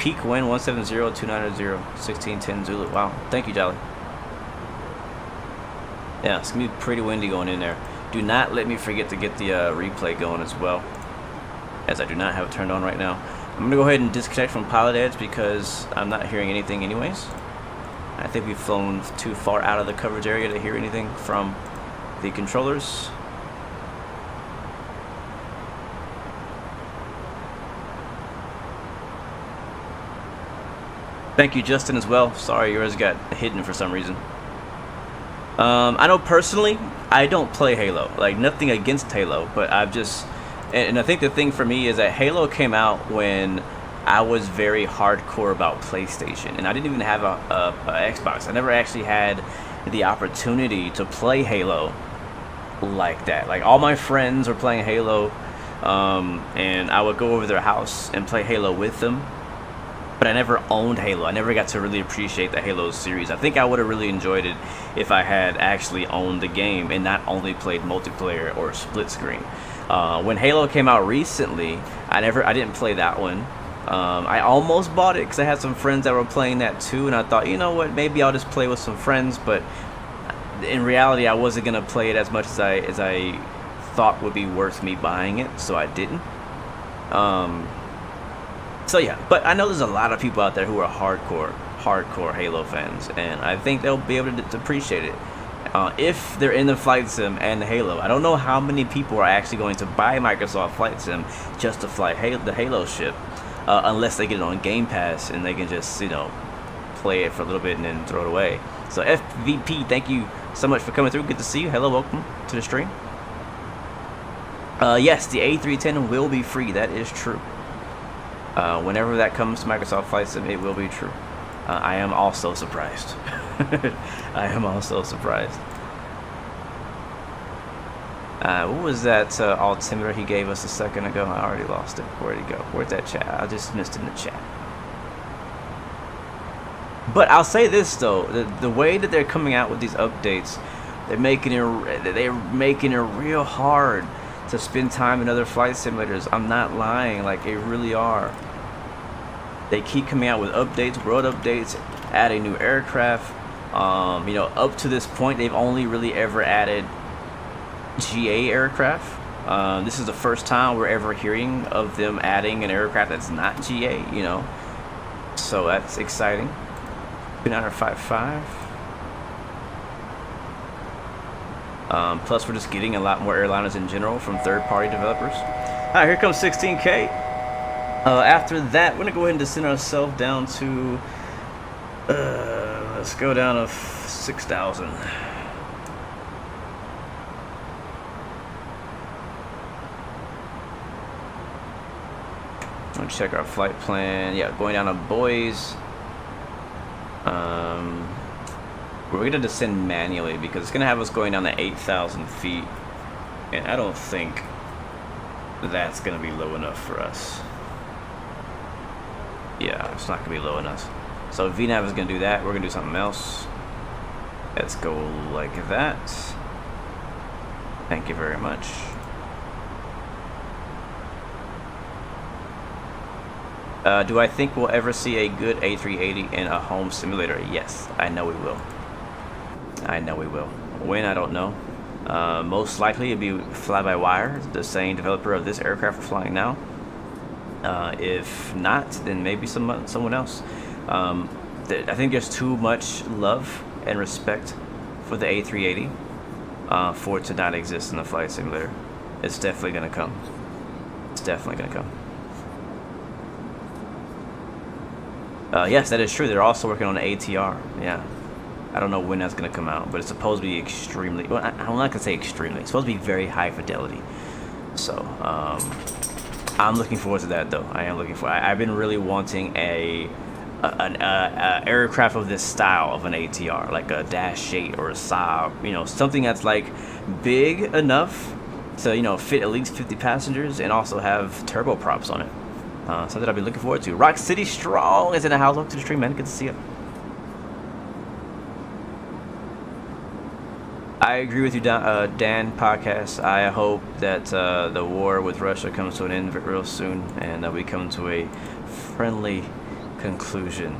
peak wind 170-290, 1610 Zulu. Wow, thank you, Jolly. Yeah, it's gonna be pretty windy going in there. Do not let me forget to get the replay going as well, as I do not have it turned on right now. I'm gonna go ahead and disconnect from Pilotedge because I'm not hearing anything anyways. I think we've flown too far out of the coverage area to hear anything from the controllers. Thank you, Justin, as well. Sorry, yours got hidden for some reason. I know personally, I don't play Halo. Like, nothing against Halo, but I've just... And I think the thing for me is that Halo came out when I was very hardcore about PlayStation. And I didn't even have a Xbox. I never actually had the opportunity to play Halo like that. Like, all my friends were playing Halo, and I would go over their house and play Halo with them. But I never owned Halo. I never got to really appreciate the Halo series. I think I would have really enjoyed it if I had actually owned the game and not only played multiplayer or split screen. When Halo came out recently, I didn't play that one. I almost bought it because I had some friends that were playing that too, and I thought, you know what, maybe I'll just play with some friends. But in reality, I wasn't gonna play it as much as I thought would be worth me buying it, so I didn't. So yeah, but I know there's a lot of people out there who are hardcore Halo fans, and I think they'll be able to appreciate it if they're in the flight sim and the Halo. I don't know how many people are actually going to buy Microsoft Flight Sim just to fly the Halo ship, unless they get it on Game Pass and they can just, you know, play it for a little bit and then throw it away. So FVP, thank you so much for coming through. Good to see you. Hello, welcome to the stream. Yes, the A310 will be free. That is true. Whenever that comes to Microsoft Flight Sim, it will be true. I am also surprised. I am also surprised. What was that altimeter he gave us a second ago? I already lost it. Where'd he go? Where'd that chat? I just missed it in the chat. But I'll say this though, the way that they're coming out with these updates, they're making it real hard to spend time in other flight simulators. I'm not lying, like, they really are. They keep coming out with updates, world updates, adding new aircraft. You know, up to this point, they've only really ever added GA aircraft. This is the first time we're ever hearing of them adding an aircraft that's not GA, you know. So that's exciting. 2955. Plus, we're just getting a lot more airliners in general from third-party developers. All right, here comes 16K. After that, we're gonna go ahead and descend ourselves down to, let's go down to 6,000. I'll check our flight plan. Yeah, going down to Boise. We're going to descend manually because it's going to have us going down to 8,000 feet. And I don't think that's going to be low enough for us. Yeah, it's not going to be low enough. So VNAV is going to do that. We're going to do something else. Let's go like that. Thank you very much. Do I think we'll ever see a good A380 in a home simulator? Yes, I know we will. I know we will. When, I don't know. Most likely it'll be FlyByWire, the same developer of this aircraft we're flying now. If not, then maybe someone else. I think there's too much love and respect for the A380 for it to not exist in the flight simulator. It's definitely going to come. It's definitely going to come. Yes, that is true. They're also working on the ATR. Yeah. I don't know when that's going to come out, but it's supposed to be extremely... Well, I'm not going to say extremely. It's supposed to be very high fidelity. So, I'm looking forward to that, though. I am looking for... I've been really wanting an aircraft of this style of an ATR, like a Dash 8 or a Saab. You know, something that's, like, big enough to, you know, fit at least 50 passengers and also have turboprops on it. Something I'll be looking forward to. Rock City Strong is in the house. Welcome to the stream, man. Good to see you. I agree with you, Dan Podcast. I hope that the war with Russia comes to an end real soon and that we come to a friendly conclusion.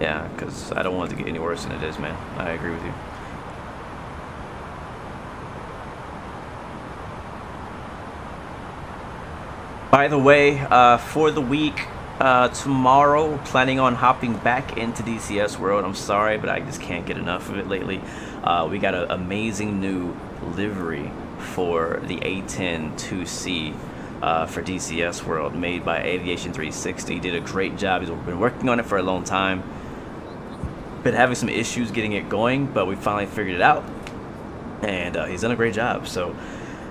Yeah, because I don't want it to get any worse than it is, man. I agree with you. By the way, for the week, tomorrow, planning on hopping back into DCS World. I'm sorry, but I just can't get enough of it lately. We got an amazing new livery for the A32NX for DCS World, made by Aviation 360. Did a great job. He's been working on it for a long time. Been having some issues getting it going, but we finally figured it out, and he's done a great job. So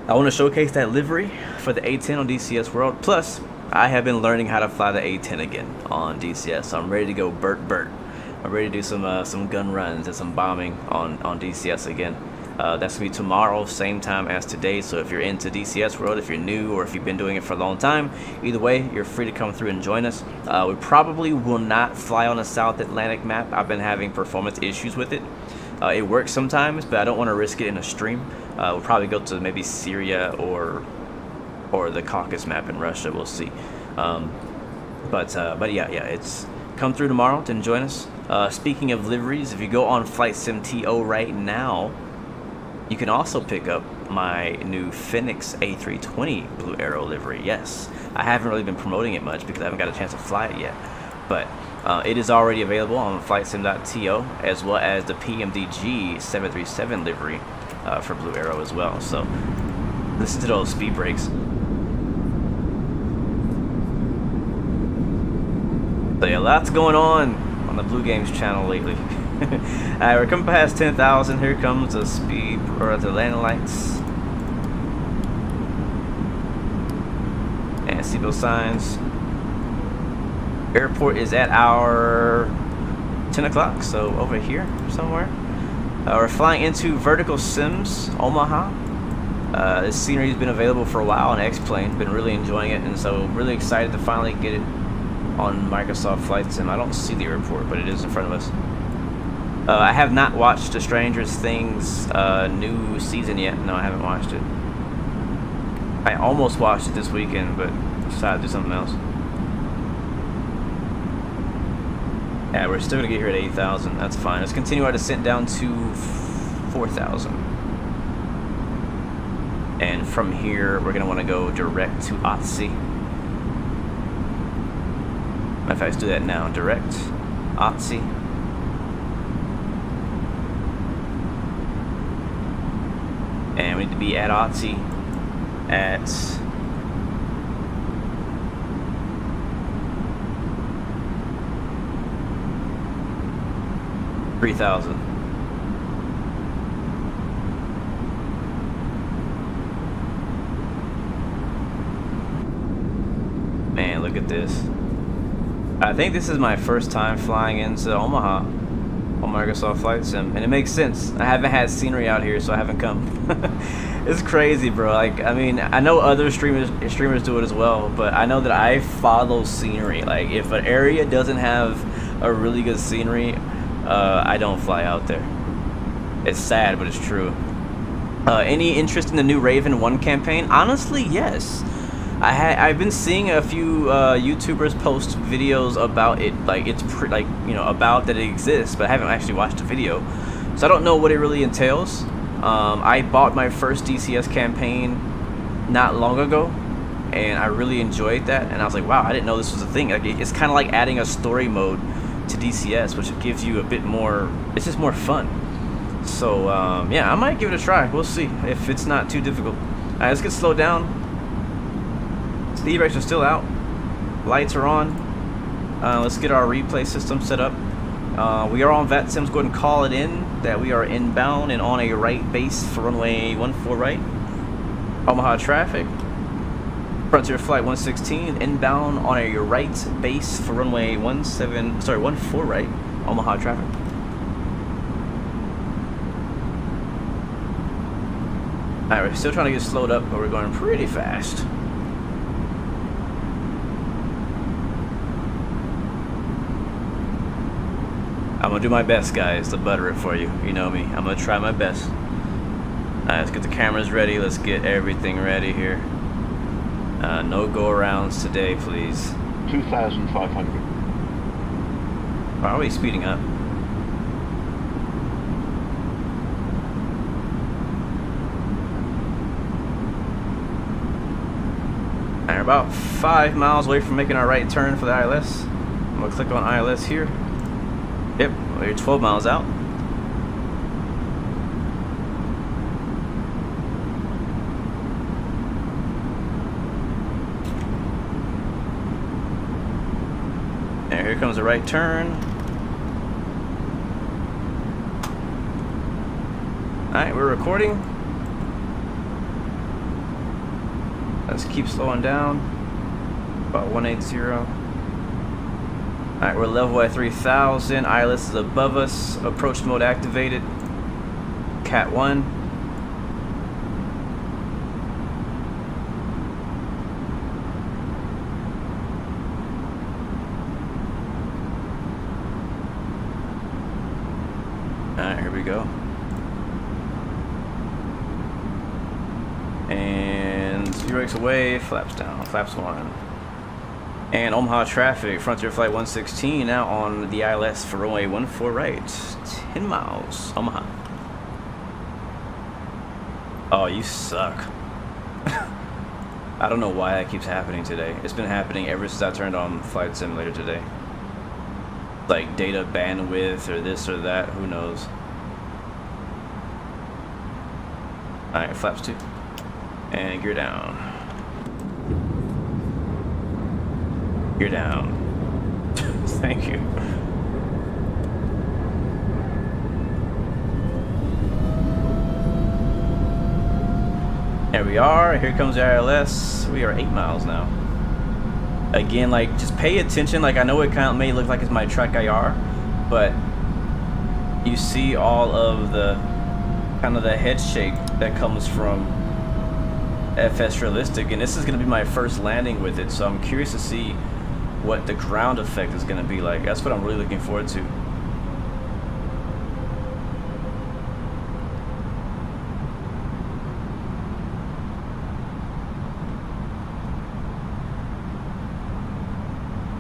I want to showcase that livery for the A10 on DCS World. Plus, I have been learning how to fly the A10 again on DCS, so I'm ready to go Bert. I'm ready to do some gun runs and some bombing on DCS again. That's going to be tomorrow, same time as today. So if you're into DCS World, if you're new, or if you've been doing it for a long time, either way, you're free to come through and join us. We probably will not fly on a South Atlantic map. I've been having performance issues with it. It works sometimes, but I don't want to risk it in a stream. We'll probably go to maybe Syria or the Caucasus map in Russia. We'll see. But yeah, it's come through tomorrow to join us. Speaking of liveries, if you go on FlightSim.to right now, you can also pick up my new Phoenix A320 Blue Arrow livery. Yes, I haven't really been promoting it much because I haven't got a chance to fly it yet, but it is already available on FlightSim.to, as well as the PMDG 737 livery for Blue Arrow as well. So listen to those speed brakes. So yeah, lots going on the Blue Games channel lately. Alright, we're coming past 10,000. Here comes the speed, or the landing lights. And seatbelt signs. Airport is at our 10 o'clock, so over here somewhere. We're flying into Vertical Sims, Omaha. This scenery has been available for a while on X-Plane. Been really enjoying it, and so really excited to finally get it on Microsoft Flight Sim. I don't see the airport, but it is in front of us. I have not watched the Stranger Things new season yet. No, I haven't watched it. I almost watched it this weekend, but decided to do something else. Yeah, we're still gonna get here at 8,000. That's fine. Let's continue our descent down to 4,000. And from here, we're gonna want to go direct to ATIS. Matter of fact, let's do that now. Direct ATIS. And we need to be at ATIS at 3,000. Man, look at this. I think this is my first time flying into Omaha on Microsoft Flight Sim, and it makes sense. I haven't had scenery out here, so I haven't come. It's crazy, bro. Like, I mean, I know other streamers do it as well, but I know that I follow scenery. Like, if an area doesn't have a really good scenery, I don't fly out there. It's sad, but it's true. Any interest in the new Raven 1 campaign? Honestly, yes. I've been seeing a few YouTubers post videos about it, like about that it exists, but I haven't actually watched the video, so I don't know what it really entails. I bought my first DCS campaign not long ago, and I really enjoyed that. And I was like, wow, I didn't know this was a thing. Like, it's kind of like adding a story mode to DCS, which gives you a bit more. It's just more fun. So yeah, I might give it a try. We'll see if it's not too difficult. All right, let's get slowed down. Speed brakes are still out. Lights are on. Let's get our replay system set up. We are on VATSIM. Go ahead and call it in that we are inbound and on a right base for runway 14 right. Omaha traffic. Frontier Flight 116 inbound on a right base for runway 14 right. Omaha traffic. Alright, we're still trying to get slowed up, but we're going pretty fast. I'm gonna do my best, guys, to butter it for you. You know me. I'm gonna try my best. Alright, let's get the cameras ready. Let's get everything ready here. No go-arounds today, please. 2,500. Why are we speeding up? And we're about 5 miles away from making our right turn for the ILS. I'm gonna click on ILS here. Yep, we're 12 miles out. And here comes the right turn. Alright, we're recording. Let's keep slowing down. About 180. Alright, we're level at 3,000. ILS is above us. Approach mode activated. Cat 1. Alright, here we go. And 0x away, flaps down, flaps 1. And Omaha traffic, Frontier Flight 116 now on the ILS for runway 14 right. 10 miles, Omaha. Oh, you suck. I don't know why that keeps happening today. It's been happening ever since I turned on Flight Simulator today. Like data bandwidth or this or that, who knows. Alright, flaps 2. And gear down. Gear down. Thank you. There we are. Here comes the ILS. We are 8 miles now. Again, like, just pay attention. Like, I know it kind of may look like it's my track IR, but you see all of the kind of the head shake that comes from FS Realistic, and this is going to be my first landing with it, so I'm curious to see what the ground effect is going to be like. That's what I'm really looking forward to.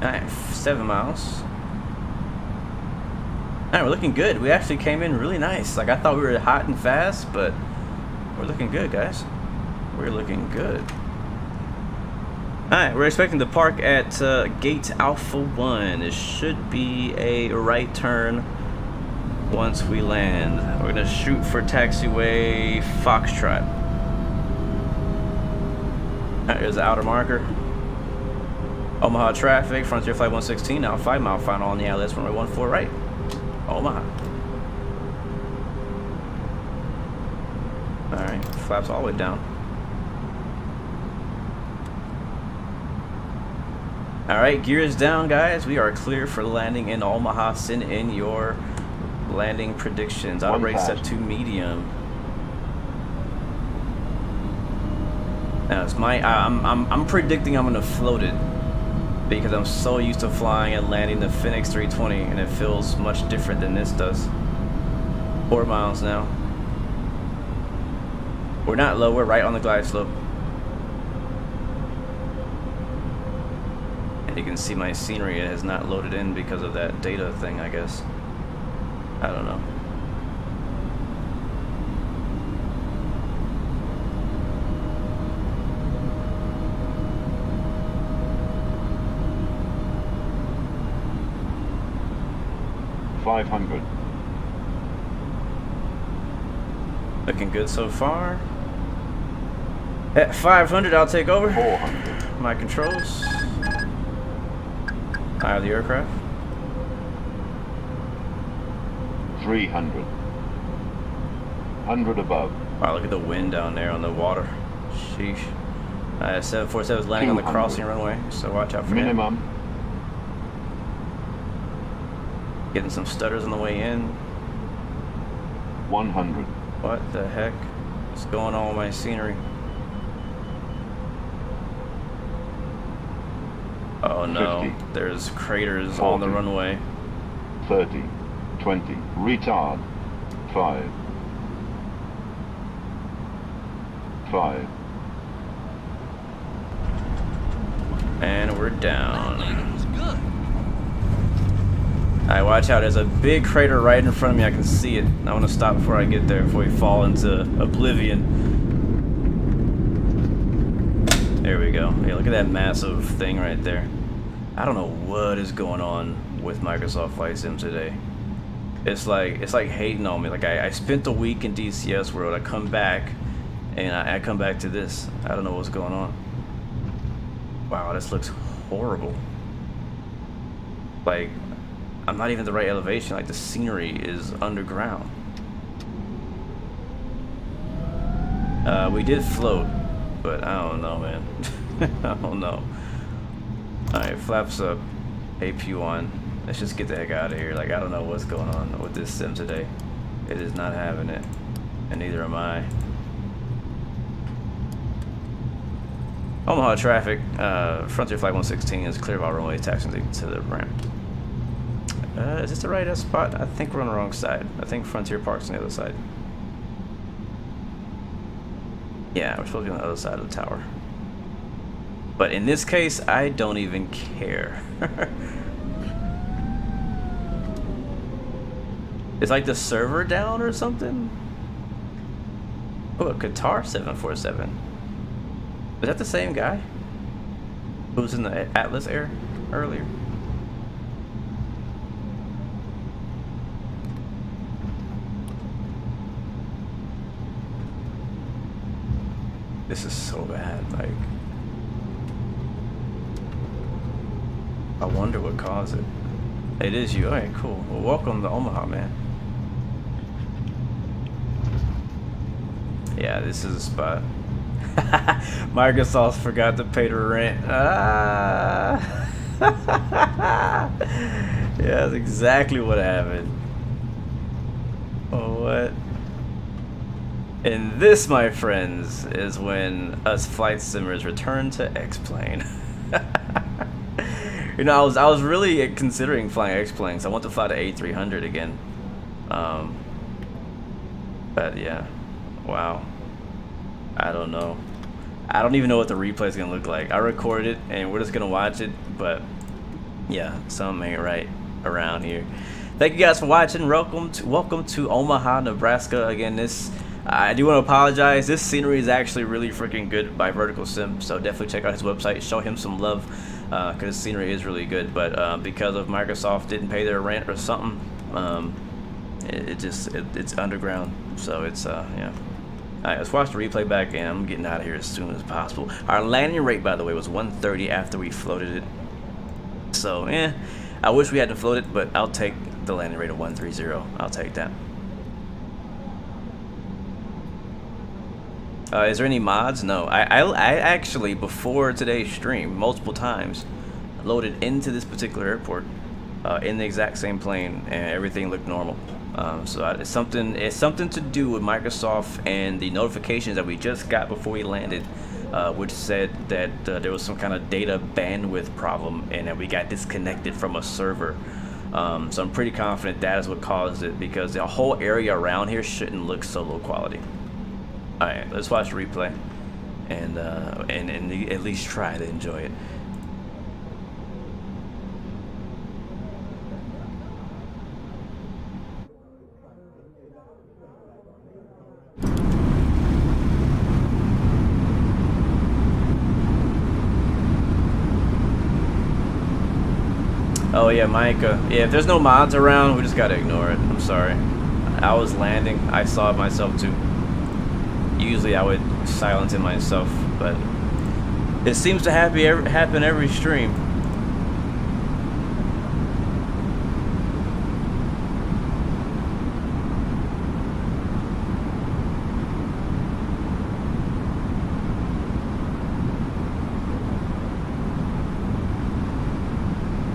Alright, 7 miles. Alright, we're looking good. We actually came in really nice. Like, I thought we were hot and fast, but we're looking good, guys. We're looking good. Alright, we're expecting to park at gate Alpha 1. It should be a right turn once we land. We're going to shoot for taxiway Foxtrot. Alright, there's the outer marker. Omaha traffic, Frontier Flight 116, now 5 mile final on the ILS runway 14 right. Omaha. Alright, flaps all the way down. Alright, gears down, guys. We are clear for landing in Omaha. Send in your landing predictions. Auto rate set to medium. Now it's my I'm predicting I'm gonna float it because I'm so used to flying and landing the Phoenix 320 and it feels much different than this does. 4 miles now. We're not low, we're right on the glide slope. And you can see my scenery, it has not loaded in because of that data thing, I guess. I don't know. $500. Looking good so far. At 500, I'll take over. 400. My controls. Eye of the aircraft. 300. 100 above. Wow, look at the wind down there on the water. Sheesh. 747 is landing on the crossing runway, so watch out for minimum. him. Getting some stutters on the way in. 100. What the heck? What's going on with my scenery? Oh no, 50, there's craters 40, on the runway. 30, 20, retard. 5. 5. And we're down. Alright, watch out. There's a big crater right in front of me. I can see it. I want to stop before I get there, before we fall into oblivion. There we go. Yeah, look at that massive thing right there. I don't know what is going on with Microsoft Flight Sim today. It's like hating on me. Like I spent a week in DCS World. I come back, and I come back to this. I don't know what's going on. Wow, this looks horrible. Like, I'm not even the right elevation. Like, the scenery is underground. We did float, but I don't know, man. I don't know. Alright, flaps up. APU on. Let's just get the heck out of here. Like, I don't know what's going on with this sim today. It is not having it. And neither am I. Omaha traffic. Frontier Flight 116 is clear of all runway taxiing to the ramp. Is this the right spot? I think we're on the wrong side. I think Frontier Park's on the other side. Yeah, we're supposed to be on the other side of the tower. But in this case, I don't even care. Is like the server down or something? Oh, a Qatar 747. Is that the same guy who was in the Atlas Air earlier? This is so bad. Like, I wonder what caused it. It is you. Alright, cool. Well, welcome to Omaha, man. Yeah, this is a spot. Microsoft forgot to pay the rent. Ah. Yeah, that's exactly what happened. Oh, what? And this, my friends, is when us flight simmers return to X-Plane. You know, I was really considering flying X-Planes. I want to fly the A300 again. But yeah, wow. I don't know. I don't even know what the replay is gonna look like. I recorded it and we're just gonna watch it, but yeah, something ain't right around here. Thank you guys for watching. Welcome to Omaha, Nebraska. Again, I do want to apologize. This scenery is actually really freaking good by Vertical Sim, so definitely check out his website. Show him some love, because the scenery is really good. But because of Microsoft didn't pay their rent or something, it's underground. So it's yeah. Alright, let's watch the replay back, and I'm getting out of here as soon as possible. Our landing rate, by the way, was 130 after we floated it. So, I wish we hadn't floated, but I'll take the landing rate of 130. I'll take that. Is there any mods? No. I actually, before today's stream, multiple times, loaded into this particular airport in the exact same plane, and everything looked normal. So it's something to do with Microsoft and the notifications that we just got before we landed, which said that there was some kind of data bandwidth problem and that we got disconnected from a server. So I'm pretty confident that is what caused it, because the whole area around here shouldn't look so low quality. All right, let's watch the replay and at least try to enjoy it. Oh yeah, Micah. Yeah, if there's no mods around, we just gotta ignore it. I'm sorry. I was landing. I saw it myself too. Usually I would silence it myself, but it seems to happen every stream.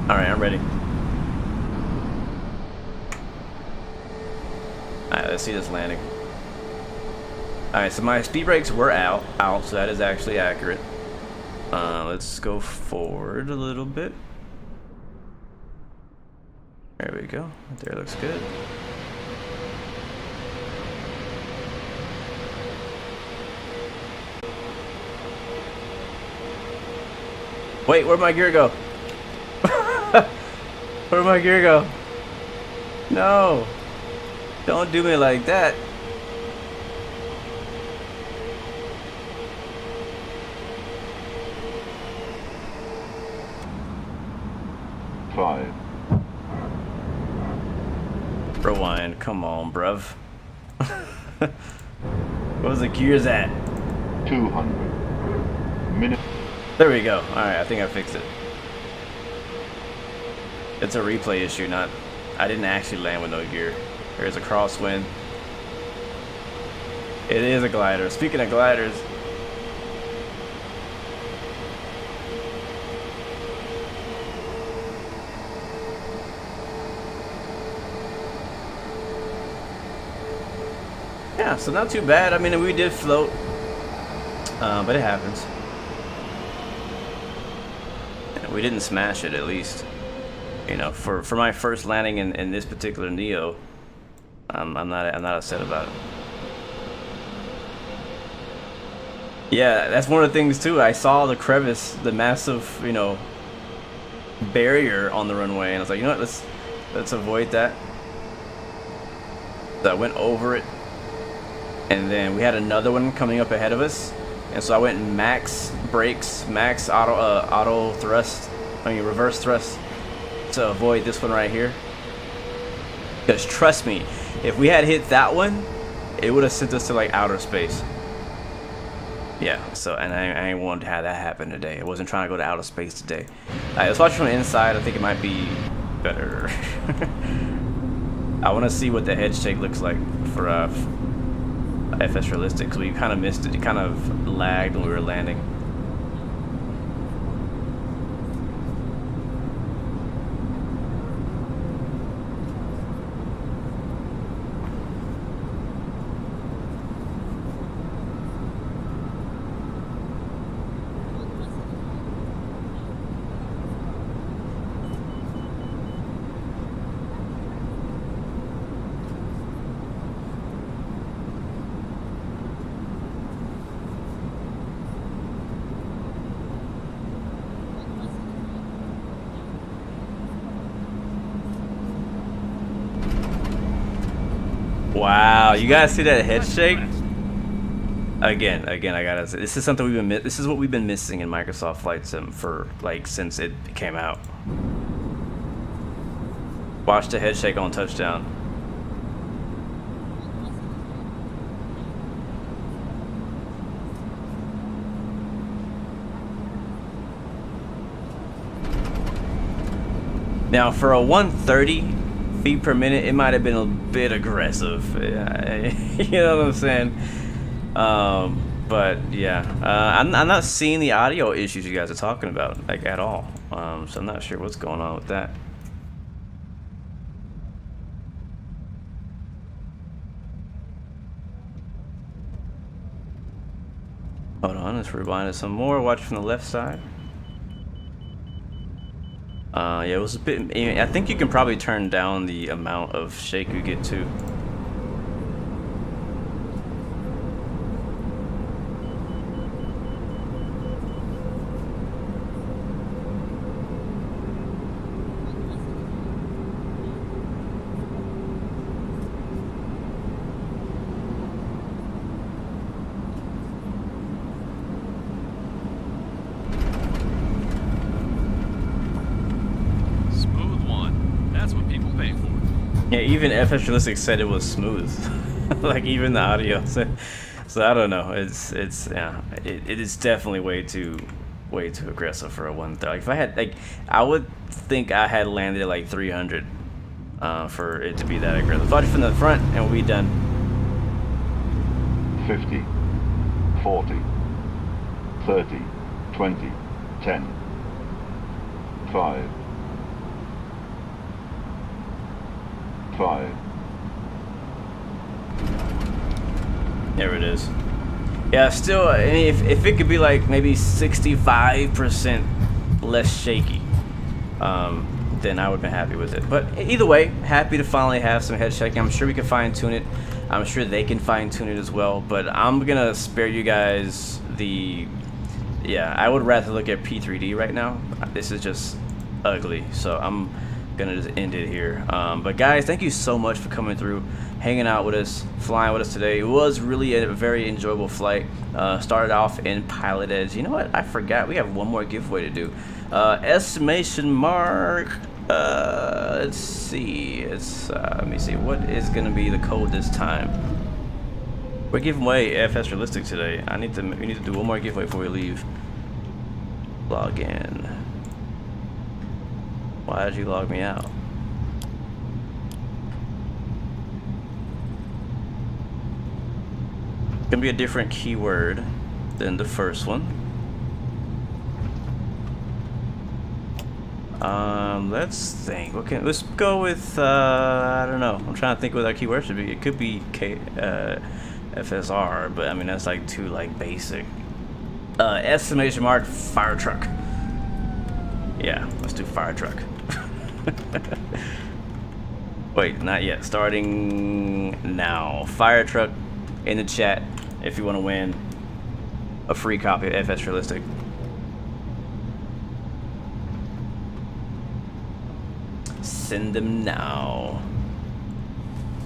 Alright, I'm ready. Alright, let's see this landing. Alright, so my speed brakes were out, so that is actually accurate. Let's go forward a little bit. There we go. There looks good. Wait, where'd my gear go? Where'd my gear go? No. Don't do me like that. Five. Rewind. Come on, bruv. Where's the gears at? 200. Minute. There we go. Alright, I think I fixed it. It's a replay issue, not... I didn't actually land with no gear. There's a crosswind. It is a glider. Speaking of gliders... Yeah, so not too bad. I mean, we did float. But it happens. We didn't smash it, at least. You know, for my first landing in this particular Neo, I'm not upset about it. Yeah, that's one of the things too. I saw the crevice, the massive, you know, barrier on the runway, and I was like, you know what, let's avoid that. So I went over it, and then we had another one coming up ahead of us. And so I went max brakes, max auto thrust, reverse thrust to avoid this one right here. Because trust me, if we had hit that one, it would have sent us to like outer space. Yeah, so, and I ain't wanted to have that happen today. I wasn't trying to go to outer space today. Alright, let's watch from the inside. I think it might be better. I want to see what the head shake looks like for FS Realistic, because we kind of missed it. It kind of lagged when we were landing. Wow, you guys see that head shake? Again, I gotta say, this is something this is what we've been missing in Microsoft Flight Sim for like since it came out. Watch the head shake on touchdown. Now for a 130 feet per minute, it might have been a bit aggressive. You know what I'm saying? But yeah, I'm not seeing the audio issues you guys are talking about, like, at all. So I'm not sure what's going on with that. Hold on, let's rewind it some more. Watch from the left side. Yeah, it was a bit. I think you can probably turn down the amount of shake you get too. Yeah, even FS Realistic said it was smooth, like even the audio. So I don't know. It's yeah, it is definitely way too aggressive for a 130. Like if I had I would think I had landed at like 300 for it to be that aggressive. Watch from the front, and we'll be done. 50, 40, 30, 20, 10, 5. 5. There it is. Yeah, still, I mean, if it could be like maybe 65% less shaky, then I would have been happy with it. But either way, happy to finally have some head shaking. I'm sure we can fine tune it. I'm sure they can fine tune it as well. But I'm gonna spare you guys the yeah, I would rather look at P3D right now. This is just ugly, so I'm gonna just end it here. But guys, thank you so much for coming through, hanging out with us, flying with us today. It was really a very enjoyable flight. Started off in Pilotedge. You know what? I forgot. We have one more giveaway to do. Estimation mark. Let's see. It's let me see. What is gonna be the code this time? We're giving away FS Realistic today. We need to do one more giveaway before we leave. Log in. Why did you log me out? It's gonna be a different keyword than the first one. Let's think. Okay, let's go with I don't know. I'm trying to think what our keyword should be. It could be FSR, but I mean that's like too like basic. Estimation mark fire truck. Yeah, let's do fire truck. Wait, not yet. Starting now. Fire truck in the chat if you want to win a free copy of FS Realistic. Send them now.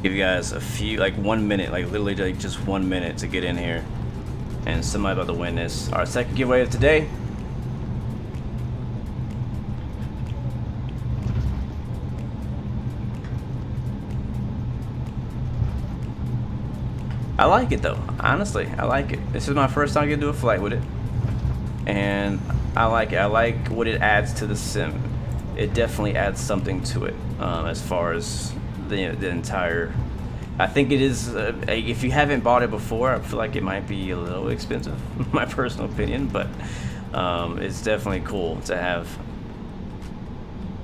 Give you guys a few, like 1 minute, like literally like just 1 minute to get in here. And somebody about to win this. Our second giveaway of today. I like it though, honestly, I like it. This is my first time getting to do a flight with it. And I like it. I like what it adds to the sim. It definitely adds something to it as far as the entire. I think it is. If you haven't bought it before, I feel like it might be a little expensive, my personal opinion, but it's definitely cool to have.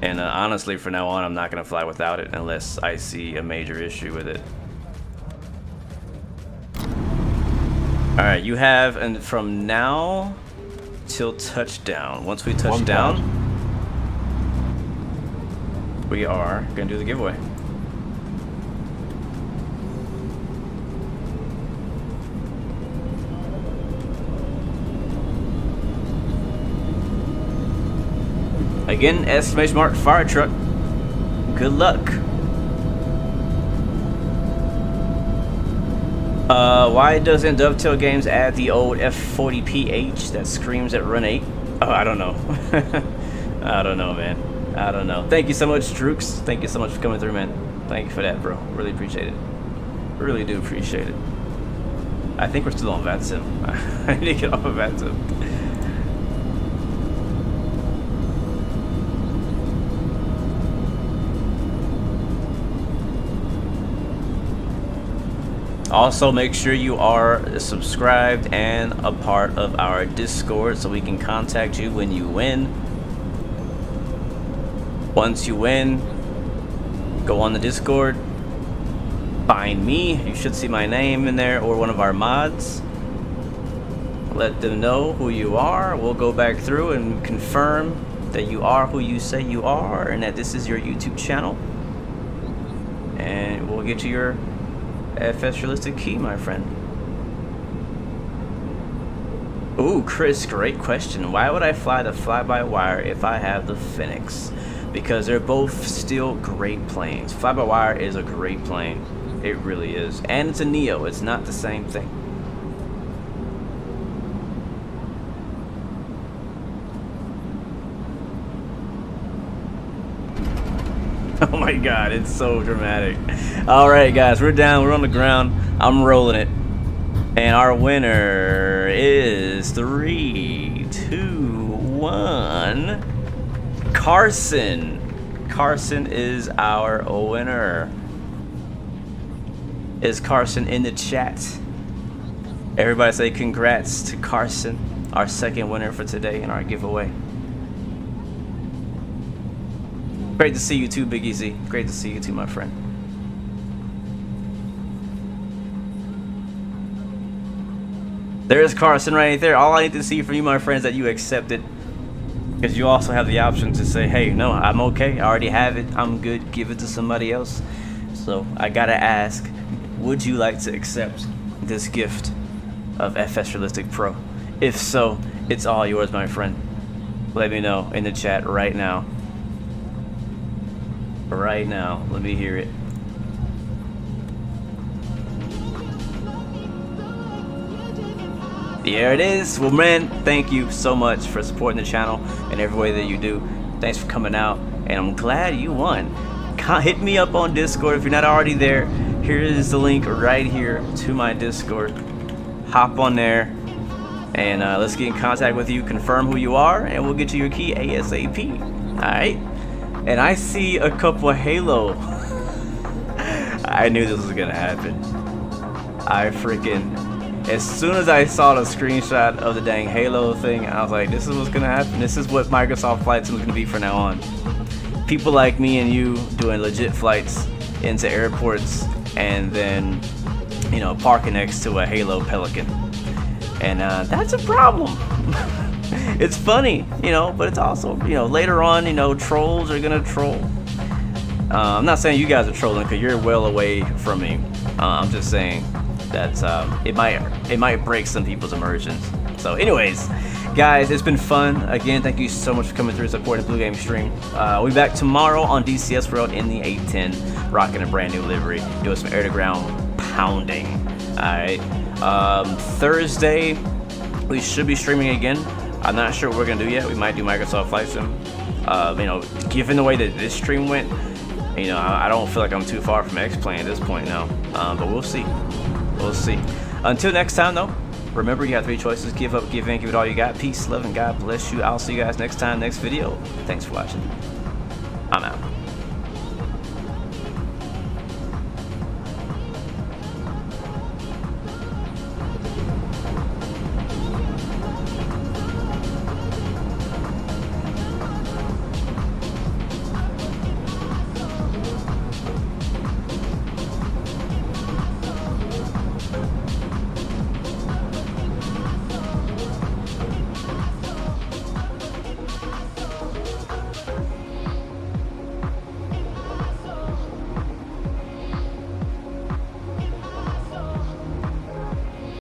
And honestly, from now on, I'm not gonna fly without it unless I see a major issue with it. All right, you have, and from now till touchdown. Once we touch down, we are gonna do the giveaway. Again, estimation mark fire truck. Good luck. Why doesn't Dovetail Games add the old F40PH that screams at run 8? Oh, I don't know. I don't know, man. I don't know. Thank you so much, STRIX. Thank you so much for coming through, man. Thank you for that, bro. Really appreciate it. Really do appreciate it. I think we're still on VATSIM. I need to get off of VATSIM. Also, make sure you are subscribed and a part of our Discord so we can contact you when you win. Once you win, go on the Discord, find me. You should see my name in there or one of our mods. Let them know who you are. We'll go back through and confirm that you are who you say you are and that this is your YouTube channel. And we'll get you your FS Realistic key, my friend. Ooh, Chris, great question. Why would I fly the fly-by-wire if I have the Phoenix? Because they're both still great planes. Fly-by-wire is a great plane. It really is. And it's a Neo. It's not the same thing. Oh my god, it's so dramatic. Alright guys, we're down, we're on the ground. I'm rolling it. And our winner is 3, 2, 1. Carson. Carson is our winner. Is Carson in the chat? Everybody say congrats to Carson, our second winner for today in our giveaway. Great to see you too, Big Easy. Great to see you too, my friend. There's Carson right there. All I need to see from you, my friends, that you accepted. Because you also have the option to say, hey, no, I'm okay. I already have it. I'm good. Give it to somebody else. So I gotta ask, would you like to accept this gift of FS Realistic Pro? If so, It's all yours, my friend. Let me know in the chat right now. Right now. Let me hear it. There it is. Well, man, thank you so much for supporting the channel in every way that you do. Thanks for coming out, and I'm glad you won. Hit me up on Discord if you're not already there. Here is the link right here to my Discord. Hop on there, and let's get in contact with you, confirm who you are, and we'll get you your key ASAP. Alright? And I see a couple of Halo. I knew this was gonna happen. As soon as I saw the screenshot of the dang Halo thing, I was like, this is what's gonna happen. This is what Microsoft Flight Sim is gonna be from now on. People like me and you doing legit flights into airports and then, you know, parking next to a Halo Pelican. And that's a problem. It's funny, you know, but it's also, you know, later on, you know, trolls are gonna troll. I'm not saying you guys are trolling because you're well away from me. I'm just saying that it might break some people's immersions. So anyways, guys, it's been fun. Again, thank you so much for coming through and supporting the Blue Game stream. We'll be back tomorrow on DCS World in the 810, rocking a brand new livery, doing some air-to-ground pounding. Alright. Thursday, we should be streaming again. I'm not sure what we're going to do yet. We might do Microsoft Flight Sim. You know, given the way that this stream went, you know, I don't feel like I'm too far from X-Plane at this point now. But we'll see. We'll see. Until next time, though, remember you have 3 choices. Give up, give in, give it all you got. Peace, love, and God bless you. I'll see you guys next time, next video. Thanks for watching. I'm out.